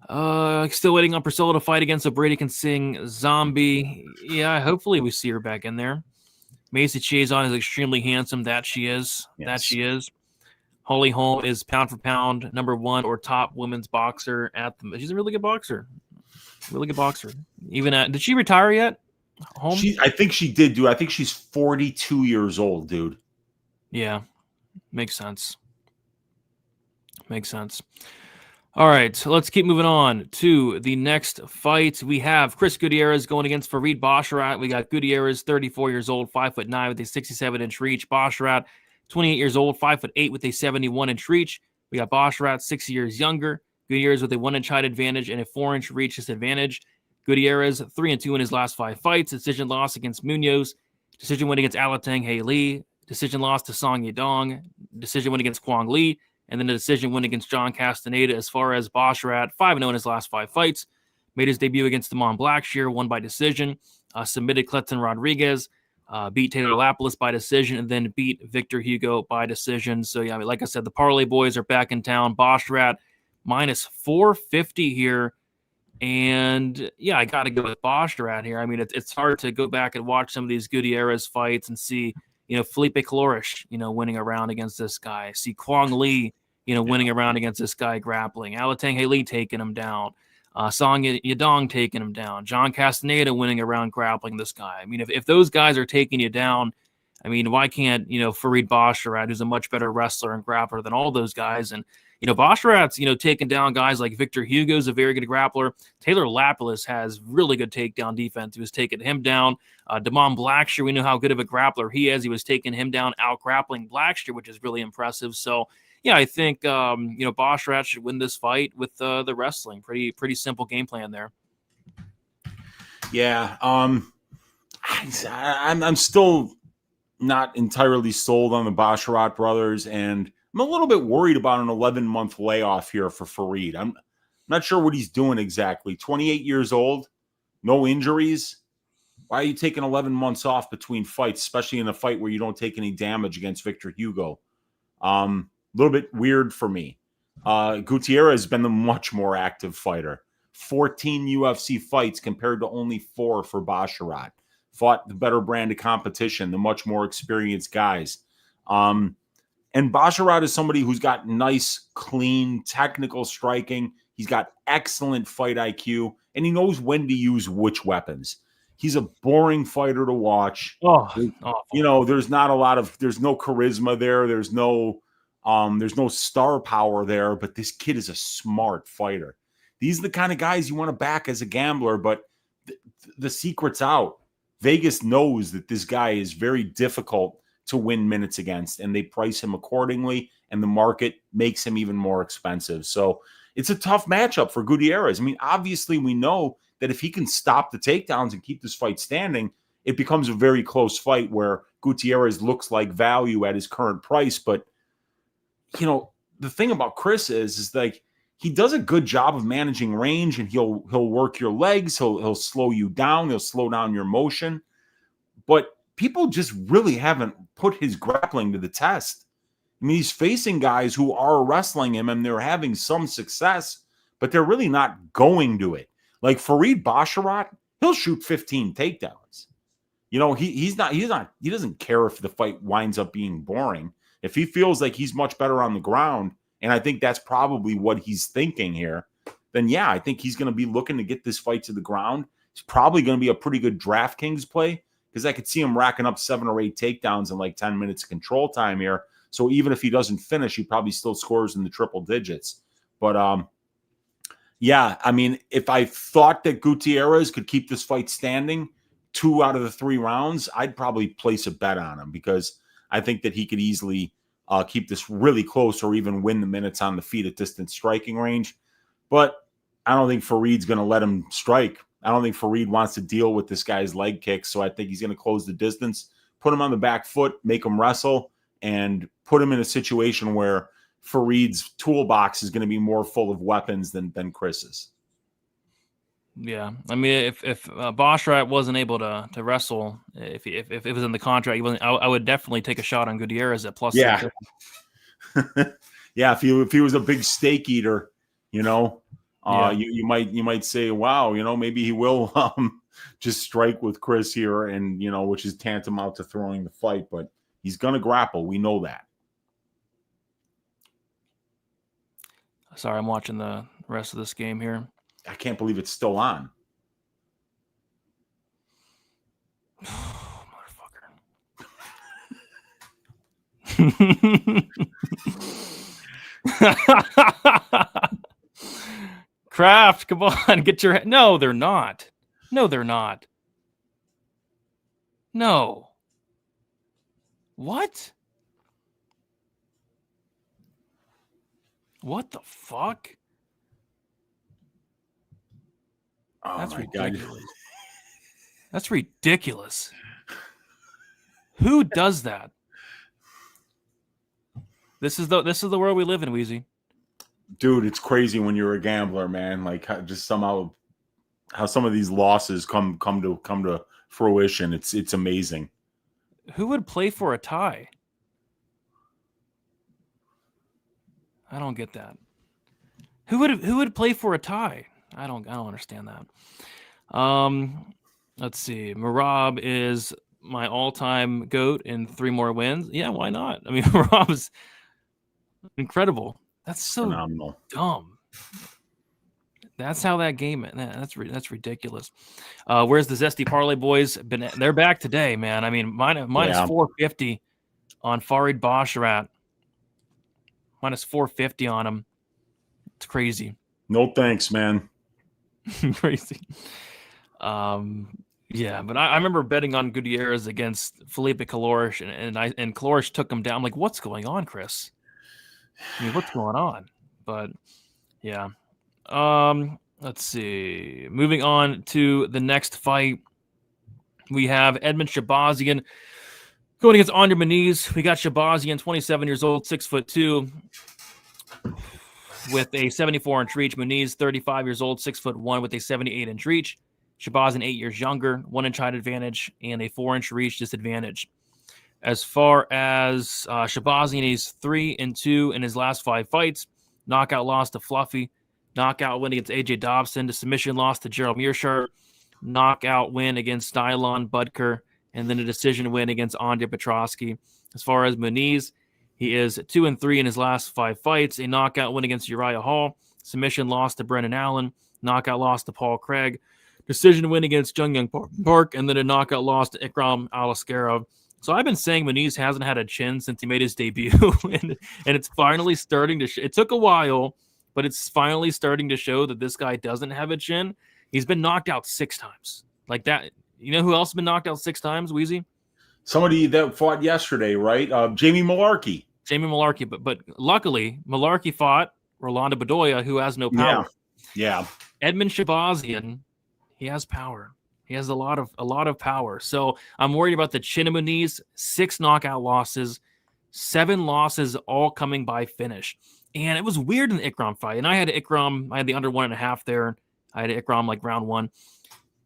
Still waiting on Priscilla to fight again so Brady can sing Zombie. Yeah, hopefully we see her back in there. Macy Chiason is extremely handsome. That she is. Yes. That she is. Holly Holm is pound for pound #1 or top women's boxer she's a really good boxer. Really good boxer. Did she retire yet? Holm? I think she did, dude. I think she's 42 years old, dude. Yeah. Makes sense. All right, so let's keep moving on to the next fight. We have Chris Gutierrez going against Farid Basharat. We got Gutierrez, 34 years old, 5'9" with a 67-inch reach. Basharat, 28 years old, 5'8" with a 71-inch reach. We got Basharat, 6 years younger. Gutierrez with a 1-inch height advantage and a 4-inch reach disadvantage. Gutierrez, 3-2 in his last 5 fights. Decision loss against Munoz. Decision win against Alatang Haley. Decision loss to Song Yadong. Decision win against Kwang Lee. And then a decision win against John Castaneda. As far as Basharat, 5-0 in his last 5 fights. Made his debut against Damon Blackshear, won by decision. Submitted Cleton Rodriguez, beat Taylor Lapilus by decision, and then beat Victor Hugo by decision. So, yeah, like I said, the parlay boys are back in town. Basharat minus 450 here. And, yeah, I got to go with Basharat here. I mean, it's hard to go back and watch some of these Gutierrez fights and see, Felipe Calorish, winning a round against this guy. See Kwang Lee, winning a round against this guy grappling. Alatang Haley taking him down. Song Yadong taking him down. John Castaneda winning a round grappling this guy. I mean, if those guys are taking you down, I mean, why can't, Farid Basharat, who's a much better wrestler and grappler than all those guys? And, Basharat's, taking down guys like Victor Hugo's a very good grappler. Taylor Lapilus has really good takedown defense. He was taking him down. Damon Blackshear, we know how good of a grappler he is. He was taking him down, out-grappling Blackshear, which is really impressive. So, yeah, I think, Basharat should win this fight with the wrestling. Pretty simple game plan there. Yeah. I'm still not entirely sold on the Basharat brothers, and I'm a little bit worried about an 11-month layoff here for Farid. I'm not sure what he's doing exactly. 28 years old, no injuries. Why are you taking 11 months off between fights, especially in a fight where you don't take any damage against Victor Hugo? A little bit weird for me. Gautier has been the much more active fighter. 14 UFC fights compared to only 4 for Basharat. Fought the better brand of competition, the much more experienced guys. And Basharat is somebody who's got nice, clean, technical striking. He's got excellent fight IQ, and he knows when to use which weapons. He's a boring fighter to watch. There's not a lot of, there's no charisma there. There's no star power there, but this kid is a smart fighter. These are the kind of guys you want to back as a gambler, but the secret's out. Vegas knows that this guy is very difficult to win minutes against, and they price him accordingly, and the market makes him even more expensive. So it's a tough matchup for Gutierrez. I mean, obviously we know that if he can stop the takedowns and keep this fight standing, it becomes a very close fight where Gutierrez looks like value at his current price. But, the thing about Chris is like, he does a good job of managing range, and he'll work your legs. He'll slow you down. He'll slow down your motion. But people just really haven't put his grappling to the test. I mean, he's facing guys who are wrestling him, and they're having some success, but they're really not going to it. Like Farid Basharat, he'll shoot 15 takedowns. He doesn't care if the fight winds up being boring. If he feels like he's much better on the ground, and I think that's probably what he's thinking here, then yeah, I think he's going to be looking to get this fight to the ground. It's probably going to be a pretty good DraftKings play, because I could see him racking up 7 or 8 takedowns in like 10 minutes of control time here. So even if he doesn't finish, he probably still scores in the triple digits. But yeah, I mean, if I thought that Gutierrez could keep this fight standing 2 out of the 3 rounds, I'd probably place a bet on him, because I think that he could easily keep this really close or even win the minutes on the feet at distance striking range. But I don't think Farid's going to let him strike. I don't think Farid wants to deal with this guy's leg kicks, so I think he's going to close the distance, put him on the back foot, make him wrestle, and put him in a situation where Farid's toolbox is going to be more full of weapons than Chris's. Yeah, I mean, if Basharat wasn't able to wrestle, if it was in the contract, he wasn't. I would definitely take a shot on Gutierrez at plus. Yeah, yeah. If he was a big steak eater, you might say, wow, maybe he will just strike with Chris here, and which is tantamount to throwing the fight. But he's gonna grapple. We know that. Sorry, I'm watching the rest of this game here. I can't believe it's still on. Motherfucker. Kraft, come on, get your... No, they're not. No, they're not. No. What? What the fuck? Oh, that's ridiculous. God. That's ridiculous. Who does that? This is the world we live in, Wheezy. Dude, it's crazy when you're a gambler, man. Like just somehow how some of these losses come to fruition. It's amazing. Who would play for a tie? I don't get that. Who would play for a tie? I don't understand that. Let's see. Merab is my all-time GOAT in 3 more wins. Yeah, why not? I mean, Merab's incredible. That's so phenomenal. Dumb. That's how that game. That's ridiculous. Where's the Zesty Parlay boys? They're back today, man. I mean, minus 450 on Farid Basharat. Minus 450 on him. It's crazy. No thanks, man. Crazy. Yeah, but I remember betting on Gutierrez against Felipe Kalorish, and Kalorish took him down. I'm like, what's going on, Chris? I mean, what's going on? But yeah. Let's see. Moving on to the next fight, we have Edmund Shabazian going against Andre Muniz. We got Shabazian, 27 years old, 6'2", with a 74-inch reach. Muniz, 35 years old, 6'1", with a 78-inch reach. Shabazian, 8 years younger, 1-inch height advantage, and a 4-inch reach disadvantage. As far as Shabazian, he's 3-2 in his last 5 fights. Knockout loss to Fluffy. Knockout win against AJ Dobson. To submission loss to Gerald Mearshart. Knockout win against Stylon Budker. And then a decision win against Andre Petrosky. As far as Muniz, he is 2-3 in his last 5 fights. A knockout win against Uriah Hall. Submission loss to Brennan Allen. Knockout loss to Paul Craig. Decision win against Jung Young Park. And then a knockout loss to Ikram Alaskarov. So I've been saying Muniz hasn't had a chin since he made his debut. and it's finally starting to it took a while, but it's finally starting to show that this guy doesn't have a chin. He's been knocked out 6 times. Like that. You know who else has been knocked out 6 times, Wheezy? Somebody that fought yesterday, right? Jamie Malarkey. Jamie Malarkey. But luckily, Malarkey fought Rolando Bedoya, who has no power. Yeah. Edmund Shabazian, he has power. He has a lot of power. So I'm worried about the chin of Muniz. 6 knockout losses, 7 losses, all coming by finish. And it was weird in the Ikram fight. And I had Ikram. I had the under 1.5 there. I had Ikram like round 1.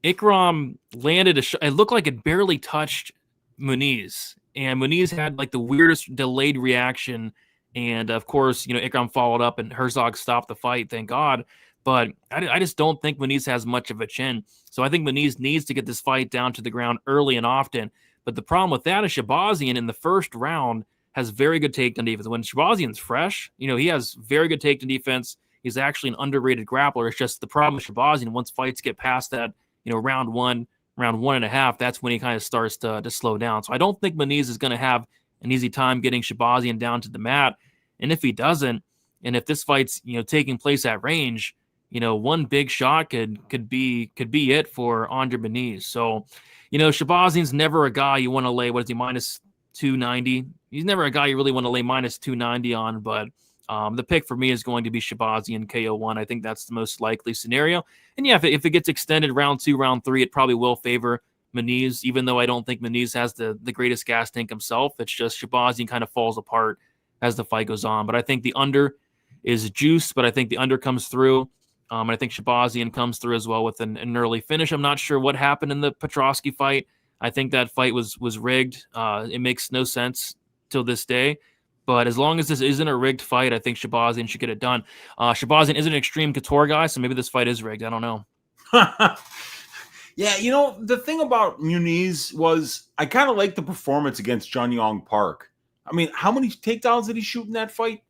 Ikram landed it looked like it barely touched Muniz. And Muniz had like the weirdest delayed reaction. And of course, Ikram followed up and Herzog stopped the fight. Thank God. But I just don't think Muniz has much of a chin. So I think Muniz needs to get this fight down to the ground early and often. But the problem with that is Shabazian in the first round has very good takedown defense. When Shabazian's fresh, he has very good takedown defense. He's actually an underrated grappler. It's just the problem with Shabazian, once fights get past that, round 1, round 1.5, that's when he kind of starts to slow down. So I don't think Muniz is going to have an easy time getting Shabazian down to the mat. And if he doesn't, and if this fight's, taking place at range, one big shot could be it for Andre Muniz. So, Shabazian's never a guy you want to lay, minus 290. He's never a guy you really want to lay minus 290 on, but the pick for me is going to be Shabazian KO1. I think that's the most likely scenario. And yeah, if it gets extended round 2, round 3, it probably will favor Muniz, even though I don't think Muniz has the greatest gas tank himself. It's just Shabazian kind of falls apart as the fight goes on. But I think the under is juice, but I think the under comes through. And I think Shabazian comes through as well with an early finish. I'm not sure what happened in the Petrosky fight. I think that fight was rigged. It makes no sense till this day. But as long as this isn't a rigged fight, I think Shabazian should get it done. Shabazian isn't an extreme couture guy, so maybe this fight is rigged. I don't know. Yeah, the thing about Muniz was I kind of like the performance against Jun Yong Park. I mean, how many takedowns did he shoot in that fight?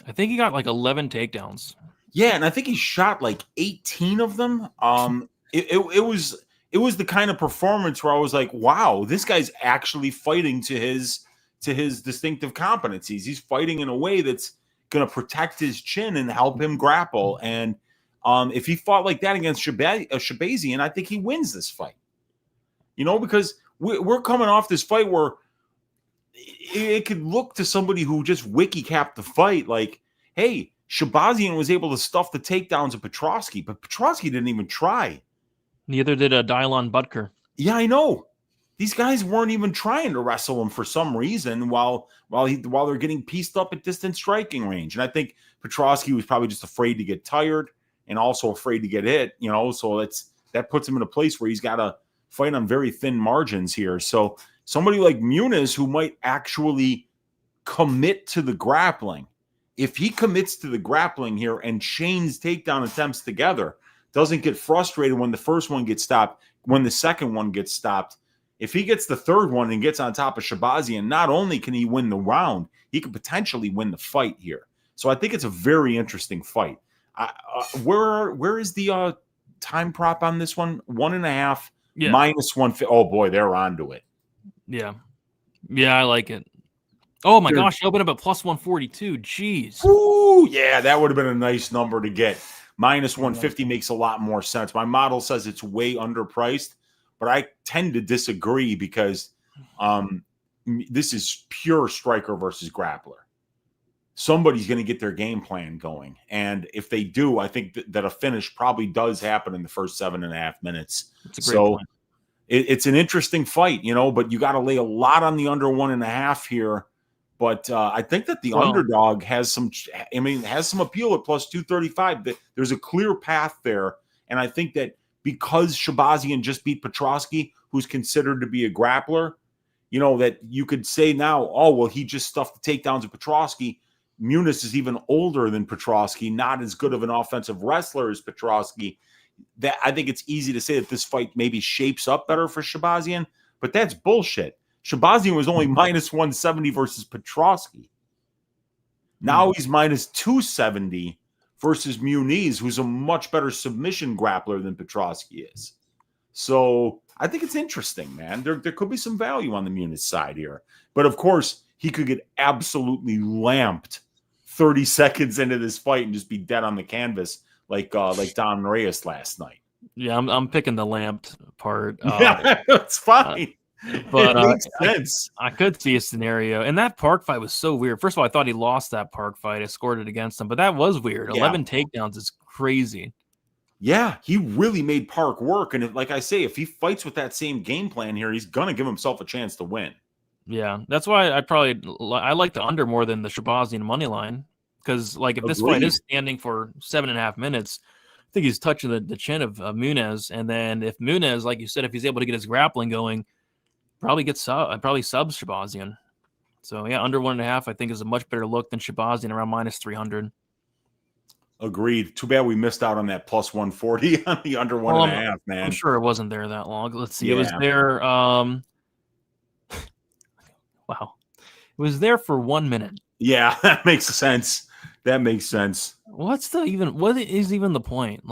I think he got like 11 takedowns. Yeah, and I think he shot like 18 of them. It was the kind of performance where I was like, wow, this guy's actually fighting to his distinctive competencies. He's fighting in a way that's going to protect his chin and help him grapple. And if he fought like that against Shabazian, I think he wins this fight. Because we're coming off this fight where it could look to somebody who just wiki capped the fight like, hey, Shabazian was able to stuff the takedowns of Petrosky, but Petrosky didn't even try. Neither did Dylan Butker. Yeah, I know. These guys weren't even trying to wrestle him for some reason while they're getting pieced up at distance striking range. And I think Petrosky was probably just afraid to get tired and also afraid to get hit, so that puts him in a place where he's got to fight on very thin margins here. So somebody like Muniz, who might actually commit to the grappling, if he commits to the grappling here and chains takedown attempts together, doesn't get frustrated when the first one gets stopped, when the second one gets stopped, if he gets the third one and gets on top of Shabazian, not only can he win the round, he could potentially win the fight here. So I think it's a very interesting fight. Where is the time prop on this one? 1.5 minus 150. Oh boy, they're onto it. Yeah, I like it. Oh my gosh, open up at plus 142. Jeez. Ooh, yeah, that would have been a nice number to get. Minus 150 makes a lot more sense. My model says it's way underpriced, but I tend to disagree because this is pure striker versus grappler. Somebody's going to get their game plan going. And if they do, I think that a finish probably does happen in the first 7.5 minutes. That's a great point. It's an interesting fight, but you got to lay a lot on the under 1.5 here. But I think that the underdog has some appeal at plus 235. That there's a clear path there. And I think that because Shabazian just beat Prochazka, who's considered to be a grappler, that you could say now, oh, well, he just stuffed the takedowns of Prochazka. Muniz is even older than Prochazka, not as good of an offensive wrestler as Prochazka. That I think it's easy to say that this fight maybe shapes up better for Shabazian, but that's bullshit. Shabazian was only minus 170 versus Prochazka. Now he's minus 270 versus Muniz, who's a much better submission grappler than Prochazka is. So I think it's interesting, man. There could be some value on the Muniz side here. But of course, he could get absolutely lamped 30 seconds into this fight and just be dead on the canvas like Don Reyes last night. Yeah, I'm picking the lamped part. Yeah, it's fine. But it makes sense. I could see a scenario. And that Park fight was so weird. First of all, I thought he lost that Park fight. I scored it against him. But that was weird. Yeah. 11 takedowns is crazy. Yeah, he really made Park work. And like I say, if he fights with that same game plan here, he's going to give himself a chance to win. Yeah, that's why I like the under more than the Shabazian money line. Because if this fight is standing for 7.5 minutes, I think he's touching the chin of Muniz. And then if Muniz, like you said, if he's able to get his grappling going, probably subs Shabazian. So yeah, under 1.5 I think is a much better look than Shabazian around minus 300. Agreed. Too bad we missed out on that plus 140 on the under 1.5, man. I'm sure it wasn't there that long. Let's see. Yeah. It was there. Wow. It was there for 1 minute. Yeah, that makes sense. That makes sense. What is even the point?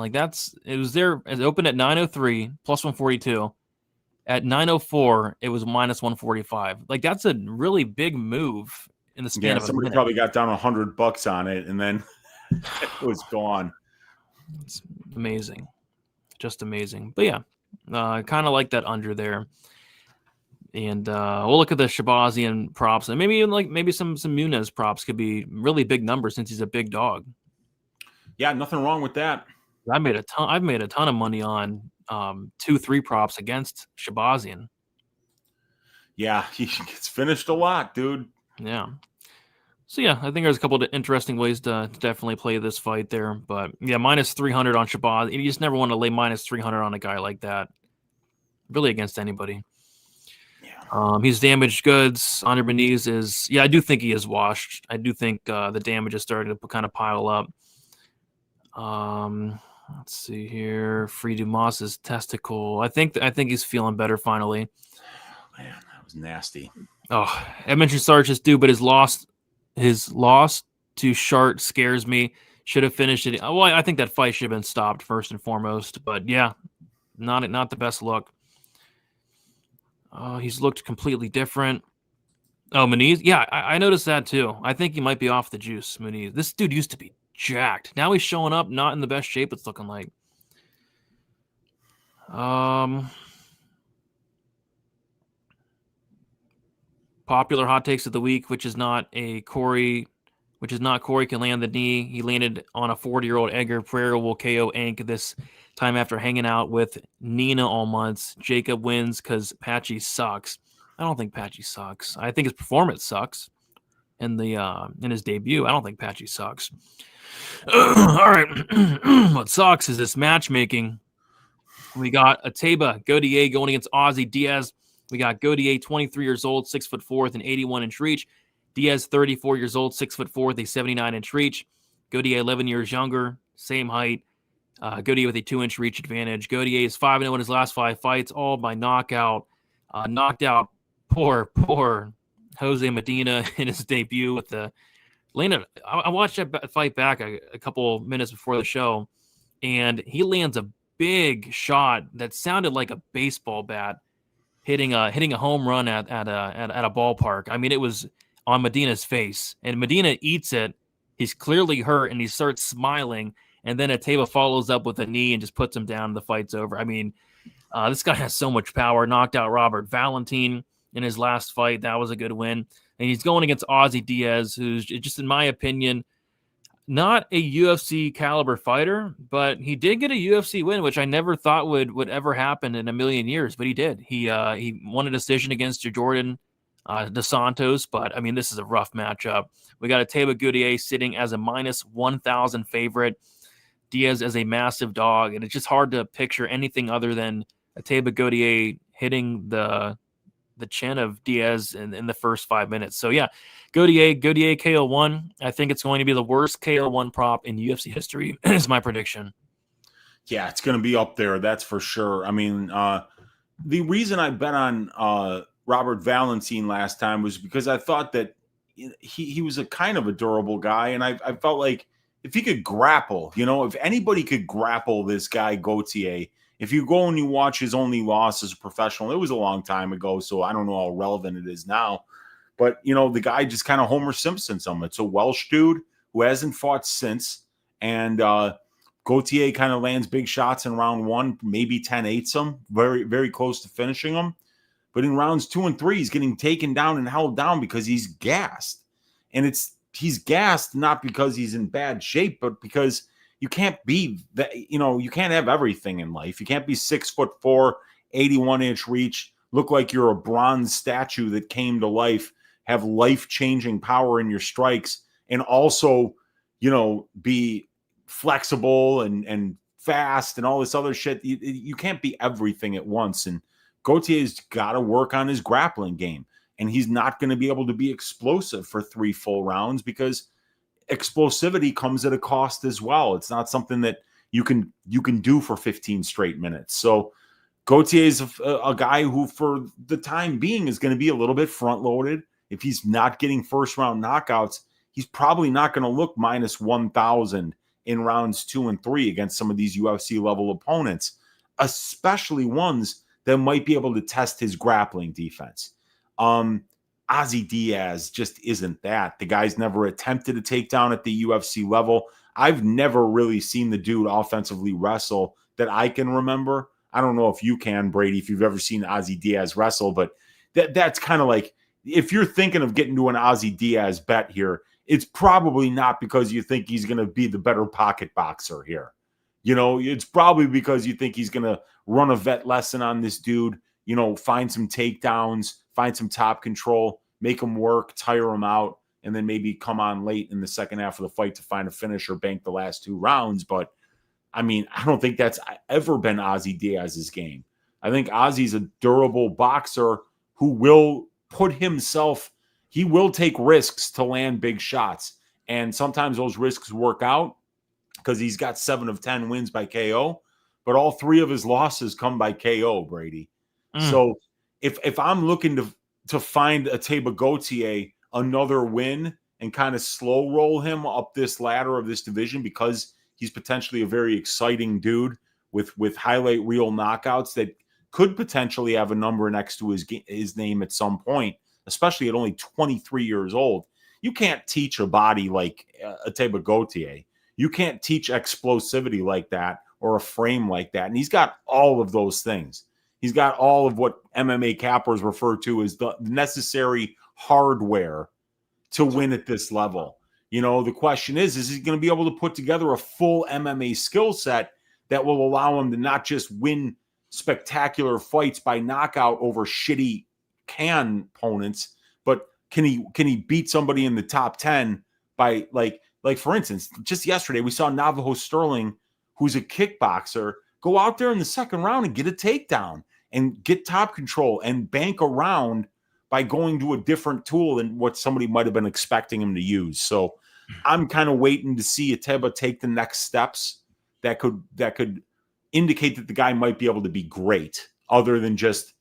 It was there. It opened at 903 plus 142. At 904, it was minus 145. That's a really big move in the span of a somebody minute. Probably got down $100 on it and then it was gone. It's amazing. Just amazing. But yeah, kind of like that under there. And we'll look at the Shabazian props, and maybe even some Muniz props could be really big numbers since he's a big dog. Yeah, nothing wrong with that. I've made a ton of money on 2-3 props against Shabazian. Yeah, he gets finished a lot, dude. Yeah. So yeah, I think there's a couple of interesting ways to definitely play this fight there. But yeah, minus 300 on Shabazian. You just never want to lay minus 300 on a guy like that, really, against anybody. He's damaged goods. Andre Beniz is, I do think he is washed. I do think the damage is starting to kind of pile up. Let's see here. Free Dumas's testicle. I think he's feeling better finally. Man, that was nasty. Oh, Edmonton Sarge is due, but his loss to Shart scares me. Should have finished it. Well, I think that fight should have been stopped first and foremost. But yeah, not the best look. He's looked completely different. Oh, Muniz? Yeah, I noticed that too. I think he might be off the juice, Muniz. This dude used to be jacked. Now he's showing up not in the best shape it's looking like. Popular hot takes of the week, which is not Corey can land the knee. He landed on a 40-year-old Edgar. Pereira will KO Ank this time after hanging out with Nina all months. Jacob wins because Patchy sucks. I don't think Patchy sucks. I think his performance sucks in his debut. I don't think Patchy sucks. All right. What sucks is this matchmaking. We got Ateba Gautier going against Ozzy Diaz. We got Gautier, 23 years old, 6'4" with an 81-inch reach. Diaz, 34 years old, 6'4" with a 79-inch reach. Gautier, 11 years younger, same height. Gautier with a 2-inch reach advantage. Gautier is 5-0 in his last 5 fights, all by knockout. Knocked out poor Jose Medina in his debut with the landed. I watched that fight back a couple minutes before the show, and he lands a big shot that sounded like a baseball bat hitting a home run at a ballpark. I mean, it was on Medina's face, and Medina eats it. He's clearly hurt, and he starts smiling, and then Ateba follows up with a knee and just puts him down, and the fight's over. I mean, this guy has so much power. Knocked out Robert Valentin in his last fight. That was a good win. And he's going against Ozzy Diaz, who's just, in my opinion, not a UFC caliber fighter, but he did get a UFC win, which I never thought would ever happen in a million years, but he did. He won a decision against Jordan Dos Santos, but I mean, this is a rough matchup. We got Ateba Gautier sitting as a minus 1,000 favorite, Diaz as a massive dog, and it's just hard to picture anything other than Ateba Gautier hitting the chin of Diaz in the first 5 minutes. So yeah, Gautier KO1. I think it's going to be the worst KO1 prop in UFC history is my prediction. Yeah, it's going to be up there. That's for sure. I mean, the reason I bet on Robert Valentin last time was because I thought that he was a kind of a durable guy. And I felt like if he could grapple, if anybody could grapple this guy, Gautier, if you go and you watch his only loss as a professional, it was a long time ago, so I don't know how relevant it is now. But, the guy just kind of Homer Simpsons him. It's a Welsh dude who hasn't fought since. And Gautier kind of lands big shots in round 1, maybe 10-8s him, very, very close to finishing him. But in rounds 2 and 3, he's getting taken down and held down because he's gassed. And he's gassed not because he's in bad shape, but because you can't be that, you can't have everything in life. You can't be 6'4", 81-inch reach, look like you're a bronze statue that came to life, have life-changing power in your strikes, and also, be flexible and fast and all this other shit. You can't be everything at once. And Gautier's got to work on his grappling game. And he's not going to be able to be explosive for 3 full rounds because explosivity comes at a cost as well. It's not something that you can do for 15 straight minutes. So Gautier is a guy who, for the time being, is going to be a little bit front loaded. If he's not getting first round knockouts, he's probably not going to look minus 1,000 in rounds 2 and 3 against some of these UFC level opponents, especially ones that might be able to test his grappling defense. Ozzy Diaz just isn't that. The guy's never attempted a takedown at the UFC level. I've never really seen the dude offensively wrestle that I can remember. I don't know if you can, Brady, if you've ever seen Ozzy Diaz wrestle, but that's kind of like, if you're thinking of getting to an Ozzy Diaz bet here, it's probably not because you think he's going to be the better pocket boxer here. It's probably because you think he's going to run a vet lesson on this dude, find some takedowns, find some top control, make him work, tire him out, and then maybe come on late in the second half of the fight to find a finish or bank the last 2 rounds. But, I mean, I don't think that's ever been Ozzy Diaz's game. I think Ozzy's a durable boxer who will he will take risks to land big shots. And sometimes those risks work out because he's got 7 of 10 wins by KO, but all 3 of his losses come by KO, Brady. So if I'm looking to find Ateba Gautier another win and kind of slow roll him up this ladder of this division because he's potentially a very exciting dude with highlight reel knockouts that could potentially have a number next to his name at some point, especially at only 23 years old. You can't teach a body like Ateba Gautier. You can't teach explosivity like that or a frame like that. And he's got all of those things. He's got all of what MMA cappers refer to as the necessary hardware to win at this level. The question is he going to be able to put together a full MMA skill set that will allow him to not just win spectacular fights by knockout over shitty opponents, but can he beat somebody in the top 10 by like for instance, just yesterday we saw Navajo Sterling, who's a kickboxer, go out there in the second round and get a takedown and get top control and bank around by going to a different tool than what somebody might have been expecting him to use. So I'm kind of waiting to see Ateba take the next steps that could indicate that the guy might be able to be great, other than just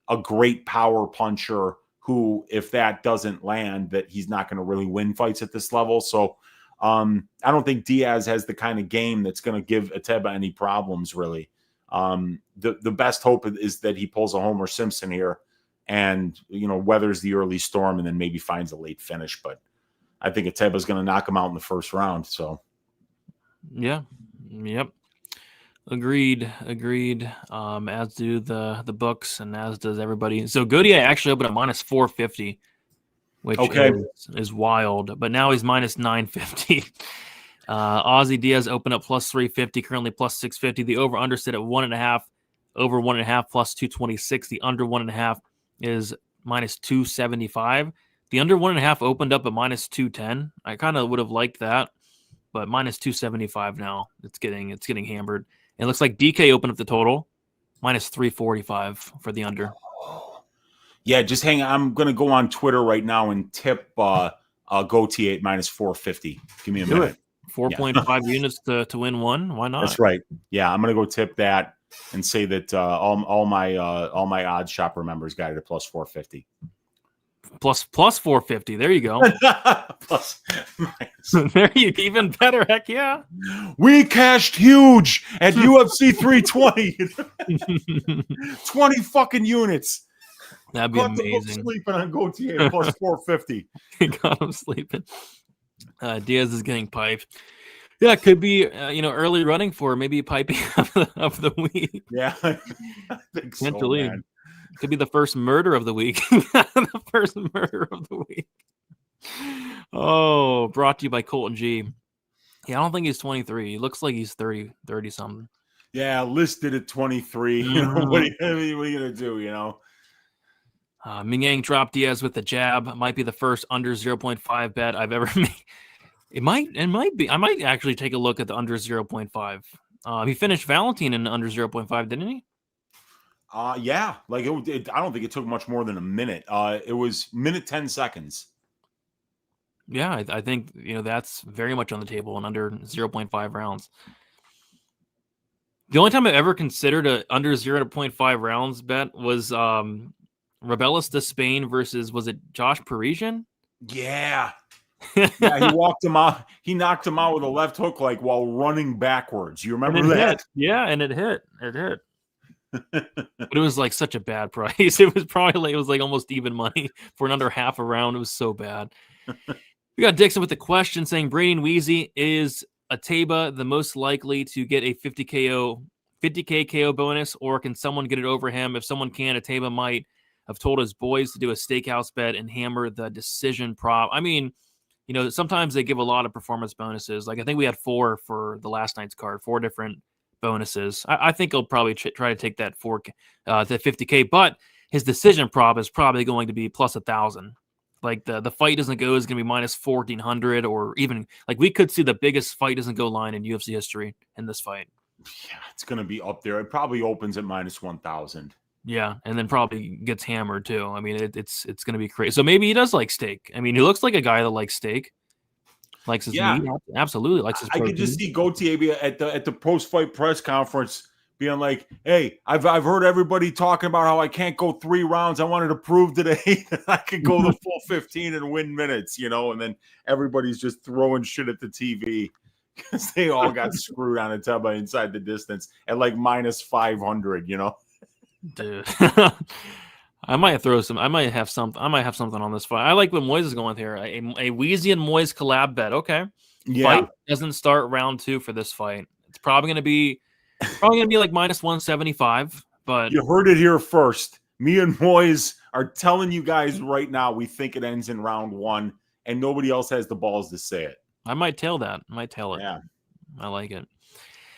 a great power puncher who, if that doesn't land, that he's not going to really win fights at this level. So I don't think Diaz has the kind of game that's going to give Ateba any problems, really. The best hope is that he pulls a Homer Simpson here and weathers the early storm and then maybe finds a late finish. But I think Ateba's going to knock him out in the first round. So yeah, yep, agreed. As do the books, and as does everybody. So Gautier actually opened at minus 450, which is wild. But now he's minus 950. Aussie Diaz opened up plus 350, currently plus 650. The over under sit at 1.5. Over 1.5 plus 226. The under 1.5 is minus 275. The under 1.5 opened up at minus 210. I kind of would have liked that, but minus 275 now. It's getting hammered. And it looks like DK opened up the total minus 345 for the under. Yeah, just hang on. I'm going to go on Twitter right now and tip Gautier at minus 450. Give me a minute. 4.5 units to win one. Why not? That's right. Yeah, I'm going to go tip that and say that all my odds shopper members got it at plus 450. Plus 450. There you go. Plus, there you go. Even better. Heck yeah. We cashed huge at UFC 320. 20 fucking units. That'd be amazing. Sleeping on Gautier plus 450. Got him sleeping. Diaz is getting piped. Yeah, it could be early running for maybe piping of the week. Yeah, I think so, man. Could be the first murder of the week. The first murder of the week. Oh, brought to you by Colton G. Yeah, I don't think he's 23. He looks like he's 30 something. Yeah, listed at 23. What are you gonna do? Ming Yang dropped Diaz with the jab. Might be the first under 0.5 bet I've ever made. It might be. I might actually take a look at the under 0.5. He finished Valentine in under 0.5, didn't he? Yeah. Like I don't think it took much more than a minute. It was minute 10 seconds. Yeah, I think that's very much on the table in under 0.5 rounds. The only time I ever considered a under 0.5 rounds bet was Rebelis de Spain versus, was it Josh Parisian? Yeah. Yeah, he walked him out. He knocked him out with a left hook, like while running backwards. You remember that? Hit. Yeah, and it hit. But it was like such a bad price. It was probably almost even money for an under half a round. It was so bad. We got Dixon with the question saying, Brady and Wheezy, is Ateba the most likely to get a 50K KO bonus, or can someone get it over him? If someone can, Ateba might have told his boys to do a stakehouse bet and hammer the decision prop. I mean, sometimes they give a lot of performance bonuses. Like I think we had 4 for the last night's card, 4 different bonuses. I think he'll probably try to take that 50K, but his decision prop is probably going to be plus 1,000. Like the fight doesn't go is going to be minus 1,400, or even like we could see the biggest fight doesn't go line in UFC history in this fight. Yeah, it's going to be up there. It probably opens at minus 1,000. Yeah, and then probably gets hammered too. I mean, it's going to be crazy. So maybe he does like steak. I mean, he looks like a guy that likes steak, likes his meat. Absolutely likes his protein. I could just see Gautier at the post-fight press conference being like, "Hey, I've heard everybody talking about how I can't go 3 rounds. I wanted to prove today that I could go the full 15 and win minutes, And then everybody's just throwing shit at the TV because they all got screwed on Ateba inside the distance at like minus 500, Dude, I might have something on this fight. I like what Moise is going with here. A Wheezy and Moise collab bet. Okay. Yeah. Fight doesn't start round 2 for this fight. It's probably gonna be like minus 175. But you heard it here first. Me and Moise are telling you guys right now we think it ends in round 1, and nobody else has the balls to say it. I might tail that. Yeah. I like it.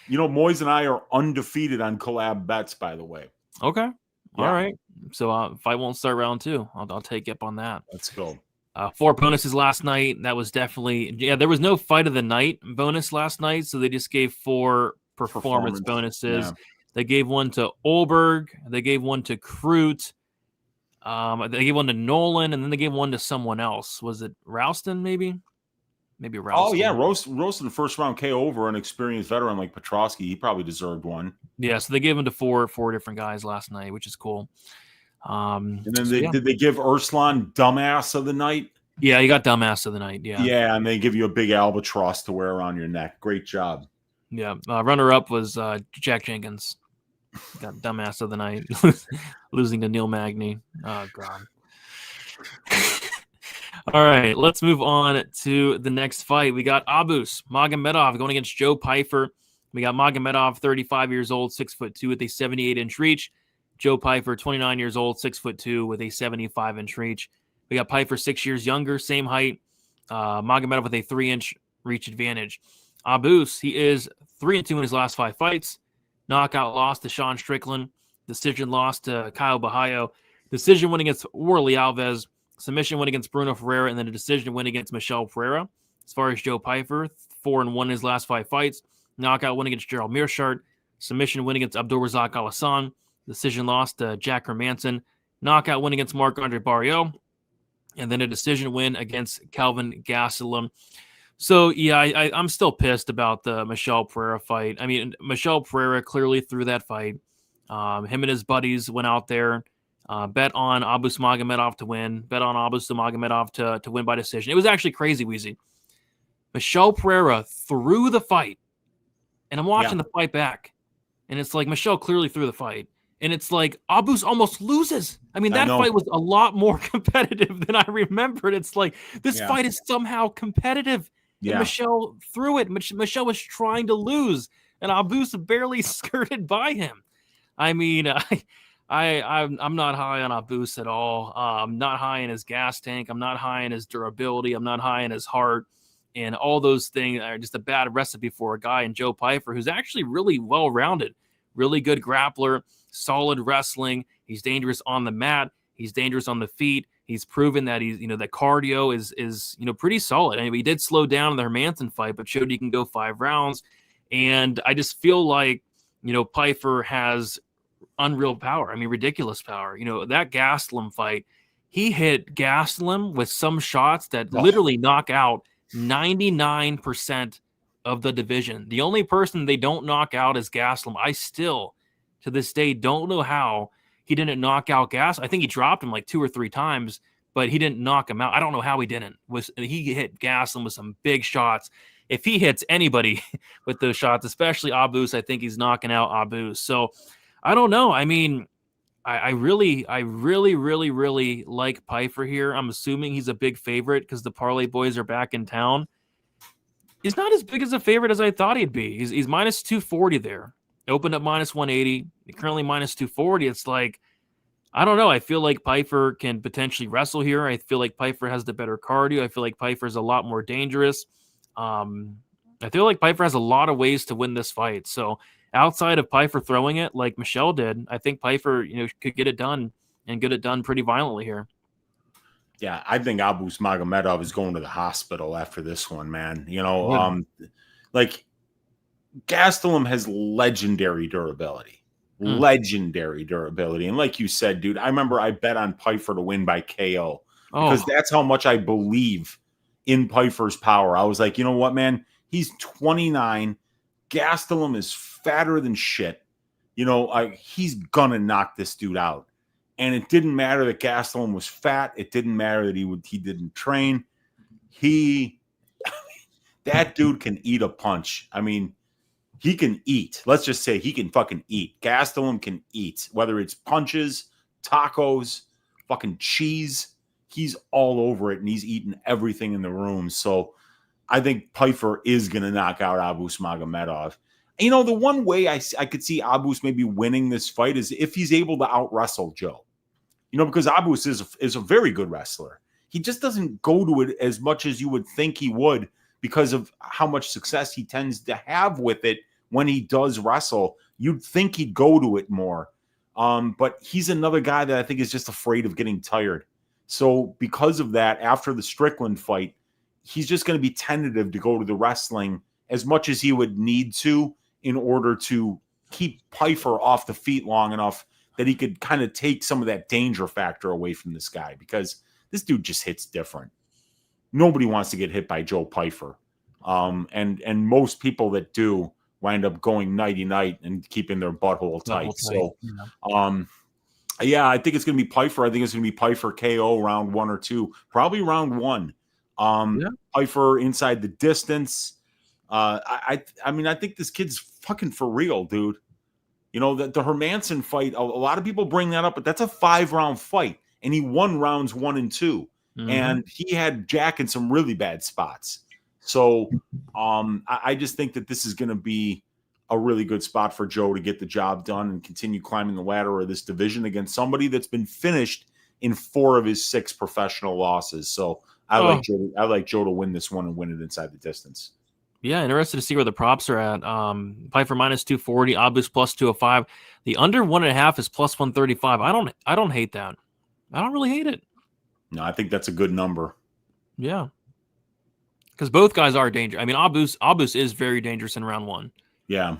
Moise and I are undefeated on collab bets, by the way. Okay. Yeah. All right. So if I won't start round 2, I'll take up on that. Let's go. 4 bonuses last night. That was definitely, there was no fight of the night bonus last night. So they just gave 4 performance bonuses. Yeah. They gave one to Olberg. They gave one to Kroot. They gave one to Nolan, and then they gave one to someone else. Was it Rouston, maybe? Maybe Rouston. Oh, yeah. Roasted first round KO over an experienced veteran like Petrosky. He probably deserved one. Yeah, so they gave him to four different guys last night, which is cool. And then did they give Urslan dumbass of the night? Yeah, you got dumbass of the night. Yeah. Yeah, and they give you a big albatross to wear around your neck. Great job. Yeah. Runner up was Jack Jenkins. Got dumbass of the night, losing to Neil Magny. Oh God. All right, let's move on to the next fight. We got Abus Magomedov going against Joe Pyfer. We got Magomedov, 35 years old, 6'2" with a 78-inch reach. Joe Pyfer, 29 years old, 6'2" with a 75-inch reach. We got Pyfer 6 years younger, same height. Magomedov with a 3-inch reach advantage. Abus, he is 3-2 in his last 5 fights. Knockout loss to Sean Strickland. Decision loss to Kyle Bahayo. Decision win against Warley Alves. Submission win against Bruno Ferreira, and then a decision win against Michel Pereira. As far as Joe Pyfer, 4-1 in his last 5 fights. Knockout win against Gerald Mearshart. Submission win against Abdulrazak Alassane. Decision loss to Jack Hermanson. Knockout win against Marc-Andre Barrios. And then a decision win against Calvin Gastelum. So, yeah, I'm still pissed about the Michel Pereira fight. I mean, Michel Pereira clearly threw that fight. Him and his buddies went out there, bet on Abus Magomedov to win, bet on Abus Magomedov to win by decision. It was actually crazy, Weezy. Michel Pereira threw the fight, and I'm watching the fight back, and it's like Michel clearly threw the fight, and it's like Abus almost loses. I mean, that fight was a lot more competitive than I remembered. It's like this fight is somehow competitive. Yeah. And Michel threw it. Michel was trying to lose, and Abus barely skirted by him. I mean, I'm not high on Abus at all. I'm not high in his gas tank. I'm not high in his durability. I'm not high in his heart. And all those things are just a bad recipe for a guy in Joe Pyfer, who's actually really well-rounded, really good grappler, solid wrestling. He's dangerous on the mat. He's dangerous on the feet. He's proven that he's, that cardio is pretty solid. I mean, he did slow down in the Hermanson fight, but showed he can go 5 rounds. And I just feel like, Pyfer has unreal power. I mean, ridiculous power. That Gastelum fight, he hit Gastelum with some shots that literally knock out 99% of the division. The only person they don't knock out is Gastelum. I still, to this day, don't know how he didn't knock out Gas. I think he dropped him like 2 or 3 times, but he didn't knock him out. I don't know how he didn't. He hit Gastelum with some big shots. If he hits anybody with those shots, especially Abus, I think he's knocking out Abus. So I don't know. I mean, I really like Pyfer here. I'm assuming he's a big favorite because the parlay boys are back in town. He's not as big as a favorite as I thought he'd be. He's minus 240 there. Opened up minus 180. Currently minus 240. It's like, I don't know. I feel like Pyfer can potentially wrestle here. I feel like Pyfer has the better cardio. I feel like Pyfer is a lot more dangerous. I feel like Pyfer has a lot of ways to win this fight. So outside of Pyfer throwing it like Michel did, I think Pyfer, could get it done and get it done pretty violently here. Yeah, I think Abus Magomedov is going to the hospital after this one, man. Like Gastelum has legendary durability. Legendary durability. And like you said, dude, I remember I bet on Pyfer to win by KO because that's how much I believe in Pyfer's power. I was like, you know what, man? He's 29. Gastelum is fatter than shit. He's gonna knock this dude out. And it didn't matter that Gastelum was fat. It didn't matter that he didn't train. That dude can eat a punch. I mean, he can eat. Let's just say he can fucking eat. Gastelum can eat, whether it's punches, tacos, fucking cheese. He's all over it, and he's eating everything in the room. So I think Pyfer is going to knock out Abus Magomedov. The one way I could see Abus maybe winning this fight is if he's able to out-wrestle Joe. Because Abus is a very good wrestler. He just doesn't go to it as much as you would think he would because of how much success he tends to have with it when he does wrestle. You'd think he'd go to it more. But he's another guy that I think is just afraid of getting tired. So because of that, after the Strickland fight, he's just going to be tentative to go to the wrestling as much as he would need to in order to keep Pyfer off the feet long enough that he could kind of take some of that danger factor away from this guy, because this dude just hits different. Nobody wants to get hit by Joe Pyfer. And most people that do wind up going nighty-night and keeping their butthole tight. So, I think it's going to be Pyfer. I think it's going to be Pyfer KO round 1 or 2, probably round 1. Pyfer inside the distance. I mean, I think this kid's fucking for real, dude. You know, that the Hermanson fight, a lot of people bring that up, but that's a 5-round fight, and he won rounds 1 and 2. And he had Jack in some really bad spots. So I just think that this is going to be a really good spot for Joe to get the job done and continue climbing the ladder of this division against somebody that's been finished in 4 of his 6 professional losses. So I like Joe to win this one and win it inside the distance. Yeah, interested to see where the props are at. Pfeiffer minus 240, Abus plus 205. The under 1.5 is plus 135. I don't hate that. I don't really hate it. No, I think that's a good number. Yeah. Because both guys are dangerous. I mean, Abus is very dangerous in round 1. Yeah.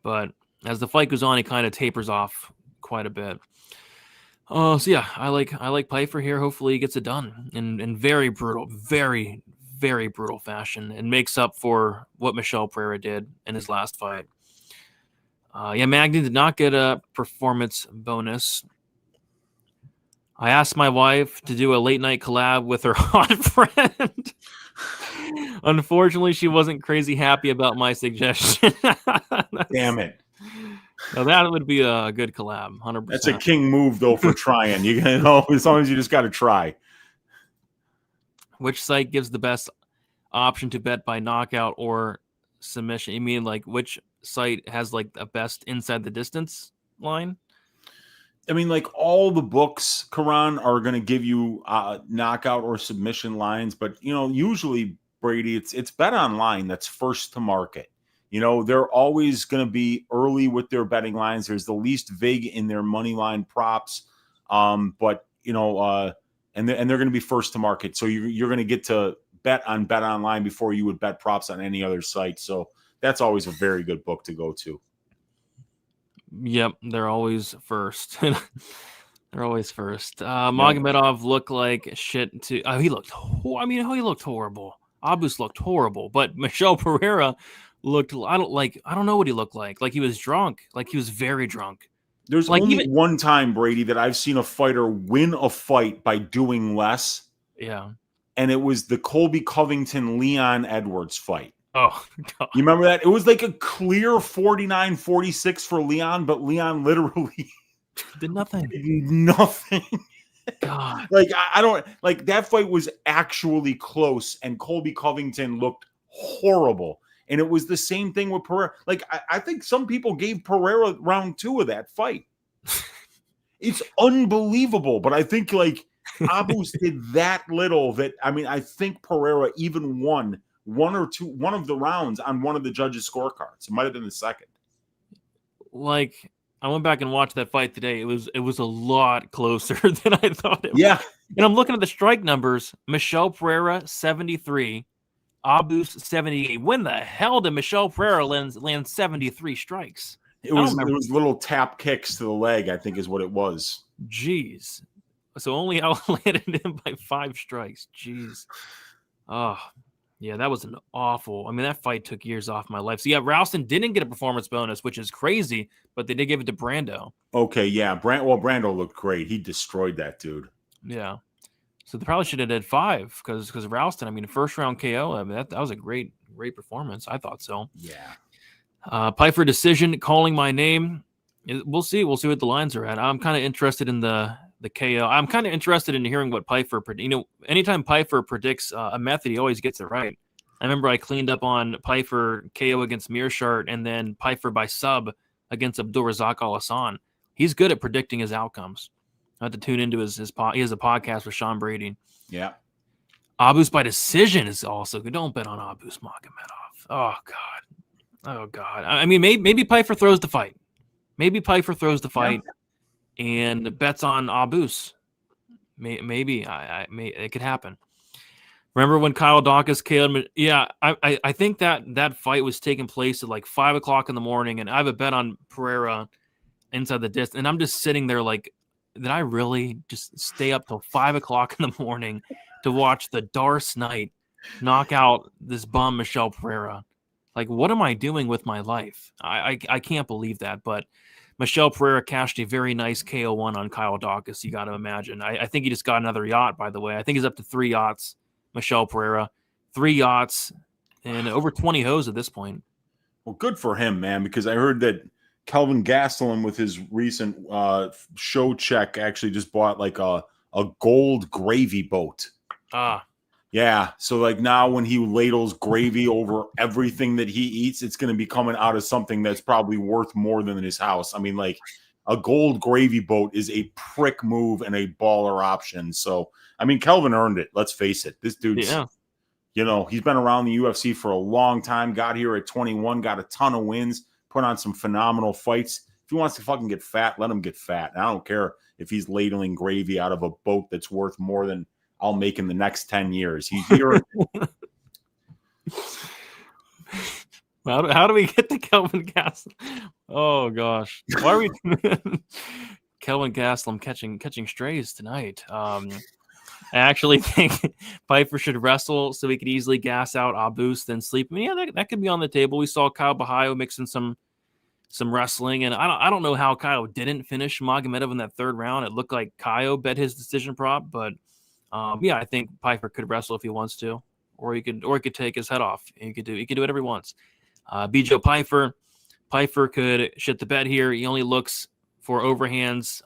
But as the fight goes on, he kind of tapers off quite a bit. So yeah, I like Pfeiffer here. Hopefully he gets it done in very brutal, very, very brutal fashion and makes up for what Michel Pereira did in his last fight. Magny did not get a performance bonus. I asked my wife to do a late night collab with her hot friend. Unfortunately, she wasn't crazy happy about my suggestion. Damn it. Now that would be a good collab, 100%. That's a king move, though, for trying. You know, as long as you just got to try. Which site gives the best option to bet by knockout or submission? You mean like which site has like the best inside the distance line? I mean, like all the books, Karan, are going to give you knockout or submission lines, but you know, usually Brady, it's bet online that's first to market. You know, they're always going to be early with their betting lines. There's the least vig in their money line props, but you know, and they're going to be first to market. So you're going to get to bet online before you would bet props on any other site. So that's always a very good book to go to. Yep, they're always first. They're always first. Magomedov looked like shit too. He looked horrible. Abus looked horrible, but Michel Pereira looked. I don't know what he looked like. Like he was drunk. Like he was very drunk. There's like only one time, Brady, that I've seen a fighter win a fight by doing less. Yeah, and it was the Colby Covington Leon Edwards fight. Oh, God. You remember that? It was like a clear 49-46 for Leon, but Leon literally did nothing. God. Like, I don't like that fight was actually close, and Colby Covington looked horrible. And it was the same thing with Pereira. Like, I think some people gave Pereira round 2 of that fight. It's unbelievable. But I think, like, Abus did that little that, I mean, I think Pereira even won one of the rounds on one of the judges' scorecards. It might have been the second. Like, I went back and watched that fight today. It was a lot closer than I thought it was. Yeah. And I'm looking at the strike numbers. Michel Pereira, 73. Abus, 78. When the hell did Michel Pereira land 73 strikes? It was little tap kicks to the leg, I think is what it was. Jeez. So only outlanded him by 5 strikes. Jeez. Oh, yeah, that was an awful. I mean, that fight took years off my life. So, yeah, Ralston didn't get a performance bonus, which is crazy, but they did give it to Brando. Okay, yeah. Brando looked great. He destroyed that dude. Yeah. So they probably should have did 5 because Ralston, I mean, first round KO, I mean, that was a great performance. I thought so. Yeah. Pfeiffer decision, calling my name. We'll see. We'll see what the lines are at. I'm kind of interested in the KO. I'm kind of interested in hearing what Pfeiffer, anytime Pfeiffer predicts a method, he always gets it right. I remember I cleaned up on Pfeiffer KO against Mearshart and then Pfeiffer by sub against Abdulrazak Al Hassan. He's good at predicting his outcomes. I have to tune into his he has a podcast with Sean Brady. Yeah. Abus by decision is also good. Don't bet on Abus Magomedov. Oh, God. I mean, maybe Pfeiffer throws the fight. And bets on Abus. Maybe it could happen. Remember when Kyle Dawkins KO'd? Yeah, I think that fight was taking place at like 5 o'clock in the morning, and I have a bet on Pereira inside the disc, and I'm just sitting there like, did I really just stay up till 5 o'clock in the morning to watch the Darce Knight knock out this bum Michel Pereira? Like, what am I doing with my life? I can't believe that, but Michel Pereira cashed a very nice KO1 on Kyle Dawkins, you got to imagine. I think he just got another yacht, by the way. I think he's up to 3 yachts, Michel Pereira. 3 yachts and over 20 hoes at this point. Well, good for him, man, because I heard that Kelvin Gastelum with his recent show check actually just bought like a gold gravy boat. Yeah, so like now when he ladles gravy over everything that he eats, it's going to be coming out of something that's probably worth more than his house. I mean, like a gold gravy boat is a prick move and a baller option. So, I mean, Kelvin earned it. Let's face it. This dude's, you know, he's been around the UFC for a long time, got here at 21, got a ton of wins, put on some phenomenal fights. If he wants to fucking get fat, let him get fat. And I don't care if he's ladling gravy out of a boat that's worth more than I'll make in the next 10 years. He's here. How do we get to Kelvin Gastelum? Oh gosh, why are we Kelvin Gastelum catching strays tonight? I actually think Pfeiffer should wrestle so he could easily gas out Abus, then sleep. I mean, yeah, that could be on the table. We saw Kyle Bahayo mixing some wrestling, and I don't know how Kyle didn't finish Magomedov in that third round. It looked like Kyle bet his decision prop, but yeah, I think Pfeiffer could wrestle if he wants to, or he could take his head off. He could do whatever he wants. Bijo Pfeiffer could shit the bed here. He only looks for overhands,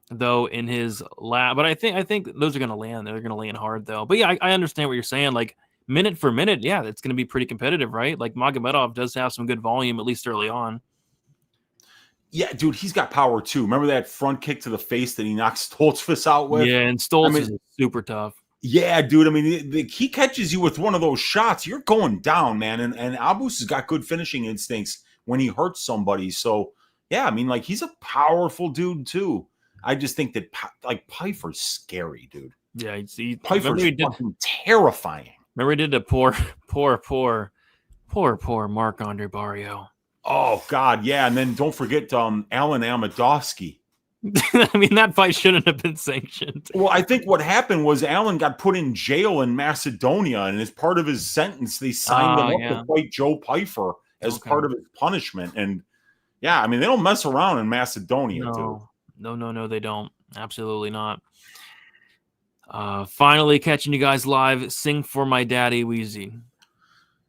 though, in his lab. But I think those are going to land. They're going to land hard, though. But yeah, I understand what you're saying. Like minute for minute, yeah, it's going to be pretty competitive, right? Like Magomedov does have some good volume, at least early on. Yeah, dude, he's got power too. Remember that front kick to the face that he knocked Stoltzfus out with? Yeah, and Stoltz is super tough. Yeah, dude. I mean, he catches you with one of those shots, you're going down, man. And Abus has got good finishing instincts when he hurts somebody. So, yeah, I mean, like, he's a powerful dude too. I just think that, like, Pfeiffer's scary, dude. Yeah, Pfeiffer's fucking terrifying. Remember he did a poor Marc-Andre Barrio. Oh, God, yeah. And then don't forget Alan Amadovsky. I mean, that fight shouldn't have been sanctioned. Well, I think what happened was Alan got put in jail in Macedonia, and as part of his sentence, they signed him up to fight Joe Pfeiffer as part of his punishment. And, yeah, I mean, they don't mess around in Macedonia, dude. No, they don't. Absolutely not. Finally catching you guys live. Sing for my daddy, Wheezy.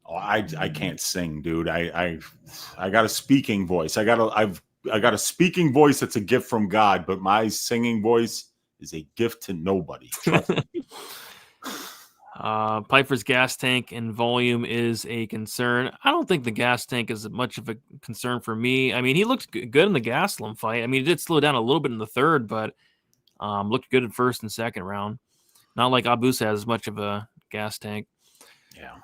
Oh, I can't sing, dude. I got a speaking voice. I got a speaking voice that's a gift from God, but my singing voice is a gift to nobody. Trust me. Pfeiffer's gas tank and volume is a concern. I don't think the gas tank is much of a concern for me. I mean, he looked good in the Gastelum fight. I mean, he did slow down a little bit in the third, but looked good in first and second round. Not like Abus has much of a gas tank. Yeah.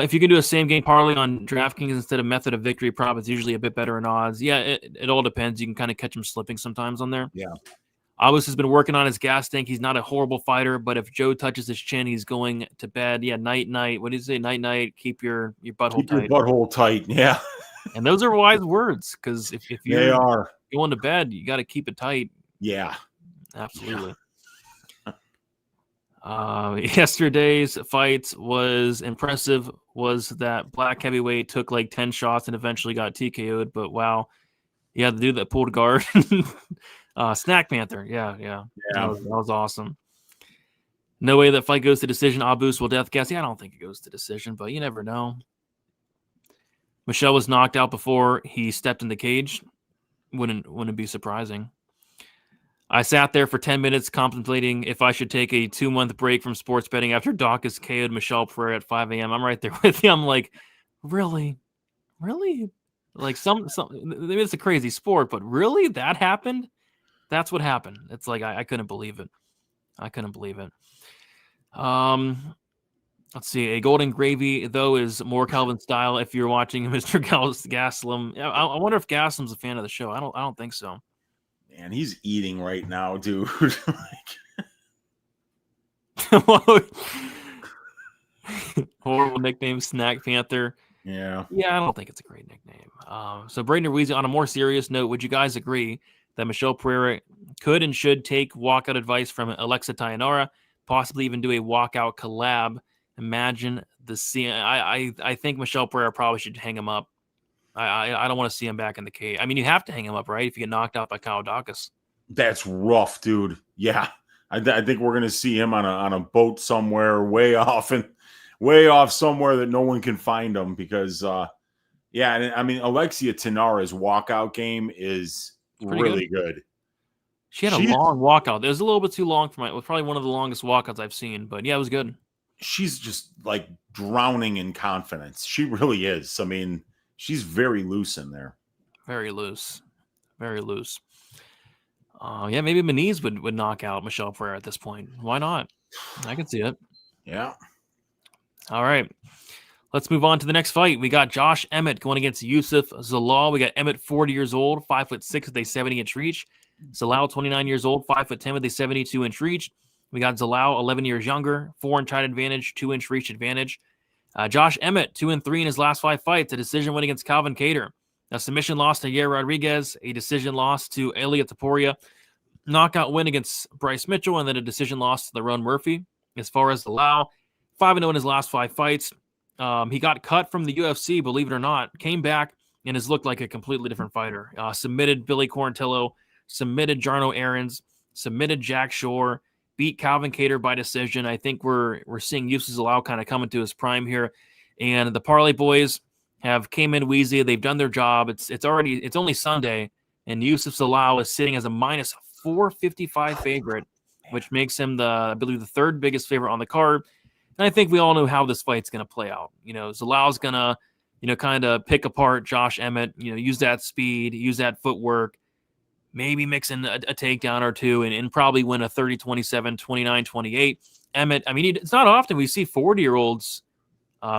If you can do a same game parlay on DraftKings instead of method of victory prop, it's usually a bit better in odds. Yeah, it all depends. You can kind of catch him slipping sometimes on there. Yeah. Abus has been working on his gas tank. He's not a horrible fighter, but if Joe touches his chin, he's going to bed. Yeah, night. What do you say? Night. Keep your butthole tight. Keep your butthole tight. Yeah. And those are wise words, because if you're going to bed, you got to keep it tight. Yeah. Absolutely. Yeah. Yesterday's fight was impressive. Was that black heavyweight took like 10 shots and eventually got TKO'd, but wow, yeah, the dude that pulled guard, Snack Panther, yeah, that was awesome. No way that fight goes to decision. Abus will death guess. Yeah, I don't think it goes to decision, but you never know. Michelle was knocked out before he stepped in the cage. Wouldn't be surprising. I sat there for 10 minutes contemplating if I should take a 2-month break from sports betting after Doc has KO'd Michelle Pereira at 5 a.m. I'm right there with you. I'm like, really? Like maybe it's a crazy sport, but really that happened? That's what happened. It's like, I couldn't believe it. Let's see. A golden gravy, though, is more Calvin style. If you're watching Mr. Gastelum, I wonder if Gastelum's a fan of the show. I don't think so. Man, he's eating right now, dude. Horrible nickname, Snack Panther. Yeah, I don't think it's a great nickname. So Braden Weezy, on a more serious note, would you guys agree that Michelle Pereira could and should take walkout advice from Alexa Tayanara, possibly even do a walkout collab? Imagine the scene. I think Michelle Pereira probably should hang him up. I don't want to see him back in the cage. I mean, you have to hang him up, right? If you get knocked out by Kyle Dawkins. That's rough, dude. Yeah, I think we're gonna see him on a boat somewhere, way off somewhere that no one can find him, because Yeah, and I mean, Alexia Tanara's walkout game is really good. She had a long walkout. It was a little bit too long for it was probably one of the longest walkouts I've seen, but yeah, it was good. She's just like drowning in confidence. She really is. I mean, she's very loose in there. Very loose. Very loose. Yeah, maybe Muniz would knock out Michelle Pereira at this point. Why not? I can see it. Yeah. All right. Let's move on to the next fight. We got Josh Emmett going against Yusuf Zalal. We got Emmett, 40 years old, 5'6" with a 70-inch reach. Zalal, 29 years old, 5'10" with a 72-inch reach. We got Zalal, 11 years younger, 4-inch height advantage, 2-inch reach advantage. Josh Emmett, 2-3 in his last 5 fights. A decision win against Calvin Kattar. A submission loss to Yair Rodriguez. A decision loss to Elia Topuria. Knockout win against Bryce Mitchell, and then a decision loss to Lerone Murphy. As far as Zalal, 5-0 in his last 5 fights. He got cut from the UFC, believe it or not, came back and has looked like a completely different fighter. Submitted Billy Quarantillo, submitted Jarno Aarons, submitted Jack Shore, beat Calvin Kattar by decision. I think we're seeing Yusuf Zalal kind of come into his prime here. And the Parlay boys have came in wheezy. They've done their job. It's only Sunday, and Yusuf Zalal is sitting as a minus 455 favorite, which makes him I believe the 3rd biggest favorite on the card. And I think we all know how this fight's going to play out. Zalal's going to, kind of pick apart Josh Emmett, use that speed, use that footwork, maybe mix in a takedown or two, and probably win a 30-27, 29-28. Emmett, I mean, it's not often we see 40-year-olds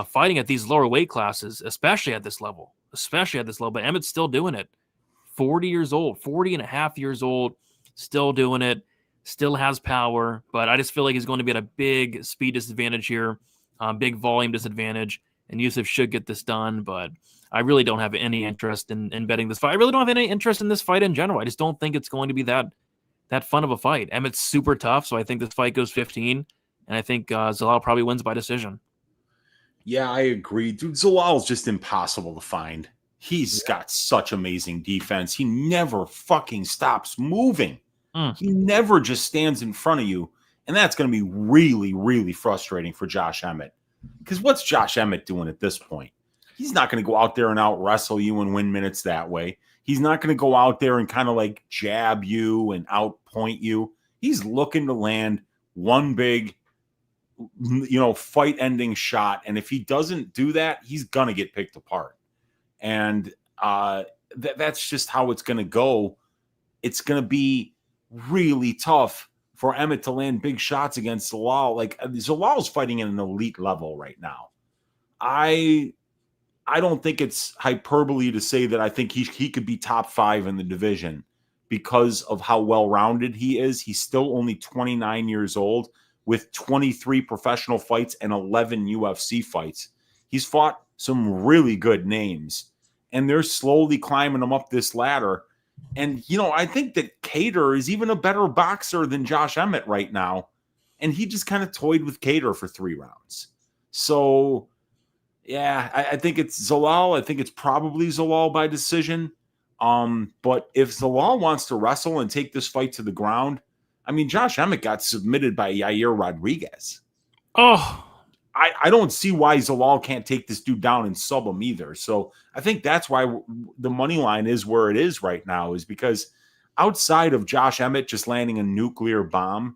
fighting at these lower weight classes, especially at this level. But Emmett's still doing it. 40 years old, 40 and a half years old, still doing it. Still has power, but I just feel like he's going to be at a big speed disadvantage here, big volume disadvantage, and Yusuf should get this done, but I really don't have any interest in betting this fight. I really don't have any interest in this fight in general. I just don't think it's going to be that fun of a fight. Emmett's super tough, so I think this fight goes 15, and I think Zalal probably wins by decision. Yeah, I agree. Dude, Zalal's just impossible to find. He's got such amazing defense. He never fucking stops moving. He never just stands in front of you. And that's going to be really, really frustrating for Josh Emmett. Because what's Josh Emmett doing at this point? He's not going to go out there and out wrestle you and win minutes that way. He's not going to go out there and kind of like jab you and out point you. He's looking to land one big, fight ending shot. And if he doesn't do that, he's going to get picked apart. And that's just how it's going to go. It's going to be really tough for Emmett to land big shots against Zalal. Like, Zalal's fighting at an elite level right now. I don't think it's hyperbole to say that I think he could be top 5 in the division because of how well-rounded he is. He's still only 29 years old with 23 professional fights and 11 UFC fights. He's fought some really good names, and they're slowly climbing him up this ladder. And, I think that Kattar is even a better boxer than Josh Emmett right now. And he just kind of toyed with Kattar for 3 rounds. So, yeah, I think it's Zalal. I think it's probably Zalal by decision. But if Zalal wants to wrestle and take this fight to the ground, I mean, Josh Emmett got submitted by Yair Rodriguez. Oh, I don't see why Zalal can't take this dude down and sub him either. So I think that's why the money line is where it is right now, is because outside of Josh Emmett just landing a nuclear bomb,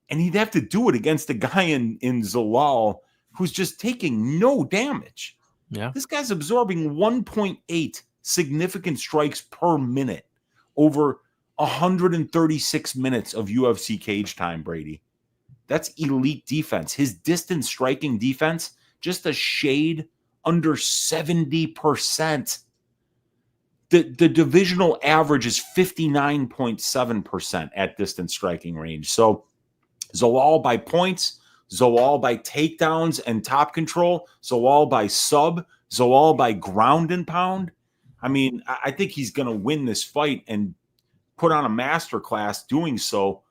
and he'd have to do it against a guy in Zalal who's just taking no damage. Yeah. This guy's absorbing 1.8 significant strikes per minute over 136 minutes of UFC cage time, Brady. That's elite defense. His distance striking defense, just a shade under 70%. The divisional average is 59.7% at distance striking range. So Zalal by points, Zalal by takedowns and top control, Zalal by sub, Zalal by ground and pound. I mean, I think he's going to win this fight and put on a masterclass doing so.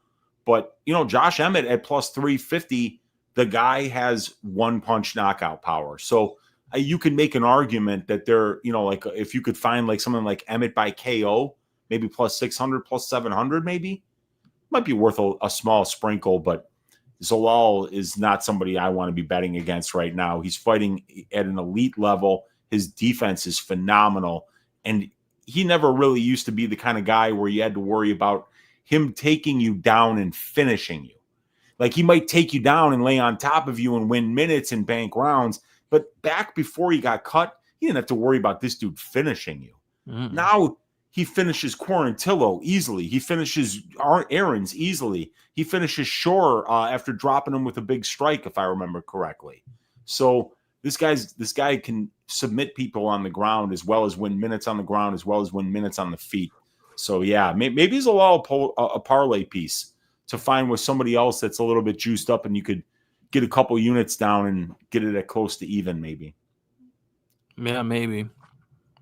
But, Josh Emmett at plus 350, the guy has one punch knockout power. So you can make an argument that they're, like if you could find like someone like Emmett by KO, maybe plus 600, plus 700, maybe might be worth a small sprinkle. But Zalal is not somebody I want to be betting against right now. He's fighting at an elite level. His defense is phenomenal. And he never really used to be the kind of guy where you had to worry about him taking you down and finishing you. Like, he might take you down and lay on top of you and win minutes and bank rounds. But back before he got cut, he didn't have to worry about this dude finishing you. Now he finishes Quarantillo easily. He finishes Aarons easily. He finishes Shore after dropping him with a big strike, if I remember correctly. So this guy can submit people on the ground as well as win minutes on the ground as well as win minutes on the feet. So yeah, maybe he's a parlay piece to find with somebody else that's a little bit juiced up, and you could get a couple units down and get it at close to even, maybe. Yeah, maybe.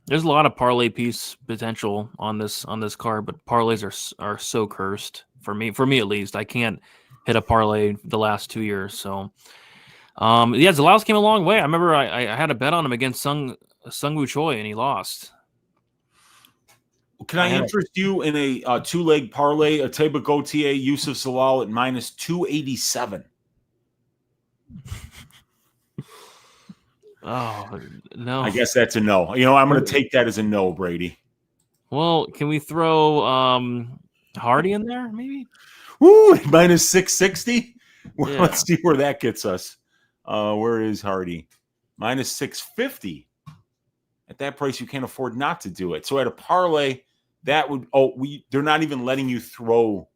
There's a lot of parlay piece potential on this card, but parlays are so cursed for me at least. I can't hit a parlay the last 2 years. So yeah, Zalaus came a long way. I remember I had a bet on him against Sungwoo Choi, and he lost. Can I interest you in a two-leg parlay, Ateba Gautier, Yusuf Zalal at minus 287? Oh, no. I guess that's a no. I'm going to take that as a no, Brady. Well, can we throw Hardy in there, maybe? Woo, minus 660? Well, Yeah. let's see where that gets us. Where is Hardy? Minus 650. At that price, you can't afford not to do it. So at a parlay, that would they're not even letting you throw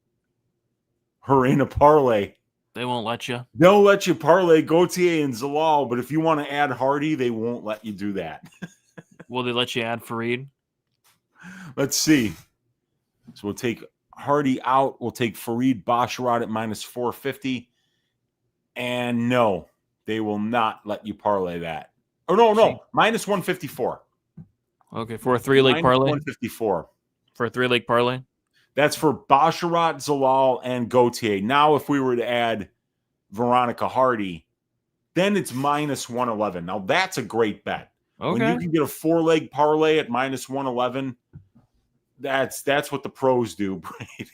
her in a parlay. They won't let you. They'll let you parlay Gautier and Zalal, but if you want to add Hardy, they won't let you do that. Will they let you add Fareed? Let's see. So we'll take Hardy out. We'll take Fareed Basharat at minus 450. And no, they will not let you parlay that. Oh, no. Minus 154. Okay, for a 3-leg parlay? 154. For a 3-leg parlay? That's for Basharat, Zalal, and Gautier. Now, if we were to add Veronica Hardy, then it's minus 111. Now, that's a great bet. Okay. When you can get a 4-leg parlay at minus 111, that's what the pros do, Brady.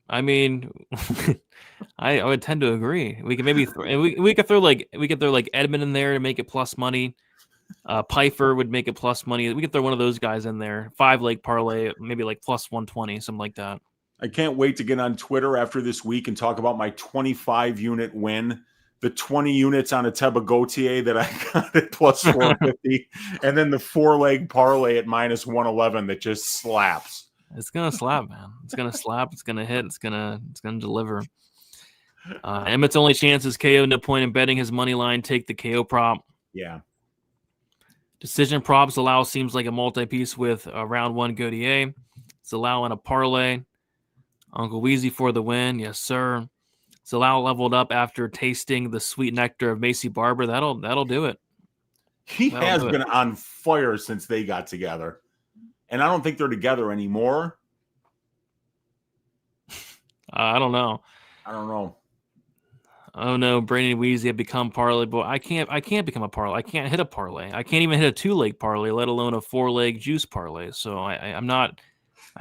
I mean, I would tend to agree. We could maybe we could throw like Edmund in there to make it plus money. Pfeiffer would make it plus money. We could throw one of those guys in there. 5-leg parlay, maybe like plus 120, something like that. I can't wait to get on Twitter after this week and talk about my 25-unit win, the 20 units on Ateba Gautier that I got at plus 450, and then the 4-leg parlay at minus 111 that just slaps. It's gonna slap, man. It's gonna slap. It's gonna hit. It's gonna deliver. Emmett's only chance is KO, no point in betting his money line. Take the KO prop. Yeah. Decision props allow seems like a multi-piece with round 1 Gautier. It's allowing a parlay. Uncle Weezy for the win. Yes, sir. It's allow leveled up after tasting the sweet nectar of Macy Barber. That'll do it. He has been on fire since they got together. And I don't think they're together anymore. I don't know. Oh no, Brady and Weezy have become parlay boy. I can't become a parlay. I can't hit a parlay. I can't even hit a 2-leg parlay, let alone a 4-leg juice parlay. So I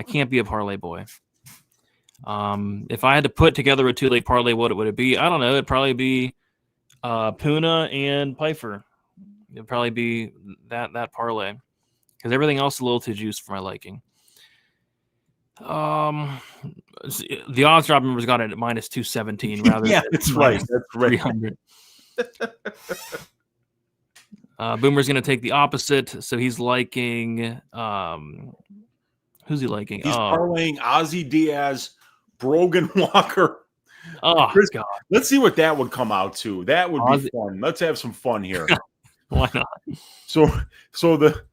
can't be a parlay boy. If I had to put together a 2-leg parlay, what would it be? I don't know. It'd probably be Puna and Pfeiffer. It'd probably be that parlay. Because everything else is a little too juiced for my liking. The odds drop numbers got it at minus 217 rather yeah, than that's right. That's right. 300. Boomer's going to take the opposite, so he's liking. Who's he liking? He's parlaying Ozzy Diaz, Brogan Walker. Oh, Chris, God. Let's see what that would come out to. That would be fun. Let's have some fun here. Why not? So the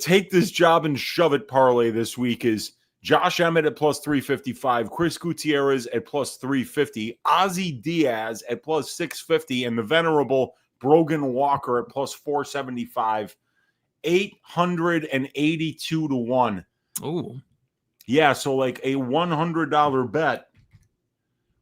take this job and shove it parlay this week is Josh Emmett at plus 355, Chris Gutierrez at plus 350, Ozzy Diaz at plus 650, and the venerable Brogan Walker at plus 475, 882 to 1. Ooh. Yeah, so like a $100 bet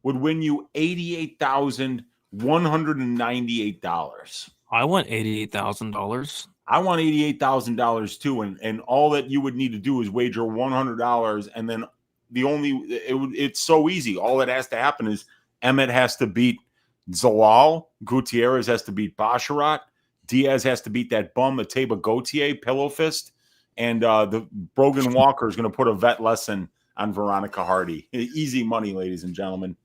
would win you $88,198. I want $88,000. I want $88,000 too, and all that you would need to do is wager $100, and then it's so easy. All that has to happen is Emmett has to beat Zalal, Gutierrez has to beat Basharat, Diaz has to beat that bum, Ateba Gautier, pillow fist. And the Brogan Walker is going to put a vet lesson on Veronica Hardy. Easy money, ladies and gentlemen.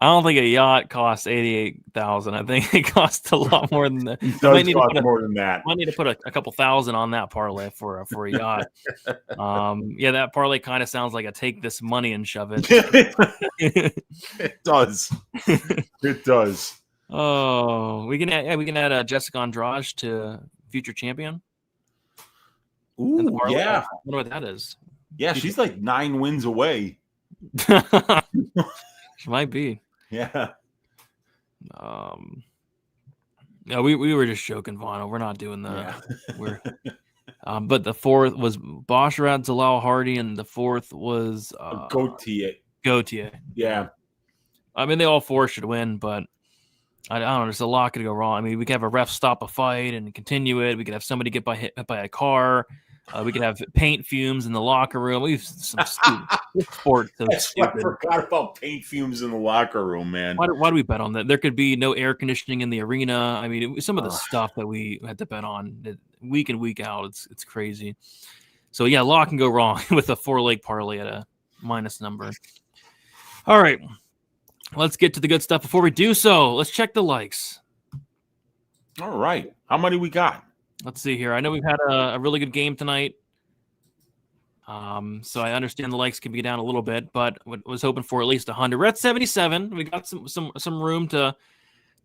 I don't think a yacht costs $88,000. I think it costs a lot more than that. It does cost more than that. Might need to put a couple thousand on that parlay for a yacht. Yeah, that parlay kind of sounds like a take this money and shove it. It does. It does. Oh, we can add Jessica Andrade to future champion. Ooh, yeah. I wonder what that is. Yeah, she's like 9 wins away. She might be. Yeah. No, we were just joking, Vaughn. We're not doing that. Yeah. We're but the fourth was Basharat, Zalal Hardy, and the fourth was Gautier. Yeah. I mean, they all four should win, but I don't know. There's a lot could go wrong. I mean, we could have a ref stop a fight and continue it. We could have somebody get hit by a car. We could have paint fumes in the locker room. We've some sports. So I forgot about paint fumes in the locker room, man. Why do we bet on that? There could be no air conditioning in the arena. I mean, some of the stuff that we had to bet on week in, week out, it's crazy. So, yeah, a lot can go wrong with a 4-leg parlay at a minus number. All right, let's get to the good stuff. Before we do so, let's check the likes. All right. How many we got? Let's see here. I know we've had a really good game tonight. So I understand the likes can be down a little bit, but was hoping for at least 100. We're at 77. We got some room to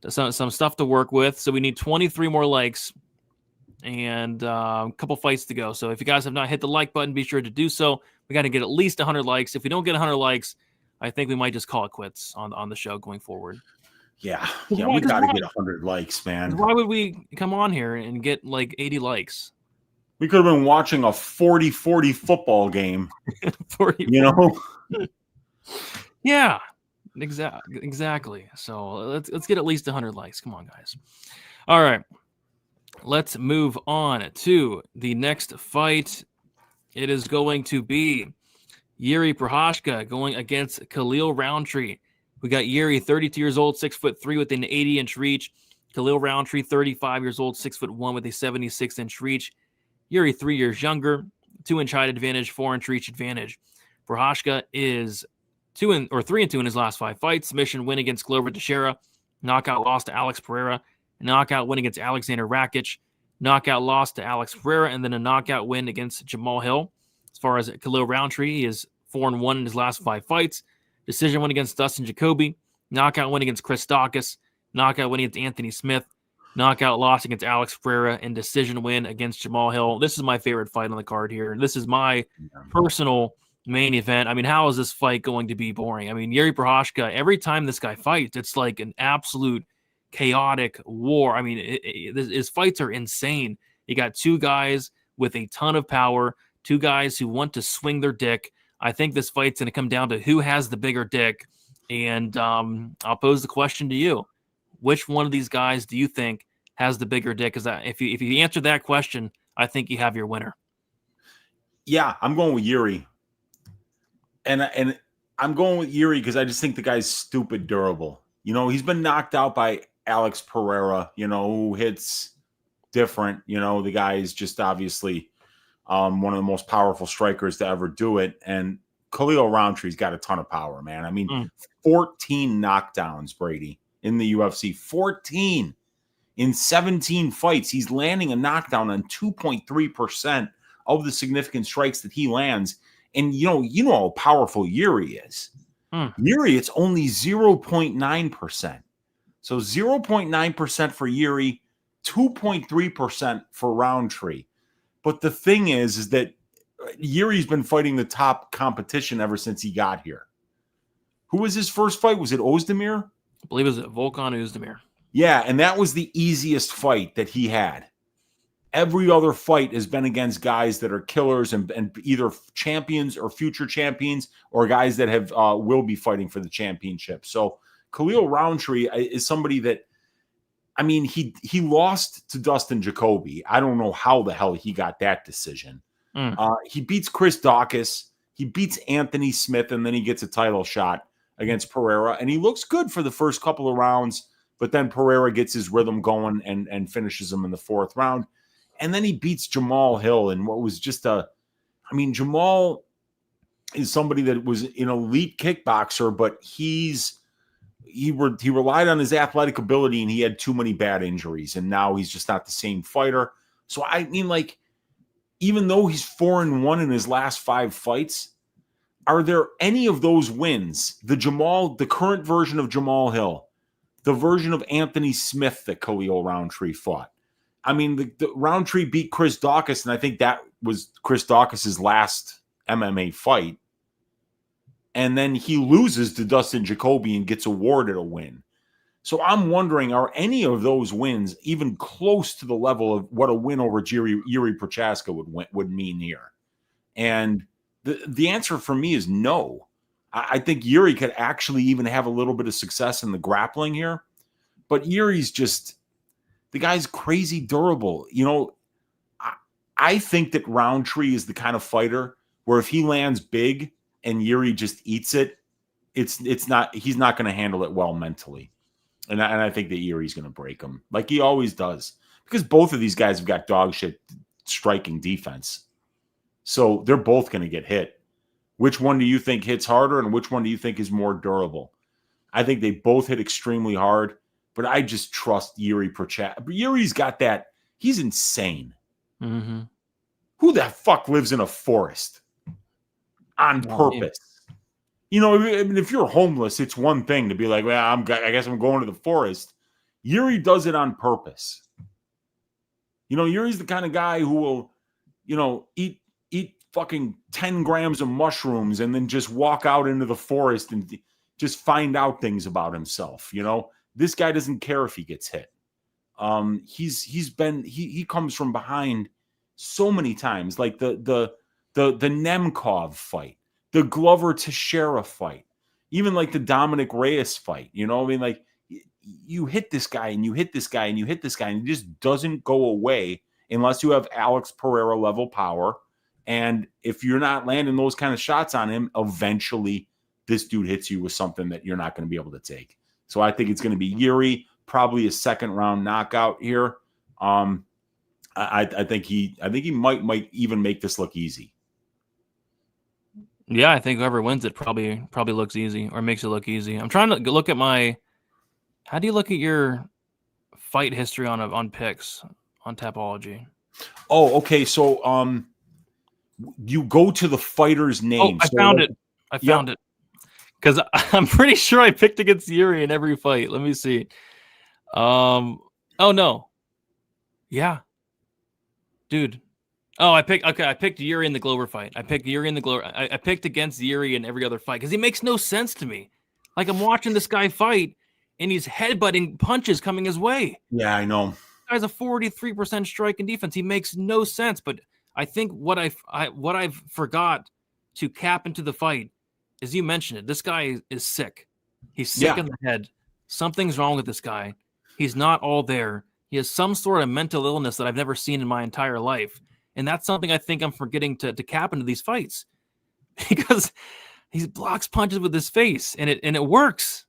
some stuff to work with. So we need 23 more likes and a couple fights to go. So if you guys have not hit the like button, be sure to do so. We got to get at least 100 likes. If we don't get 100 likes, I think we might just call it quits on the show going forward. Yeah, we got to get 100 likes, man. Why would we come on here and get like 80 likes? We could have been watching a 40-40 football game. 40, you know? Yeah, exactly. So let's get at least 100 likes. Come on, guys. All right, let's move on to the next fight. It is going to be Yuri Prochazka going against Khalil Rountree. We got Yuri, 32 years old, 6'3" with an 80-inch reach. Khalil Rountree, 35 years old, 6'1" with a 76-inch reach. Yuri, 3 years younger, 2-inch height advantage, 4-inch reach advantage. Prochazka is 3-2 in his last 5 fights. Submission win against Glover Teixeira. Knockout loss to Alex Pereira. Knockout win against Alexander Rakic. Knockout loss to Alex Pereira, and then a knockout win against Jamal Hill. As far as Khalil Rountree, he is 4-1 in his last 5 fights. Decision win against Dustin Jacoby. Knockout win against Chris Dawkins. Knockout win against Anthony Smith. Knockout loss against Alex Pereira. And decision win against Jamal Hill. This is my favorite fight on the card here. This is my personal main event. I mean, how is this fight going to be boring? I mean, Yuri Prochazka, every time this guy fights, it's like an absolute chaotic war. I mean, his fights are insane. You got 2 guys with a ton of power, 2 guys who want to swing their dick. I think this fight's going to come down to who has the bigger dick. And I'll pose the question to you. Which one of these guys do you think has the bigger dick? Because if you answer that question, I think you have your winner. Yeah, I'm going with Yuri. And I'm going with Yuri because I just think the guy's stupid durable. You know, he's been knocked out by Alex Pereira, you know, who hits different. You know, the guy is just obviously one of the most powerful strikers to ever do it. And Khalil Rountree's got a ton of power, man. I mean, 14 knockdowns, Brady, in the UFC. 14 in 17 fights. He's landing a knockdown on 2.3% of the significant strikes that he lands. And you know how powerful Yuri is. Yuri, it's only 0.9%. So 0.9% for Yuri, 2.3% for Rountree. But the thing is that Yuri's been fighting the top competition ever since he got here. Who was his first fight? Was it Ozdemir? I believe it was Volkan Ozdemir. Yeah, and that was the easiest fight that he had. Every other fight has been against guys that are killers and either champions or future champions or guys that have will be fighting for the championship. So Khalil Rountree is somebody that, I mean, he lost to Dustin Jacoby. I don't know how the hell he got that decision. He beats Chris Dawkins. He beats Anthony Smith, and then he gets a title shot against Pereira. And he looks good for the first couple of rounds. but then Pereira gets his rhythm going and finishes him in the 4th round. And then he beats Jamal Hill in what was just Jamal is somebody that was an elite kickboxer, but he relied on his athletic ability, and he had too many bad injuries, and now he's just not the same fighter. So even though he's 4-1 in his last 5 fights, are there any of those wins, the current version of Jamal Hill, the version of Anthony Smith that Khalil Rountree fought? The Rountree beat Chris Daukaus, and I think that was Chris Daukaus' last MMA fight. And then he loses to Dustin Jacoby and gets awarded a win. So I'm wondering, are any of those wins even close to the level of what a win over Yuri Prochazka would mean here? And the answer for me is no. I think Yuri could actually even have a little bit of success in the grappling here. But Yuri's the guy's crazy durable. I think that Rountree is the kind of fighter where if he lands big and Yuri just eats it, he's not going to handle it well mentally. And I think that Yuri's going to break him like he always does, because both of these guys have got dog shit striking defense. So they're both going to get hit. Which one do you think hits harder, and which one do you think is more durable? I think they both hit extremely hard, but I just trust Yuri Prochazka. Yuri's got that. He's insane. Mm-hmm. Who the fuck lives in a forest on purpose? If you're homeless, it's one thing to be like, well, I guess I'm going to the forest. Yuri does it on purpose. Yuri's the kind of guy who will, eat fucking 10 grams of mushrooms and then just walk out into the forest and just find out things about himself. This guy doesn't care if he gets hit. He comes from behind so many times, like the Nemkov fight, the Glover Teixeira fight, even like the Dominic Reyes fight. You hit this guy and you hit this guy and you hit this guy, and it just doesn't go away unless you have Alex Pereira level power. And if you're not landing those kind of shots on him, eventually this dude hits you with something that you're not going to be able to take. So I think it's going to be Yuri, probably a 2nd round knockout here. I think he might even make this look easy. Yeah, I think whoever wins it probably looks easy or makes it look easy. I'm trying to look at how do you look at your fight history on picks on Tapology? Oh, okay. So you go to the fighter's name. Oh, I found it. Because I'm pretty sure I picked against Yuri in every fight. Let me see. Oh no. Yeah. Dude. Oh, I picked Yuri in the Glover fight. I picked against Yuri in every other fight because he makes no sense to me. Like, I'm watching this guy fight and he's headbutting punches coming his way. Yeah, I know. This guy's a 43% strike and defense. He makes no sense. But I think what I've forgot to cap into the fight is, you mentioned it, this guy is sick. He's sick in the head. Something's wrong with this guy. He's not all there. He has some sort of mental illness that I've never seen in my entire life. And that's something I think I'm forgetting to cap into these fights, because he blocks punches with his face and it works.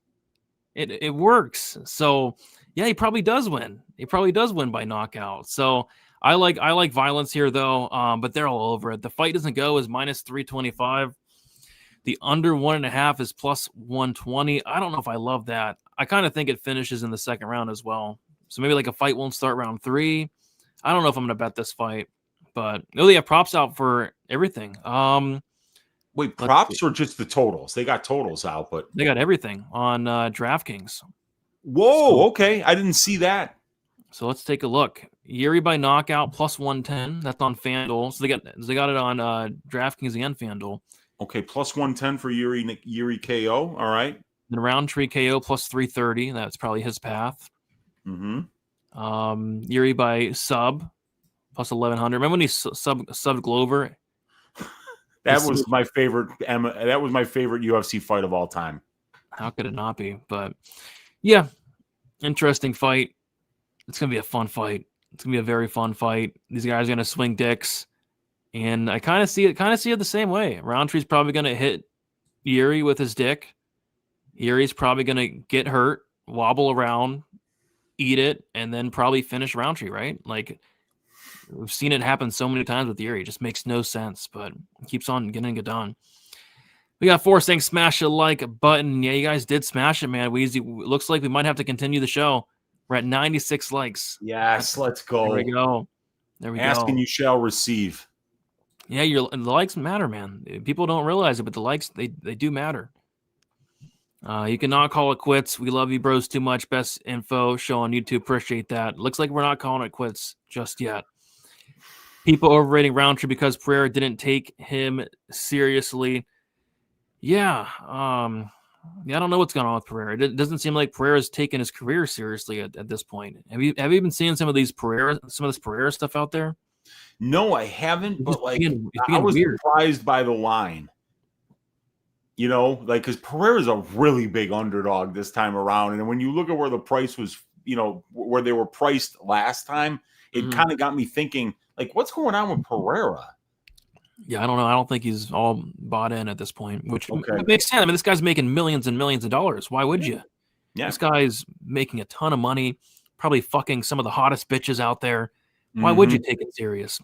It works. So yeah, he probably does win. He probably does win by knockout. So I like violence here though. But they're all over it. The fight doesn't go is -325. The under 1.5 is +120. I don't know if I love that. I kind of think it finishes in the 2nd round as well. So maybe like a fight won't start round 3. I don't know if I'm going to bet this fight, but they have props out for everything. Wait, props or just the totals? They got totals out, but they got everything on DraftKings. Whoa, okay. I didn't see that. So let's take a look. Yuri by knockout +110. That's on FanDuel. So they got it on DraftKings and FanDuel. Okay, +110 for Yuri KO. All right. Then Rountree KO +330. That's probably his path. Mm-hmm. Yuri by sub +1100. Remember when he subbed Glover? That was my favorite. That was my favorite UFC fight of all time. How could it not be? But yeah, interesting fight. It's gonna be a fun fight. It's gonna be a very fun fight. These guys are gonna swing dicks, and I kind of see it the same way. Rountree's probably gonna hit Yuri with his dick. Yuri's probably gonna get hurt, wobble around, eat it, and then probably finish Rountree, right? Like, we've seen it happen so many times with Yuri. It just makes no sense, but it keeps on getting it done. We got Forrest saying smash a like button. Yeah, you guys did smash it, man. Looks like we might have to continue the show. We're at 96 likes. Yes, let's go. There we go. There we Asking go. you shall receive. Yeah, the likes matter, man. People don't realize it, but the likes, they do matter. You cannot call it quits. We love you, bros, too much. Best info show on YouTube. Appreciate that. Looks like we're not calling it quits just yet. People overrating Rountree because Pereira didn't take him seriously. Yeah. I don't know what's going on with Pereira. It doesn't seem like Pereira's taking his career seriously at this point. Have you been seeing some of this Pereira stuff out there? No, I haven't, but like I was weird. Surprised by the line. You know, like, because Pereira's a really big underdog this time around. And when you look at where the price was, you know, where they were priced last time, it kind of got me thinking, like, what's going on with Pereira? Yeah, I don't know. I don't think he's all bought in at this point, which makes sense. I mean, this guy's making millions and millions of dollars. Why would you? Yeah. This guy's making a ton of money, probably fucking some of the hottest bitches out there. Why would you take it serious?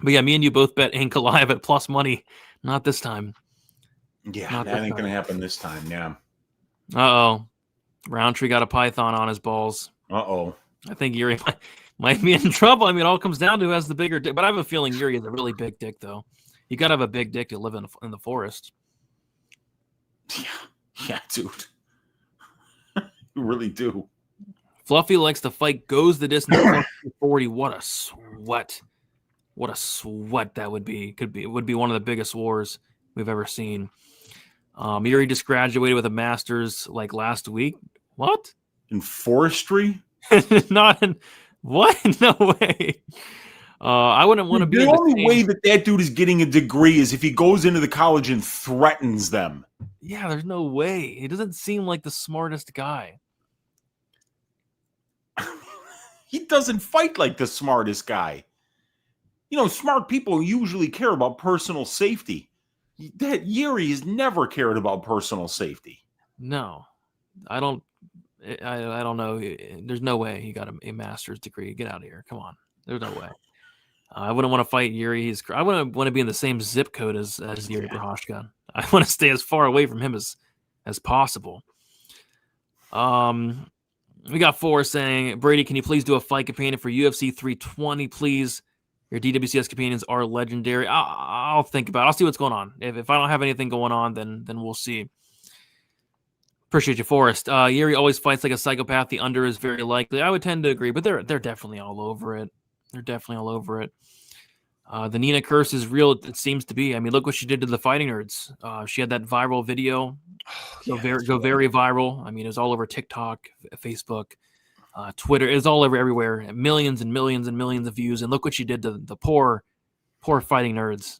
But yeah, me and you both bet Ankalaev at plus money. Not this time. Yeah, that ain't going to happen this time, yeah. Uh-oh. Rountree got a python on his balls. Uh-oh. I think Yuri might be in trouble. I mean, it all comes down to who has the bigger dick. But I have a feeling Yuri has a really big dick, though. You got to have a big dick to live in the forest. Yeah, dude. You really do. Fluffy likes to fight, goes the distance, 40. What a sweat. What a sweat that would be. It would be one of the biggest wars we've ever seen. Yuri just graduated with a master's like last week. What? In forestry? Not in what? No way. I wouldn't want to be the only way that dude is getting a degree is if he goes into the college and threatens them. Yeah, there's no way. He doesn't seem like the smartest guy. He doesn't fight like the smartest guy. You know, smart people usually care about personal safety. That Yuri has never cared about personal safety. No, I don't know. There's no way he got a master's degree. Get out of here. Come on. There's no way. I wouldn't want to fight Yuri. I wouldn't want to be in the same zip code as Yuri Prochazka. I want to stay as far away from him as possible. We got Forrest saying, Brady, can you please do a fight companion for UFC 320, please? Your DWCS companions are legendary. I'll think about it. I'll see what's going on. If I don't have anything going on, then we'll see. Appreciate you, Forrest. Yuri always fights like a psychopath. The under is very likely. I would tend to agree, but they're definitely all over it. They're definitely all over it. The Nina curse is real. It seems to be. I mean, look what she did to the fighting nerds. She had that viral video go very viral. I mean, it was all over TikTok, Facebook, Twitter. It was all over everywhere. Millions and millions and millions of views. And look what she did to the poor fighting nerds.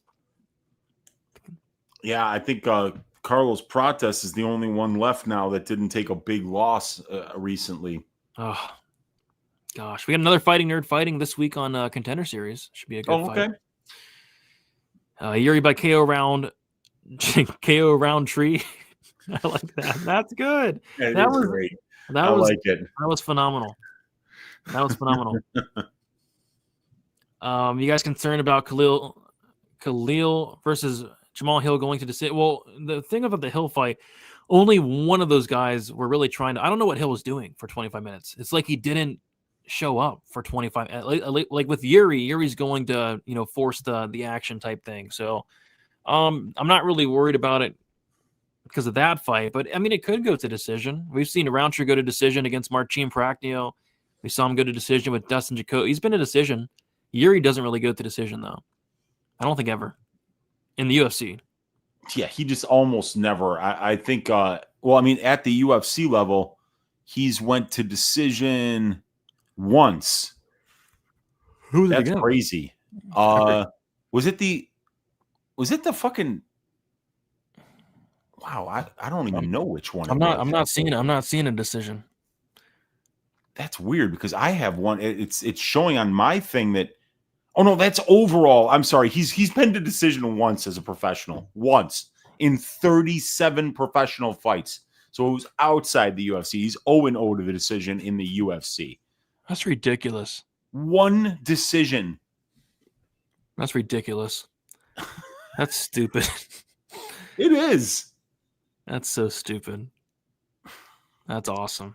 Yeah, I think Carlos Prates is the only one left now that didn't take a big loss recently. Oh, gosh. We got another fighting nerd fighting this week on Contender Series. Should be a good fight. Okay. Yuri by KO round Rountree. I like that. That's good. Yeah, that was great. I like it. That was phenomenal. You guys concerned about Khalil versus Jamal Hill going to decision? Well, the thing about the Hill fight, only one of those guys were really trying to. I don't know what Hill was doing for 25 minutes. It's like he didn't show up for 25. Like with Yuri's going to force the action type thing. So I'm not really worried about it because of that fight. But I mean, it could go to decision. We've seen Rountree go to decision against Marcin Prachnio. We saw him go to decision with Dustin Jacoby. He's been a decision. Yuri doesn't really go to decision though. I don't think ever. In the UFC. Yeah, he just almost never. I think, at the UFC level, he's went to decision once. Who's That's crazy. Was it the fucking... Wow, I don't even know which one. I'm not seeing a decision. That's weird because I have one. It's showing on my thing that... Oh, no, that's overall. I'm sorry. He's been to decision once as a professional. Once. In 37 professional fights. So it was outside the UFC. He's 0-0 to the decision in the UFC. That's ridiculous. One decision. That's ridiculous. That's stupid. It is. That's so stupid. That's awesome.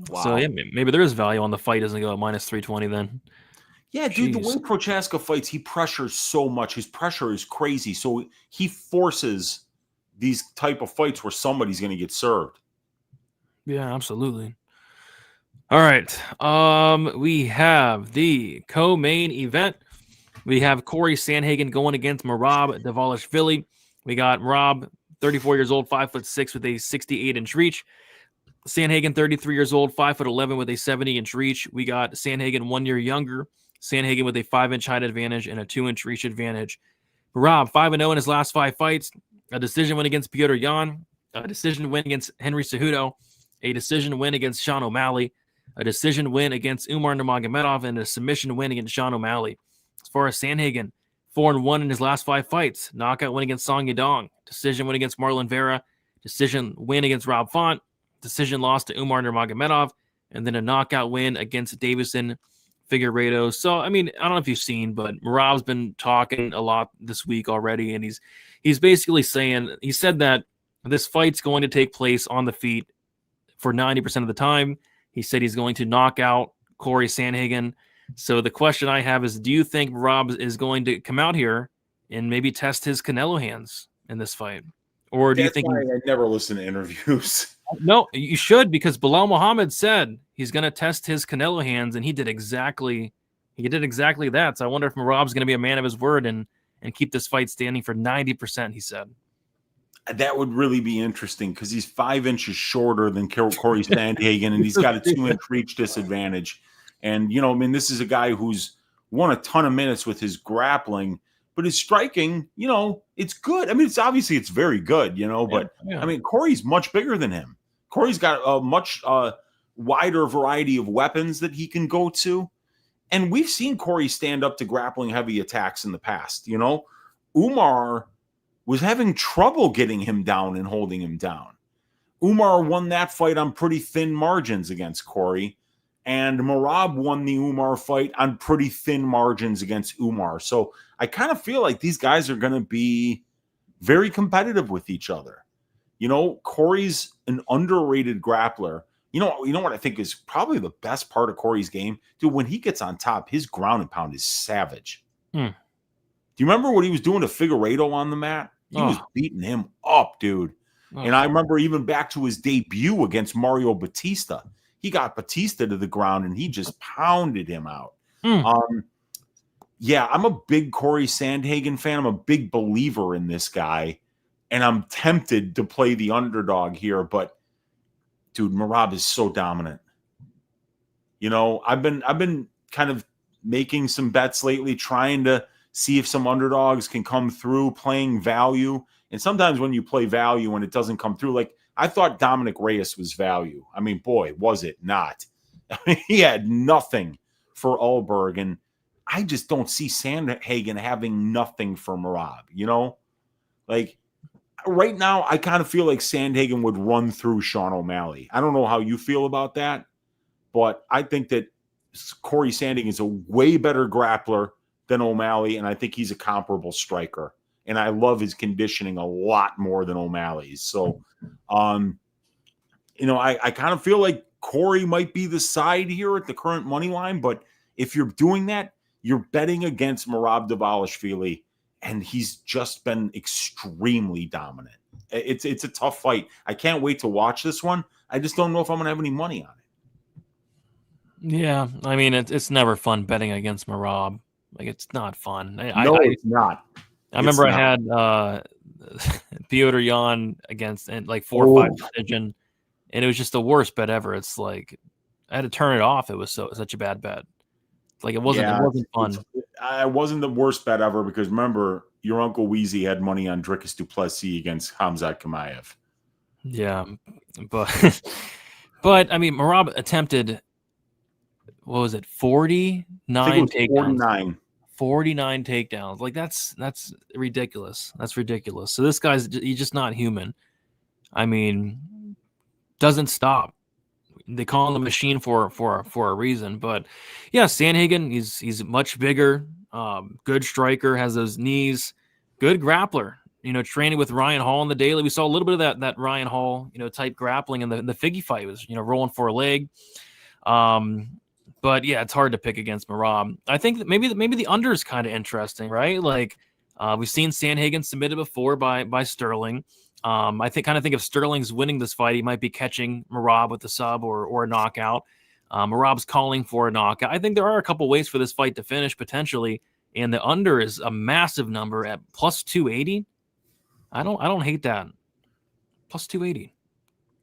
Wow. So yeah, maybe there is value on the fight doesn't go at minus 320 then. Yeah, dude, the Jeez. way Prochazka fights, he pressures so much. His pressure is crazy. So he forces these type of fights where somebody's going to get served. Yeah, absolutely. All right. We have the co-main event. We have Corey Sandhagen going against Merab Dvalishvili. We got Merab, 34 years old, 5'6" with a 68-inch reach. Sandhagen, 33 years old, 5'11" with a 70-inch reach. We got Sandhagen 1 year younger. Sandhagen with a 5-inch height advantage and a 2-inch reach advantage. Merab, 5-0 in his last 5 fights. A decision win against Petr Yan. A decision win against Henry Cejudo. A decision win against Sean O'Malley. A decision win against Umar Nurmagomedov. And a submission win against Sean O'Malley. As far as Sandhagen, 4-1 in his last 5 fights. Knockout win against Song Yadong. Decision win against Marlon Vera. Decision win against Rob Font. Decision loss to Umar Nurmagomedov. And then a knockout win against Davison Figueiredo. So, I mean, I don't know if you've seen, but Merab's been talking a lot this week already. And he's basically saying, he said that this fight's going to take place on the feet for 90% of the time. He said he's going to knock out Corey Sandhagen. So the question I have is, do you think Merab is going to come out here and maybe test his Canelo hands in this fight? Or do you think... I never listen to interviews. No, you should, because Bilal Muhammad said he's going to test his Canelo hands, and he did exactly that. So I wonder if Merab's going to be a man of his word and keep this fight standing for 90%, he said. That would really be interesting because he's 5 inches shorter than Corey Sandhagen, and he's got a 2-inch reach disadvantage. And, I mean, this is a guy who's won a ton of minutes with his grappling, but his striking, it's good. I mean, it's very good, but I mean, Corey's much bigger than him. Corey's got a much wider variety of weapons that he can go to. And we've seen Corey stand up to grappling heavy attacks in the past. Umar was having trouble getting him down and holding him down. Umar won that fight on pretty thin margins against Corey. And Merab won the Umar fight on pretty thin margins against Umar. So I kind of feel like these guys are going to be very competitive with each other. Corey's an underrated grappler. You know what I think is probably the best part of Corey's game? Dude, when he gets on top, his ground and pound is savage. Do you remember what he was doing to Figueiredo on the mat? He was beating him up, dude. And I remember even back to his debut against Mario Batista. He got Batista to the ground and he just pounded him out. Yeah, I'm a big Corey Sandhagen fan. I'm a big believer in this guy. And I'm tempted to play the underdog here. But, dude, Merab is so dominant. I've been kind of making some bets lately, trying to see if some underdogs can come through, playing value. And sometimes when you play value and it doesn't come through, like I thought Dominic Reyes was value. I mean, boy, was it not. I mean, he had nothing for Ulberg, and I just don't see Sandhagen having nothing for Merab, Like, right now, I kind of feel like Sandhagen would run through Sean O'Malley. I don't know how you feel about that, but I think that Corey Sandhagen is a way better grappler than O'Malley, and I think he's a comparable striker. And I love his conditioning a lot more than O'Malley's. So, I kind of feel like Corey might be the side here at the current money line. But if you're doing that, you're betting against Merab Dvalishvili, and he's just been extremely dominant. It's a tough fight. I can't wait to watch this one. I just don't know if I'm going to have any money on it. Yeah, I mean, it's never fun betting against Merab. Like, it's not fun. It's not. I remember I had Petr Yan against like 4 or 5 decision, and it was just the worst bet ever. It's like I had to turn it off. It was such a bad bet. Like it wasn't fun. It wasn't the worst bet ever because remember your Uncle Weezy had money on Dricus Duplessis against Khamzat Chimaev. Yeah, but I mean Merab attempted, what was it, 49 takedowns. 49 takedowns. Like that's ridiculous. That's ridiculous. So this guy's, he's just not human. I mean, doesn't stop. they call him the machine for a reason. But yeah, Sandhagen, he's much bigger, good striker, has those knees, good grappler. Training with Ryan Hall in the daily. We saw a little bit of that Ryan Hall, type grappling in the Figgy fight. It was, rolling for a leg. But yeah, it's hard to pick against Merab. I think that maybe the under is kind of interesting, right? Like we've seen Sandhagen submitted before by Sterling. I think if Sterling's winning this fight, he might be catching Merab with a sub or a knockout. Merab's calling for a knockout. I think there are a couple ways for this fight to finish potentially, and the under is a massive number at plus 280. I don't hate that. Plus 280.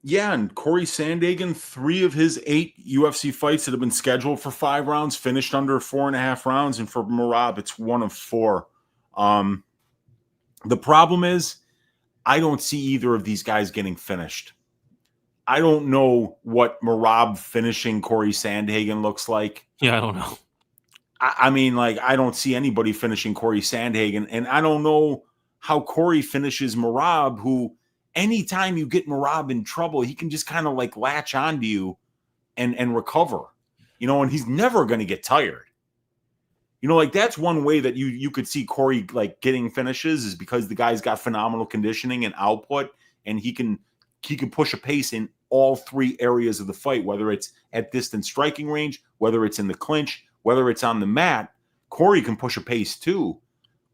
Yeah, and Corey Sandhagen, 3 of his 8 UFC fights that have been scheduled for 5 rounds finished under 4.5 rounds, and for Merab, it's 1 of 4. The problem is, I don't see either of these guys getting finished. I don't know what Merab finishing Corey Sandhagen looks like. Yeah, I don't know. I mean, like, I don't see anybody finishing Corey Sandhagen, and I don't know how Corey finishes Merab, who anytime you get Merab in trouble, he can just kind of like latch onto you and recover, and he's never going to get tired. Like that's one way that you could see Corey like getting finishes is because the guy's got phenomenal conditioning and output, and he can push a pace in all 3 areas of the fight, whether it's at distance striking range, whether it's in the clinch, whether it's on the mat. Corey can push a pace too,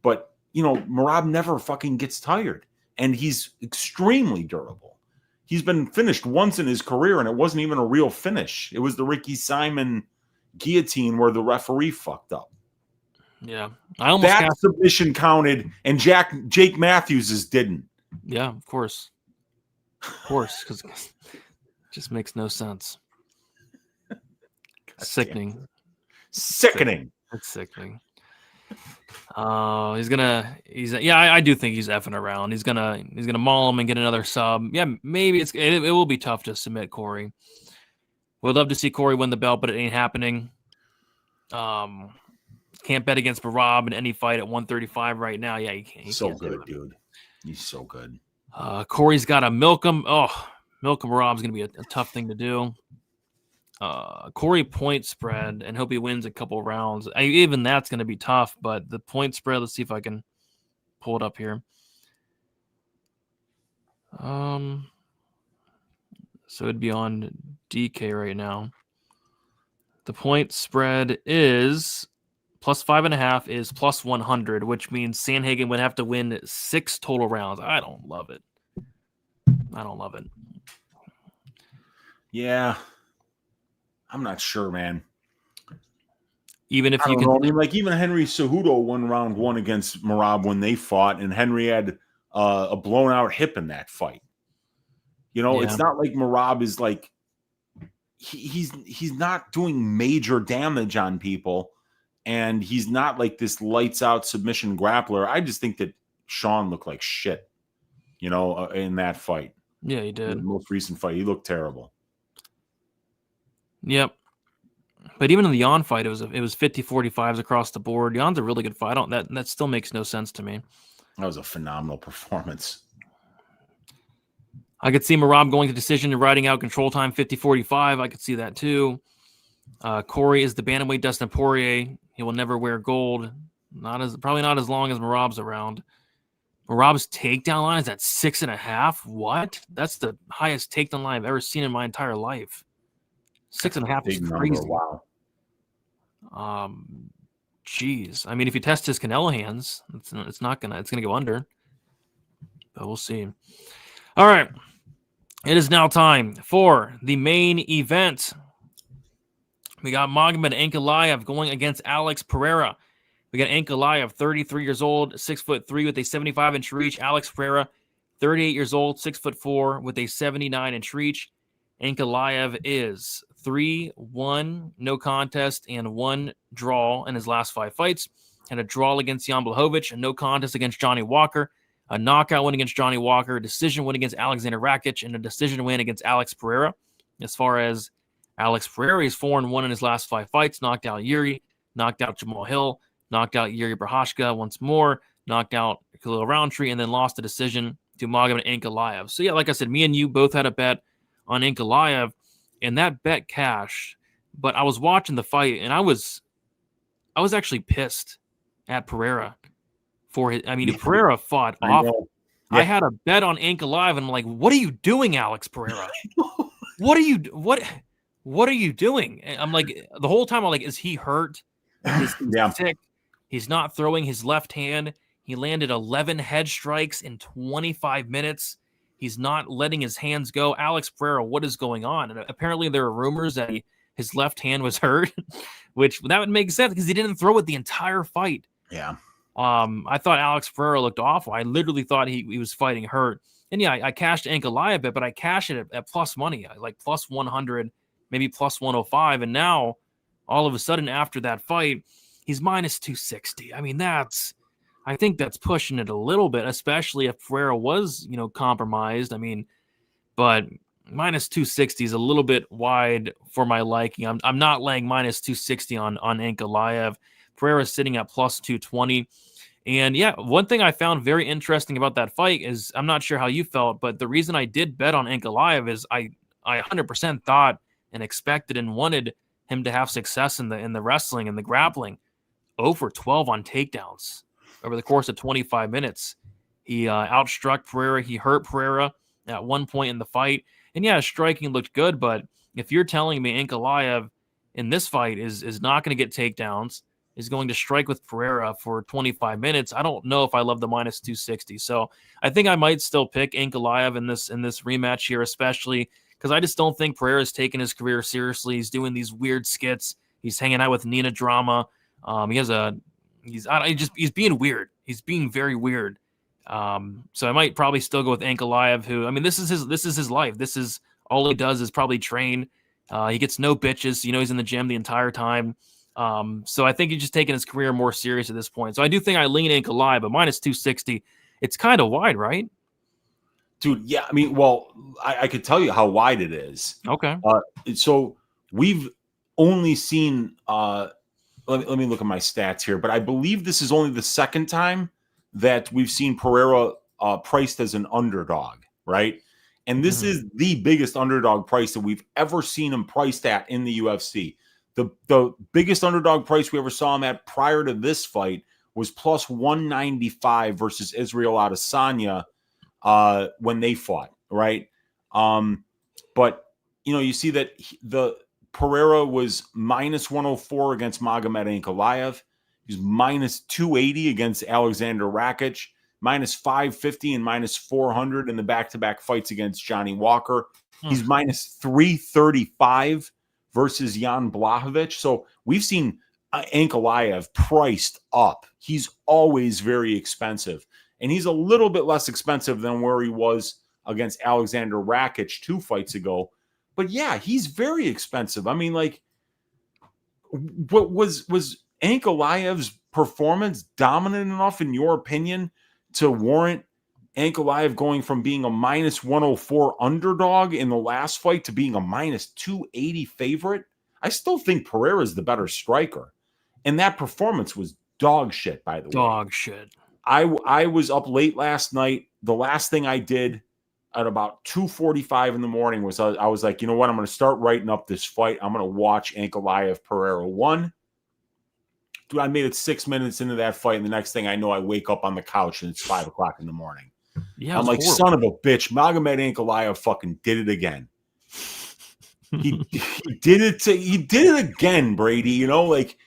but Merab never fucking gets tired, and he's extremely durable. He's been finished once in his career, and it wasn't even a real finish. It was the Ricky Simon guillotine where the referee fucked up. Yeah, submission counted, and Jake Matthews's didn't. Yeah, of course, because it just makes no sense. Sickening. It's sickening. I do think he's effing around. He's gonna maul him and get another sub. Yeah, maybe it will be tough to submit Corey. Would love to see Corey win the belt, but it ain't happening. Can't bet against Merab in any fight at 135 right now. Yeah, he can't. So good, dude. He's so good. Corey's got to milk him. Milk him Merab's going to be a tough thing to do. Corey point spread, and hope he wins a couple rounds. Even that's going to be tough, but the point spread, let's see if I can pull it up here. So it'd be on DK right now. The point spread is plus 5.5 is plus 100, which means Sandhagen would have to win 6 total rounds. I don't love it. Yeah. I'm not sure, man. Even if you can, I mean, like even Henry Cejudo won round 1 against Merab when they fought, and Henry had a blown out hip in that fight. It's not like Merab is like he's not doing major damage on people, and he's not like this lights out submission grappler. I just think that Sean looked like shit, in that fight. Yeah, he did. The most recent fight, he looked terrible. Yep. But even in the Jan fight, it was 50-45s across the board. Jan's a really good fight. That still makes no sense to me. That was a phenomenal performance. I could see Merab going to decision and riding out control time 50-45. I could see that too. Corey is the bantamweight Dustin Poirier. He will never wear gold. Probably not as long as Merab's around. Merab's takedown line is at 6.5. What? That's the highest takedown line I've ever seen in my entire life. 6.5 is crazy. Wow. Jeez. I mean, if you test his Canelo hands, it's gonna go under. But we'll see. All right. It is now time for the main event. We got Magomed Ankalaev going against Alex Pereira. We got Ankalaev, 33 years old, 6'3" with a 75-inch reach. Alex Pereira, 38 years old, 6'4" with a 79-inch reach. Ankalaev is 3-1, no contest, and 1 draw in his last 5 fights. And a draw against Jan Blachowicz, a no contest against Johnny Walker, a knockout win against Johnny Walker, a decision win against Alexander Rakic, and a decision win against Alex Pereira. As far as Alex Pereira, he's 4-1 in his last 5 fights, knocked out Yuri, knocked out Jamal Hill, knocked out Yuri Prochazka once more, knocked out Khalil Rountree, and then lost the decision to Magomed Ankalaev. So yeah, like I said, me and you both had a bet on Ankalaev. and that bet cashed. But I was watching the fight, and I was actually pissed at Pereira for his. I mean, Pereira fought I awful. know. I Yeah. had a bet on Ankalaev, and I'm like, "What are you doing, Alex Pereira? What are you doing?" And I'm like, the whole time I'm like, "Is he hurt? Is he Yeah. sick? He's not throwing his left hand. He landed 11 head strikes in 25 minutes. He's not letting his hands go. Alex Pereira, what is going on?" And apparently there are rumors that his left hand was hurt, which that would make sense because he didn't throw it the entire fight. Yeah. I thought Alex Pereira looked awful. I literally thought he was fighting hurt. And yeah, I cashed Ankalaev bet, but I cashed it at plus money, like plus 100, maybe plus 105. And now, all of a sudden, after that fight, he's minus 260. I mean, I think that's pushing it a little bit, especially if Pereira was, compromised. I mean, but minus 260 is a little bit wide for my liking. I'm not laying minus 260 on Ankalaev. Pereira's sitting at plus 220. And yeah, one thing I found very interesting about that fight is, I'm not sure how you felt, but the reason I did bet on Ankalaev is I 100% thought and expected and wanted him to have success in the wrestling and the grappling. 0 for 12 on takedowns over the course of 25 minutes. He outstruck Pereira. He hurt Pereira at one point in the fight. And yeah, striking looked good, but if you're telling me Ankalaev in this fight is not going to get takedowns, is going to strike with Pereira for 25 minutes, I don't know if I love the minus 260. So I think I might still pick Ankalaev in this rematch here, especially because I just don't think Pereira's taking his career seriously. He's doing these weird skits. He's hanging out with Nina Drama. He's being weird. He's being very weird. So I might probably still go with Ankalaev, who, I mean, this is his life. This is all he does is probably train. He gets no bitches. He's in the gym the entire time. So I think he's just taking his career more serious at this point. So I do think I lean Ankalaev, but minus 260, it's kind of wide, right? Dude, yeah. I mean, well, I could tell you how wide it is. Okay. So we've only seen, let me look at my stats here, but I believe this is only the second time that we've seen Pereira priced as an underdog, right? And this is the biggest underdog price that we've ever seen him priced at in the UFC. The biggest underdog price we ever saw him at prior to this fight was plus 195 versus Israel Adesanya when they fought, right? But you see that the Pereira was minus 104 against Magomed Ankalaev. He was minus 280 against Alexander Rakic, minus 550 and minus 400 in the back-to-back fights against Johnny Walker. He's minus 335 versus Jan Blachowicz. So we've seen Ankalaev priced up. He's always very expensive. And he's a little bit less expensive than where he was against Alexander Rakic 2 fights ago. But yeah, he's very expensive. I mean, like, what was Ankalaev's performance dominant enough, in your opinion, to warrant Ankalaev going from being a minus 104 underdog in the last fight to being a minus 280 favorite? I still think Pereira is the better striker. And that performance was dog shit, by the way. Dog shit. I was up late last night. The last thing I did at about 2:45 in the morning was I was like, you know what? I'm going to start writing up this fight. I'm going to watch Ankalaev Pereira 1. Dude, I made it 6 minutes into that fight, and the next thing I know, I wake up on the couch and it's 5 o'clock in the morning. Yeah, I'm like, horrible. son of a bitch, Magomed Ankalaev fucking did it again. He did it again, Brady. Like,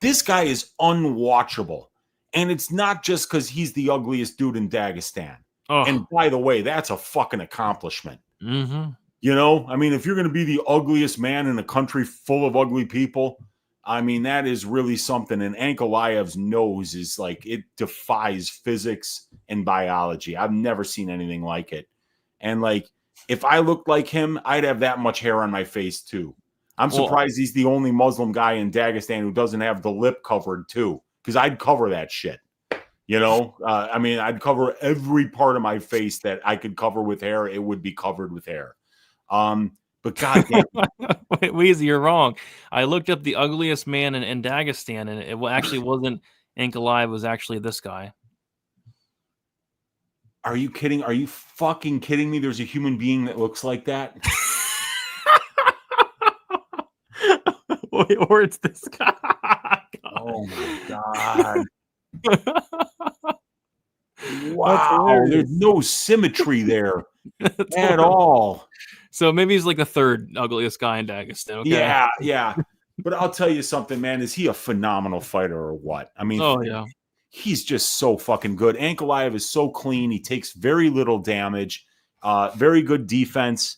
this guy is unwatchable. And it's not just because he's the ugliest dude in Dagestan. Oh. And by the way, that's a fucking accomplishment. Mm-hmm. I mean, if you're going to be the ugliest man in a country full of ugly people, I mean, that is really something. And Ankalaev's nose is like, it defies physics and biology. I've never seen anything like it. And like, if I looked like him, I'd have that much hair on my face too. I'm surprised he's the only Muslim guy in Dagestan who doesn't have the lip covered too, because I'd cover that shit. I mean, I'd cover every part of my face that I could cover with hair. It would be covered with hair. But goddamn, wait, Weezy, you're wrong. I looked up the ugliest man in Dagestan, and it actually wasn't Ankalaev. It was actually this guy. Are you kidding? Are you fucking kidding me? There's a human being that looks like that. or it's this guy. Oh my God. That's Wow. hilarious. There's no symmetry there That's at horrible. all. So maybe he's like the third ugliest guy in Dagestan. Okay. Yeah, yeah. But I'll tell you something, man. Is he a phenomenal fighter or what? I mean, Oh yeah. he's just so fucking good. Ankalaev is so clean. He takes very little damage. Very good defense.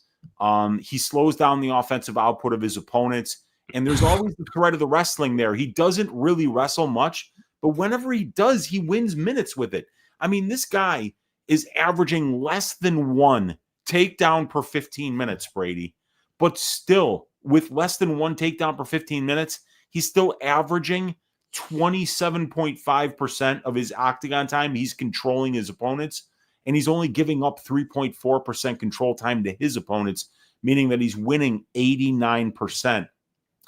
He slows down the offensive output of his opponents. And there's always the threat of the wrestling there. He doesn't really wrestle much, but whenever he does, he wins minutes with it. I mean, this guy is averaging less than 1 takedown per 15 minutes, Brady. But still, with less than 1 takedown per 15 minutes, he's still averaging 27.5% of his octagon time. He's controlling his opponents, and he's only giving up 3.4% control time to his opponents, meaning that he's winning 89%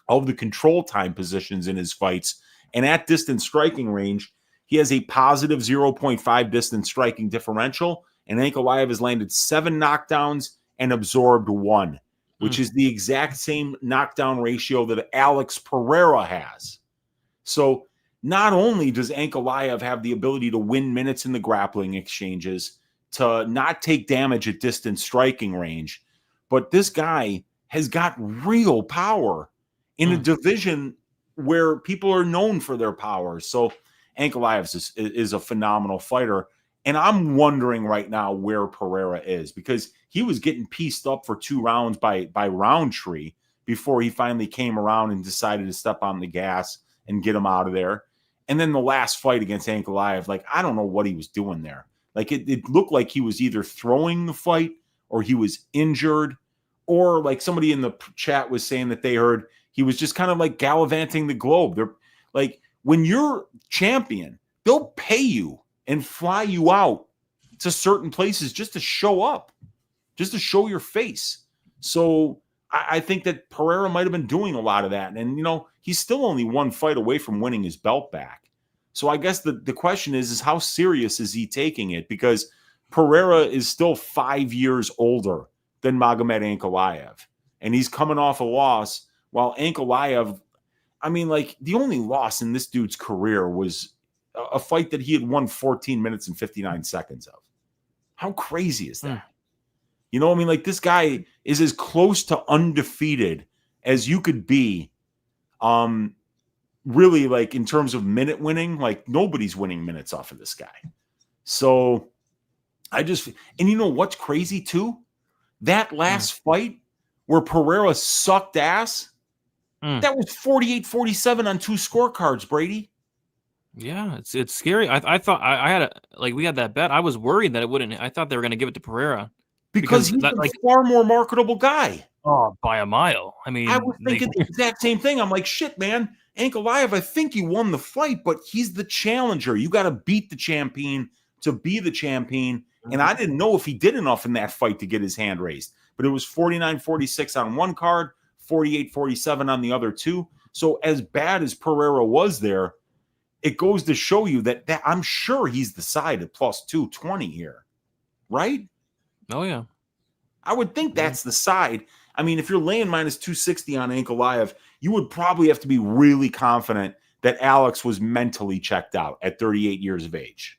of the control time positions in his fights. And at distance striking range, he has a positive 0.5 distance striking differential, and Ankalaev has landed 7 knockdowns and absorbed 1, which is the exact same knockdown ratio that Alex Pereira has. So not only does Ankalaev have the ability to win minutes in the grappling exchanges, to not take damage at distance striking range, but this guy has got real power in a division where people are known for their power. So Ankalaev is a phenomenal fighter. And I'm wondering right now where Pereira is, because he was getting pieced up for 2 rounds by Rountree before he finally came around and decided to step on the gas and get him out of there. And then the last fight against Ankalaev, like, I don't know what he was doing there. Like, it looked like he was either throwing the fight or he was injured, or like somebody in the chat was saying that they heard he was just kind of like gallivanting the globe. They're like, when you're champion, they'll pay you and fly you out to certain places just to show up, just to show your face. So I think that Pereira might have been doing a lot of that. And, you know, he's still only 1 fight away from winning his belt back. So I guess the question is how serious is he taking it? Because Pereira is still 5 years older than Magomed Ankalaev. And he's coming off a loss, while Ankalaev, I mean, like, the only loss in this dude's career was a fight that he had won 14 minutes and 59 seconds of. How crazy is that? You know, I mean, like, this guy is as close to undefeated as you could be. Really, like, in terms of minute winning, like, nobody's winning minutes off of this guy. So and you know what's crazy too? That last fight where Pereira sucked ass, that was 48-47 on 2 scorecards, Brady. Yeah, it's scary. I thought I had we had that bet. I was worried that it wouldn't. I thought they were going to give it to Pereira because he's a far more marketable guy. Oh, by a mile. I mean, I was thinking the exact same thing. I'm like, shit, man. Ankalaev, I think you won the fight, but he's the challenger. You got to beat the champion to be the champion. And I didn't know if he did enough in that fight to get his hand raised. But it was 49-46 on one card, 48-47 on the other 2. So as bad as Pereira was there, it goes to show you that I'm sure he's the side at plus 220 here, right? Oh, yeah. I would think that's the side. I mean, if you're laying minus 260 on Ankalaev, you would probably have to be really confident that Alex was mentally checked out at 38 years of age.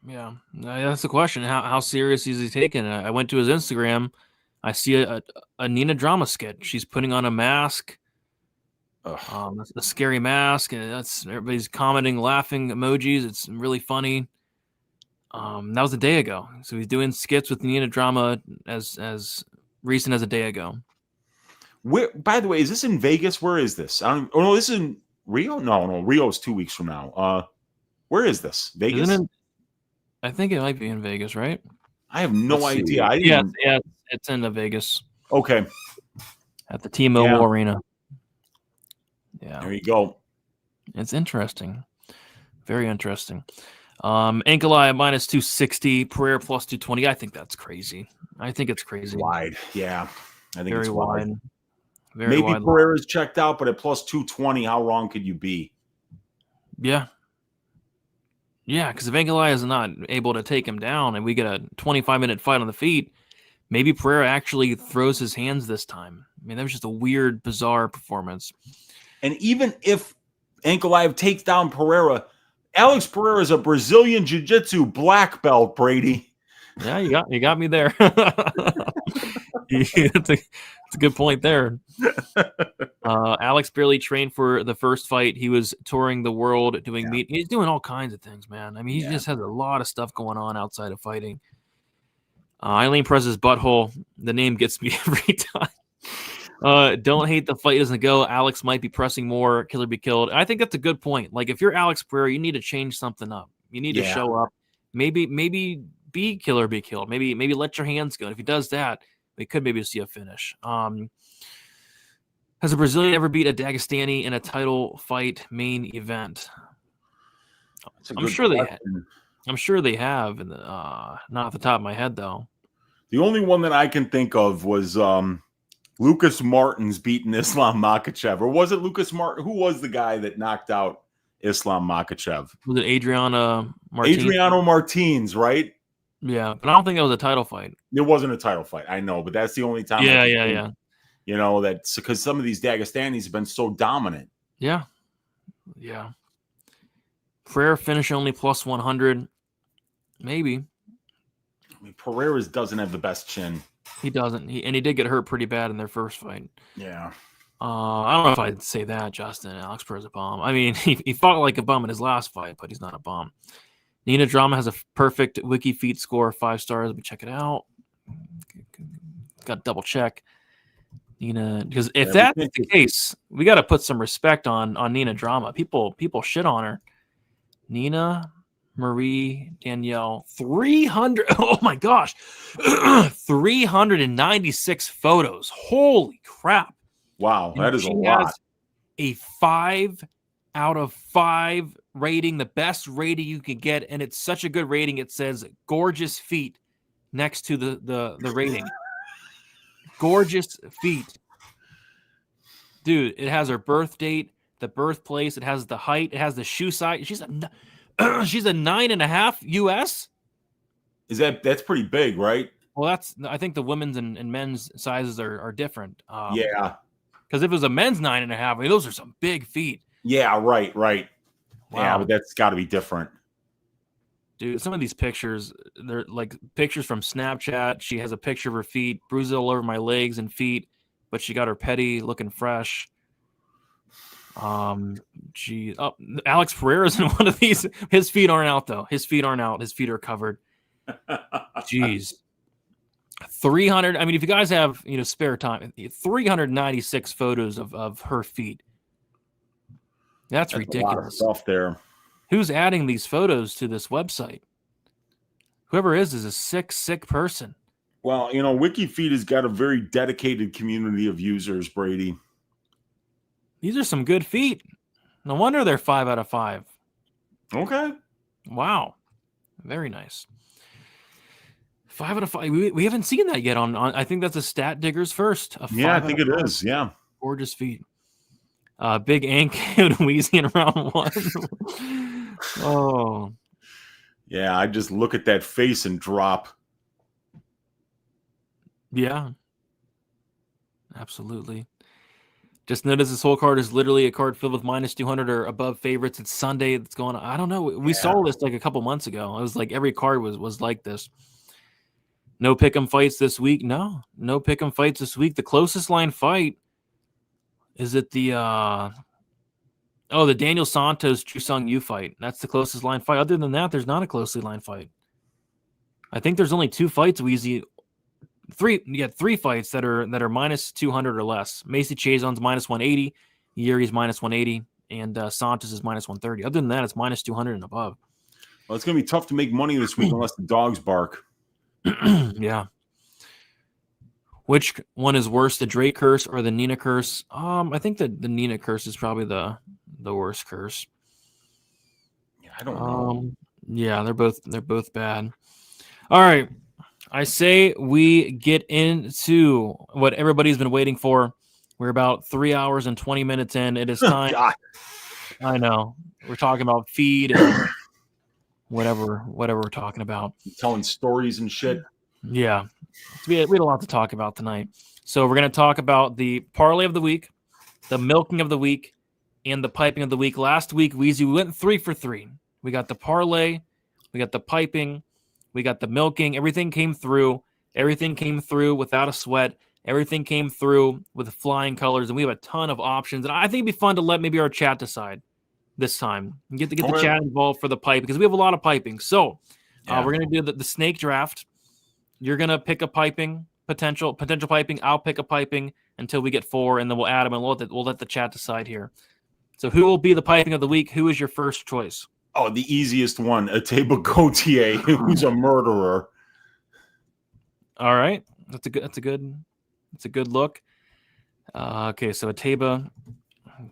Yeah, that's the question. How serious is he taking it? I went to his Instagram. I see a Nina drama skit. She's putting on a mask. That's a scary mask, and that's everybody's commenting, laughing emojis. It's really funny. That was a day ago. So he's doing skits with Nina drama as recent as a day ago. Where, by the way, is this in Vegas? Where is this? No, this is in Rio. No, Rio is 2 weeks from now. Where is this? Vegas? I think it might be in Vegas, right? I have no idea. Yeah, it's in the Vegas. Okay. At the T-Mobile Arena. Yeah. There you go. It's interesting. Very interesting. Ankalaev minus 260, Pereira plus 220. I think that's crazy. I think it's crazy. Wide. Yeah. I think very it's wide. Very Maybe wide. Pereira's checked out, but at plus 220, how wrong could you be? Yeah. Yeah, because if Ankalaev is not able to take him down and we get a 25-minute fight on the feet, maybe Pereira actually throws his hands this time. I mean, that was just a weird, bizarre performance. And even if Ankalaev takes down Pereira, Alex Pereira is a Brazilian Jiu-Jitsu black belt, Brady. Yeah, you got me there. It's a good point there. Alex barely trained for the first fight. He was touring the world doing meet. He's doing all kinds of things, man. I mean, he just has a lot of stuff going on outside of fighting. Eileen Perez's butthole. The name gets me every time. Don't hate the fight doesn't go. Alex might be pressing more. Killer be killed. I think that's a good point. Like if you're Alex Pereira, you need to change something up. You need to show up. Maybe be killer be killed. Maybe let your hands go. If he does that, we could maybe see a finish. Has a Brazilian ever beat a Dagestani in a title fight main event? I'm sure they have. Not off the top of my head, though. The only one that I can think of was Lucas Martins beating Islam Makhachev. Or was it Lucas Martin? Who was the guy that knocked out Islam Makhachev? Was it Adriano Martins? Adriano Martins, right? Yeah, but I don't think that was a title fight. It wasn't a title fight. I know, but that's the only time. Yeah. You know, that's because some of these Dagestanis have been so dominant. Yeah. Pereira finish only plus 100. Maybe. I mean, Pereira doesn't have the best chin. He doesn't. He did get hurt pretty bad in their first fight. Yeah. I don't know if I'd say that, Justin. Alex Pereira's a bum. I mean, he fought like a bum in his last fight, but he's not a bum. Nina Drama has a perfect wiki feet score, 5 stars. Let me check it out. Got to double check. Nina, because if that's the case, we got to put some respect on Nina Drama. People shit on her. Nina Marie Danielle, 300. Oh my gosh, 396 photos. Holy crap! Wow, that is a lot. Has a 5 out of 5 rating, the best rating you could get, and it's such a good rating. It says gorgeous feet next to the rating. Gorgeous feet. Dude, it has her birth date, the birthplace, it has the height, it has the shoe size. She's a 9.5 US. That's pretty big, right? Well, I think the women's and men's sizes are different. Yeah. Because if it was a men's 9.5, I mean, those are some big feet. Yeah, right. Wow. Yeah, but that's got to be different. Dude, some of these pictures, they're like pictures from Snapchat. She has a picture of her feet, bruises all over my legs and feet, but she got her petty looking fresh. Alex Pereira's in one of these. His feet aren't out, though. His feet aren't out. His feet are covered. Jeez. 300. I mean, if you guys have, spare time, 396 photos of her feet. That's ridiculous. A lot of stuff there. Who's adding these photos to this website? Whoever is a sick person. Well, WikiFeed has got a very dedicated community of users, Brady. These are some good feet. No wonder they're 5 out of 5. Okay. Wow. Very nice. 5 out of 5. We haven't seen that yet on I think that's a Stat Diggers first. Yeah, I think it is. Yeah. Gorgeous feet. Big Ank and Wheezy in round 1. Oh. Yeah, I just look at that face and drop. Yeah. Absolutely. Just notice this whole card is literally a card filled with minus 200 or above favorites. It's Sunday. It's going on. I don't know. We saw this like a couple months ago. It was like every card was like this. No pick'em fights this week. No pick'em fights this week. The closest line fight is it the Daniel Santos Chusung Yu fight. That's the closest line fight. Other than that, there's not a closely line fight. I think there's only 2 fights. Three fights that are minus 200 or less. Macy Chazon's minus 180, Yuri's minus 180, and Santos is minus 130. Other than that, it's minus 200 and above. Well, it's going to be tough to make money this week unless the dogs bark. Yeah. Which one is worse, the Drake curse or the Nina curse? I think that the Nina curse is probably the worst curse. Yeah, I don't know. Yeah, they're both bad. All right. I say we get into what everybody's been waiting for. We're about 3 hours and 20 minutes in. It is time. I know. We're talking about feed and whatever we're talking about. Telling stories and shit. Yeah. We had a lot to talk about tonight. So we're going to talk about the parlay of the week, the milking of the week, and the piping of the week. Last week, we went 3 for 3. We got the parlay, we got the piping, we got the milking. Everything came through. Everything came through without a sweat. Everything came through with flying colors, and we have a ton of options. And I think it'd be fun to let maybe our chat decide this time and get the chat involved for the pipe because we have a lot of piping. So we're going to do the snake draft. You're going to pick a piping, potential piping. I'll pick a piping until we get 4, and then we'll add them, and we'll let the chat decide here. So who will be the piping of the week? Who is your first choice? Oh, the easiest one, Ateba Gautier, who's a murderer. All right. That's a good look. Okay, so Ateba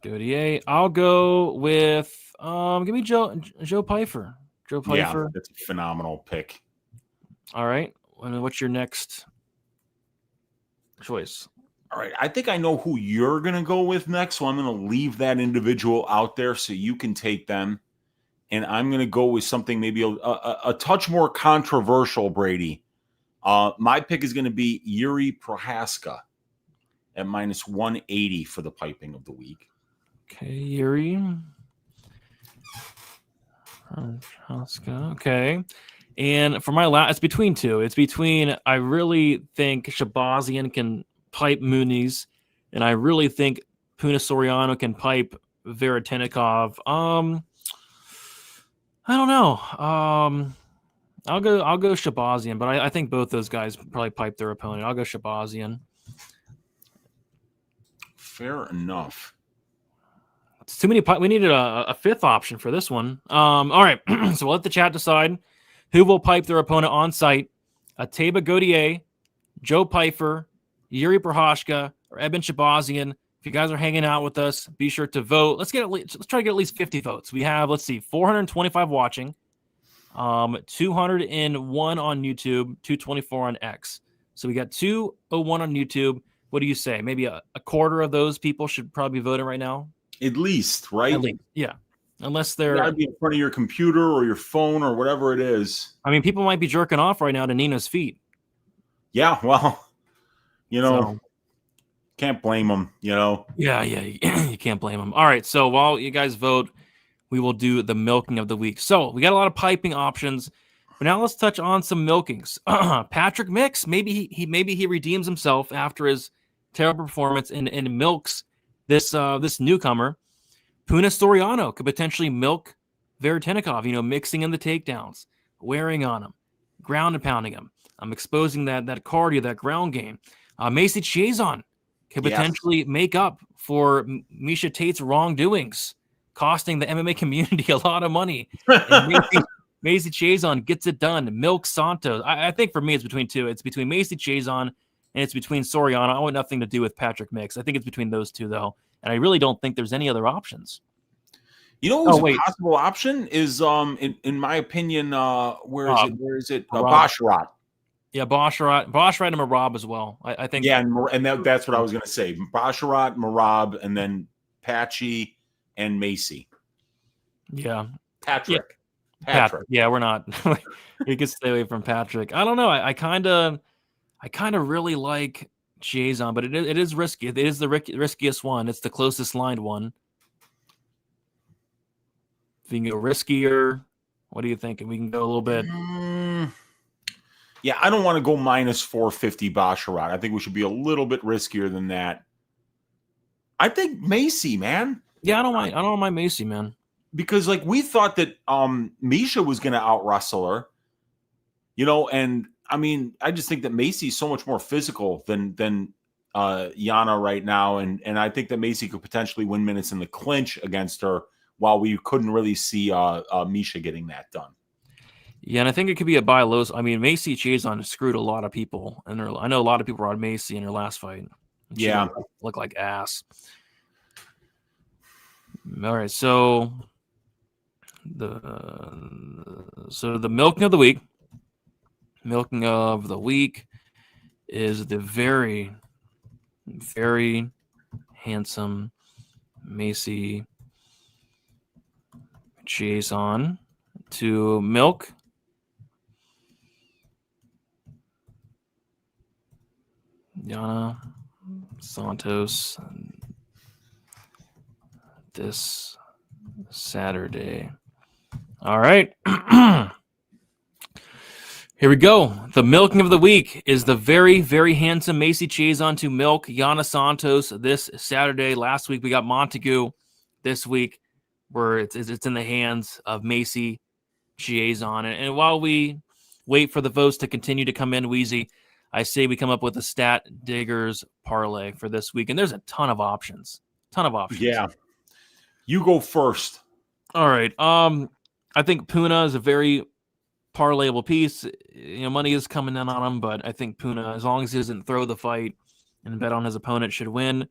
Gautier. I'll go with give me Joe Pfeiffer. Joe Pfeiffer. Yeah, that's a phenomenal pick. All right. And what's your next choice? All right. I think I know who you're going to go with next, so I'm going to leave that individual out there so you can take them. And I'm going to go with something maybe a touch more controversial, Brady. My pick is going to be Yuri Prochazka at -180 for the piping of the week. Okay, Yuri Prochazka. Okay. And for my last, it's between two. It's between, I really think Shabazian can pipe Muniz, and I really think Soriano can pipe Veritenikov. I don't know. I'll go Shabazian, but I think both those guys probably pipe their opponent. I'll go Shabazian. Fair enough. It's too many. We needed a fifth option for this one. All right. So we'll let the chat decide who will pipe their opponent on site. Ateba Gautier, Joe Pfeiffer, Yuri Prochazka, or Eben Shabazian. If you guys are hanging out with us, be sure to vote. Let's try to get at least 50 votes. We have, 425 watching, 201 on YouTube, 224 on X. So we got 201 on YouTube. What do you say? Maybe a quarter of those people should probably be voting right now? At least, right? At least, yeah. Unless they're... You gotta be in front of your computer or your phone or whatever it is. I mean, people might be jerking off right now to Nina's feet. Yeah, well, can't blame them, Yeah, you can't blame them. All right, so while you guys vote, we will do the milking of the week. So we got a lot of piping options, but now let's touch on some milkings. Patrick Mix, maybe he redeems himself after his terrible performance and milks this newcomer. Puna Soriano could potentially milk Veritenikov, mixing in the takedowns, wearing on him, ground and pounding him. I'm exposing that cardio, that ground game. Macy Chiazon can potentially make up for Miesha Tate's wrongdoings, costing the MMA community a lot of money. Macy Chiazon gets it done. Milk Santos. I think for me it's between two. It's between Macy Chiazon and it's between Soriano. I want nothing to do with Patrick Mix. I think it's between those two, though. And I really don't think there's any other options. Who's a possible option is, in my opinion, where is it? Basharat. Yeah, Basharat and Merab as well. I think. Yeah, and that's what I was going to say. Basharat, Merab, and then Patchy and Macy. Yeah. Patrick. Yeah, we're not. We can stay away from Patrick. I don't know. I kind of really like Chiazon, but it is risky. It is the riskiest one. It's the closest lined one. If you can go riskier, what are you thinking? We can go a little bit. Yeah, I don't want to go -450 Basharat. I think we should be a little bit riskier than that. I think Macy, man. Yeah, I don't mind Macy, man. Because we thought that Miesha was going to out wrestle her, and I mean, I just think that Macy's so much more physical than Yana right now, and I think that Macy could potentially win minutes in the clinch against her, while we couldn't really see Miesha getting that done. Yeah, and I think it could be a buy low. I mean, Macy Chiazon screwed a lot of people, and I know a lot of people were on Macy in her last fight. She looked like ass. All right, so the milking of the week. Milking of the week is the very, very handsome Macy Chiazon to milk Yana Santos this Saturday. All right. Here we go. The milking of the week is the very, very handsome Macy Chiasson to milk Yana Santos this Saturday. Last week we got Montague. This week where it's in the hands of Macy Chiasson. And while we wait for the votes to continue to come in, Wheezy, I say we come up with a Stat Diggers parlay for this week. And there's a ton of options. Yeah. You go first. All right. I think Puna is a very parlayable piece. Money is coming in on him, but I think Puna, as long as he doesn't throw the fight and bet on his opponent, should win.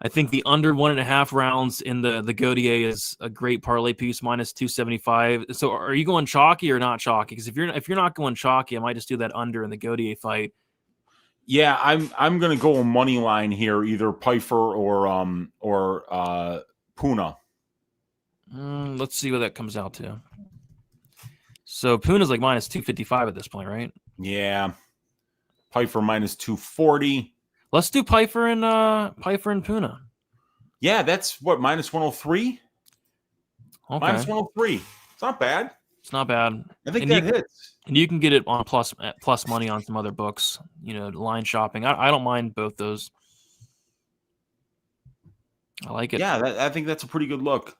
I think the under 1.5 rounds in the Gautier is a great parlay piece, minus 275. So are you going chalky or not chalky? Because if you're not going chalky, I might just do that under in the Gautier fight. Yeah, I'm gonna go a money line here, either Pfeiffer or Puna. Let's see what that comes out to. So Puna's like minus 255 at this point, right? Yeah. Pfeiffer minus 240. Let's do Pfeiffer and Puna. Yeah, that's what, minus 103? Okay. Minus 103. It's not bad. It's not bad. I think that hits. And you can get it on plus money on some other books, line shopping. I don't mind both those. I like it. Yeah, I think that's a pretty good look.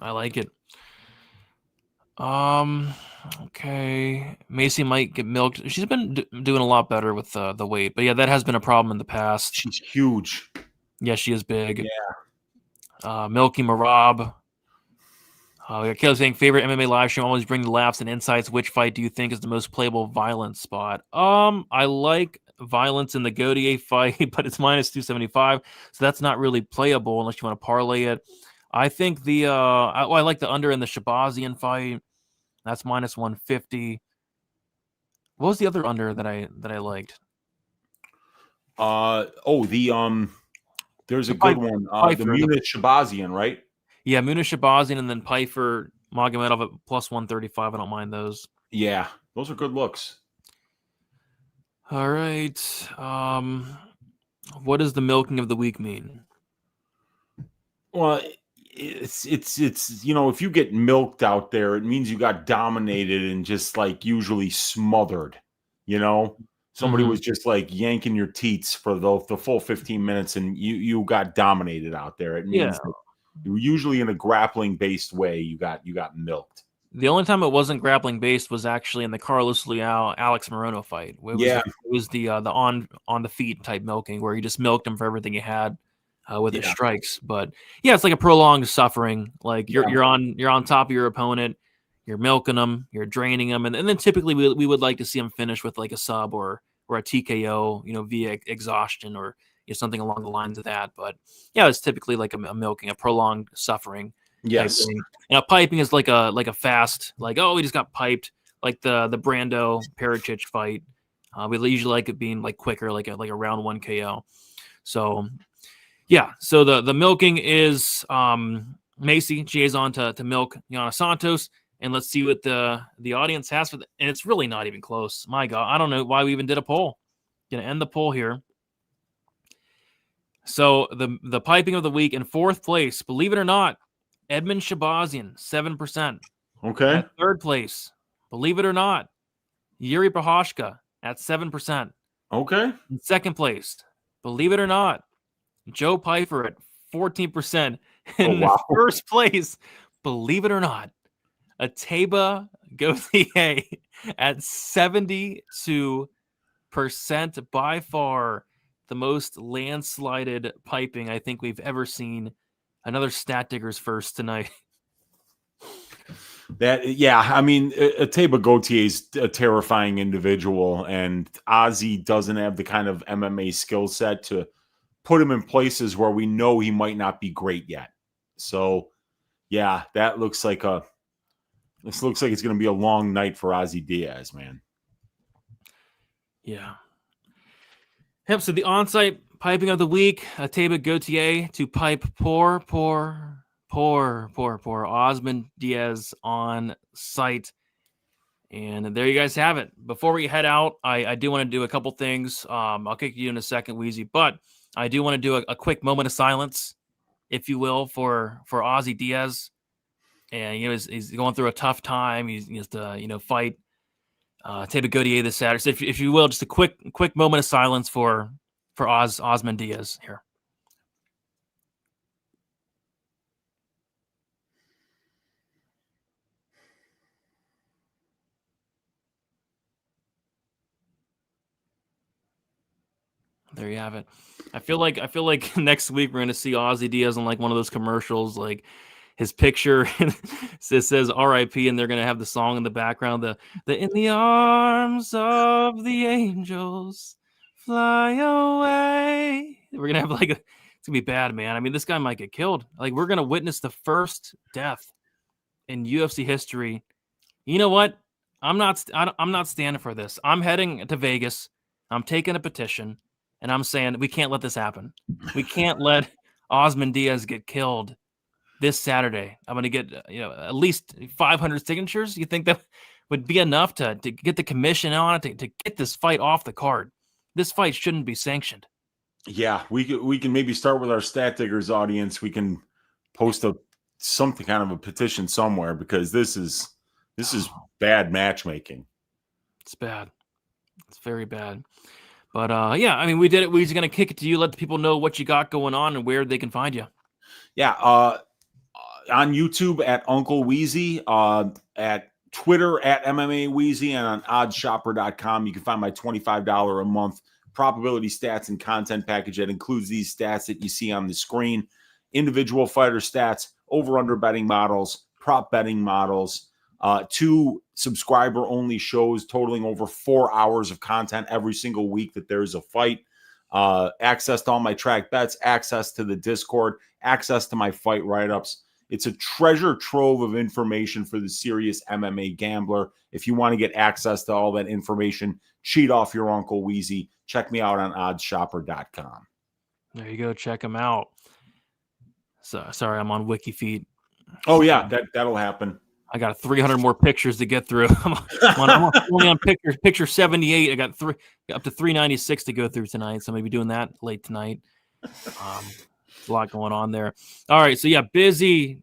I like it. Okay. Macy might get milked. She's been doing a lot better with the weight, but yeah, that has been a problem in the past. She's huge. Yeah, she is big. Yeah. Milky Merab. Caleb's saying favorite MMA live stream, always bring the laughs and insights. Which fight do you think is the most playable violence spot? I like violence in the Gautier fight, but it's minus 275, so that's not really playable unless you want to parlay it. I think I like the under in the Shabazian fight. That's minus 150. What was the other under that I liked? There's a good one. The Munich Shabazian, right? Yeah, Munich Shabazian and then Pfeiffer Magomedov at plus 135. I don't mind those. Yeah, those are good looks. All right. What does the milking of the week mean? Well, it's if you get milked out there, it means you got dominated and just like usually smothered. Somebody was just like yanking your teats for the full 15 minutes, and you got dominated out there. It means that you were usually in a grappling based way. You got milked. The only time it wasn't grappling based was actually in the Carlos Leal Alex Morono fight. It was the on the feet type milking where you just milked him for everything you had. With his strikes, but yeah, it's like a prolonged suffering. Like you're on top of your opponent, you're milking them, you're draining them, and then typically we would like to see them finish with like a sub or a TKO, via exhaustion or something along the lines of that. But yeah, it's typically like a milking, a prolonged suffering. Yes, piping is like a fast, like he just got piped, like the Brando Pericic fight. We usually like it being like quicker, like a round 1 KO. So. Yeah, so the milking is Macy Chiasson to milk Yana Santos, and let's see what the audience has for and it's really not even close. My God, I don't know why we even did a poll. Gonna end the poll here. So the piping of the week in 4th place, believe it or not, Edmund Shabazian, 7%. Okay. At 3rd place, believe it or not, Yuri Prochazka at 7%. Okay. In 2nd place, believe it or not, Joe Pfeiffer at 14%. In 1st place, believe it or not, Ateba Gautier at 72%. By far the most landslided piping I think we've ever seen. Another Stat Diggers first tonight. Ateba Gautier is a terrifying individual, and Ozzy doesn't have the kind of MMA skill set to put him in places where we know he might not be great yet. So, yeah, that looks like it's going to be a long night for Ozzy Diaz, man. Yeah. Yep. So the on-site piping of the week, Ateba Gautier to pipe poor Osman Diaz on site. And there you guys have it. Before we head out, I do want to do a couple things. I'll kick you in a second, Wheezy, but I do want to do a quick moment of silence, if you will, for Ozzy Diaz. And he's going through a tough time. He has to fight Gautier this Saturday. So if you will, just a quick moment of silence for Osman Diaz here. There you have it. I feel like next week we're gonna see Ozzy Diaz on like one of those commercials, like his picture says R.I.P. and they're gonna have the song in the background, the "In the Arms of the Angels Fly Away." We're gonna have it's gonna be bad, man. I mean, this guy might get killed. Like, we're gonna witness the first death in UFC history. You know what? I'm not standing for this. I'm heading to Vegas. I'm taking a petition. And I'm saying we can't let this happen. We can't let Osman Diaz get killed this Saturday. I'm going to get at least 500 signatures. You think that would be enough to get the commission on it, to get this fight off the card? This fight shouldn't be sanctioned. Yeah, we can maybe start with our Stat Diggers audience. We can post something kind of a petition somewhere, because this is bad matchmaking. It's bad. It's very bad. But yeah, I mean, we did it. We're just gonna kick it to you. Let the people know what you got going on and where they can find you. Yeah, on YouTube at Uncle Wheezy, at Twitter at MMA Wheezy, and on oddshopper.com you can find my $25 a month probability stats and content package that includes these stats that you see on the screen: individual fighter stats, over/under betting models, prop betting models. 2 subscriber-only shows totaling over 4 hours of content every single week that there's a fight. Access to all my track bets, access to the Discord, access to my fight write-ups. It's a treasure trove of information for the serious MMA gambler. If you want to get access to all that information, cheat off your Uncle Wheezy, check me out on oddshopper.com. There you go. Check them out. So sorry, I'm on WikiFeed. Oh, yeah, that'll happen. I got 300 more pictures to get through. I'm only on picture 78. I got up to 396 to go through tonight. So maybe doing that late tonight. A lot going on there. All right. So yeah, busy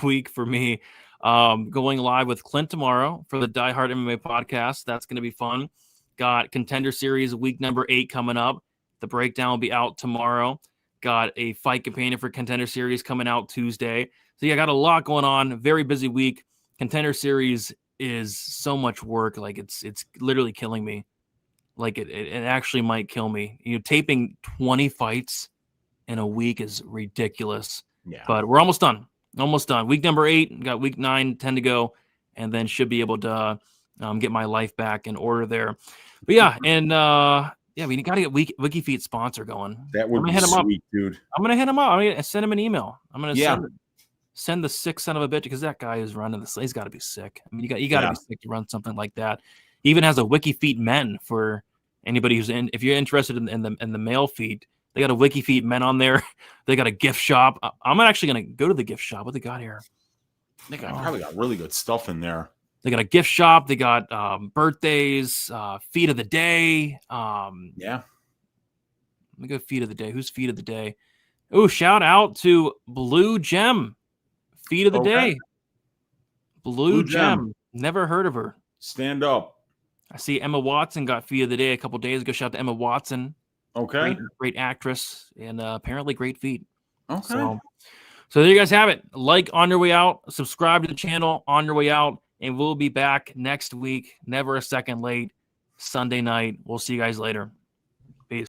week for me. Going live with Clint tomorrow for the Die Hard MMA podcast. That's going to be fun. Got Contender Series week number 8 coming up. The breakdown will be out tomorrow. Got a fight companion for Contender Series coming out Tuesday. So yeah, I got a lot going on. Very busy week. Contender Series is so much work. Like it's literally killing me. Like it actually might kill me. Taping 20 fights in a week is ridiculous. Yeah. But we're almost done. Almost done. Week number 8, got week 9, 10 to go, and then should be able to get my life back in order there. But yeah, and yeah, we got to get WikiFeed sponsor going. That would be sweet, dude. I'm gonna hit him up. I'm gonna send him an email. I'm gonna send the sick son of a bitch, because that guy is running this. He's got to be sick. I mean, you got to be sick to run something like that. He even has a WikiFeed Men for anybody who's in. If you're interested in the mail feed, they got a WikiFeed Men on there. They got a gift shop. I'm actually gonna go to the gift shop. What they got here? They probably got really good stuff in there. They got a gift shop. They got birthdays, feed of the day. Yeah. Let me go feed of the day. Who's feed of the day? Oh, shout out to Blue Gem. Feed of the day. Blue Gem. Never heard of her. Stand up. I see Emma Watson got feed of the day a couple days ago. Shout out to Emma Watson. Okay. Great actress, and apparently great feed. Okay. So there you guys have it. Like on your way out. Subscribe to the channel on your way out. And we'll be back next week. Never a second late. Sunday night. We'll see you guys later.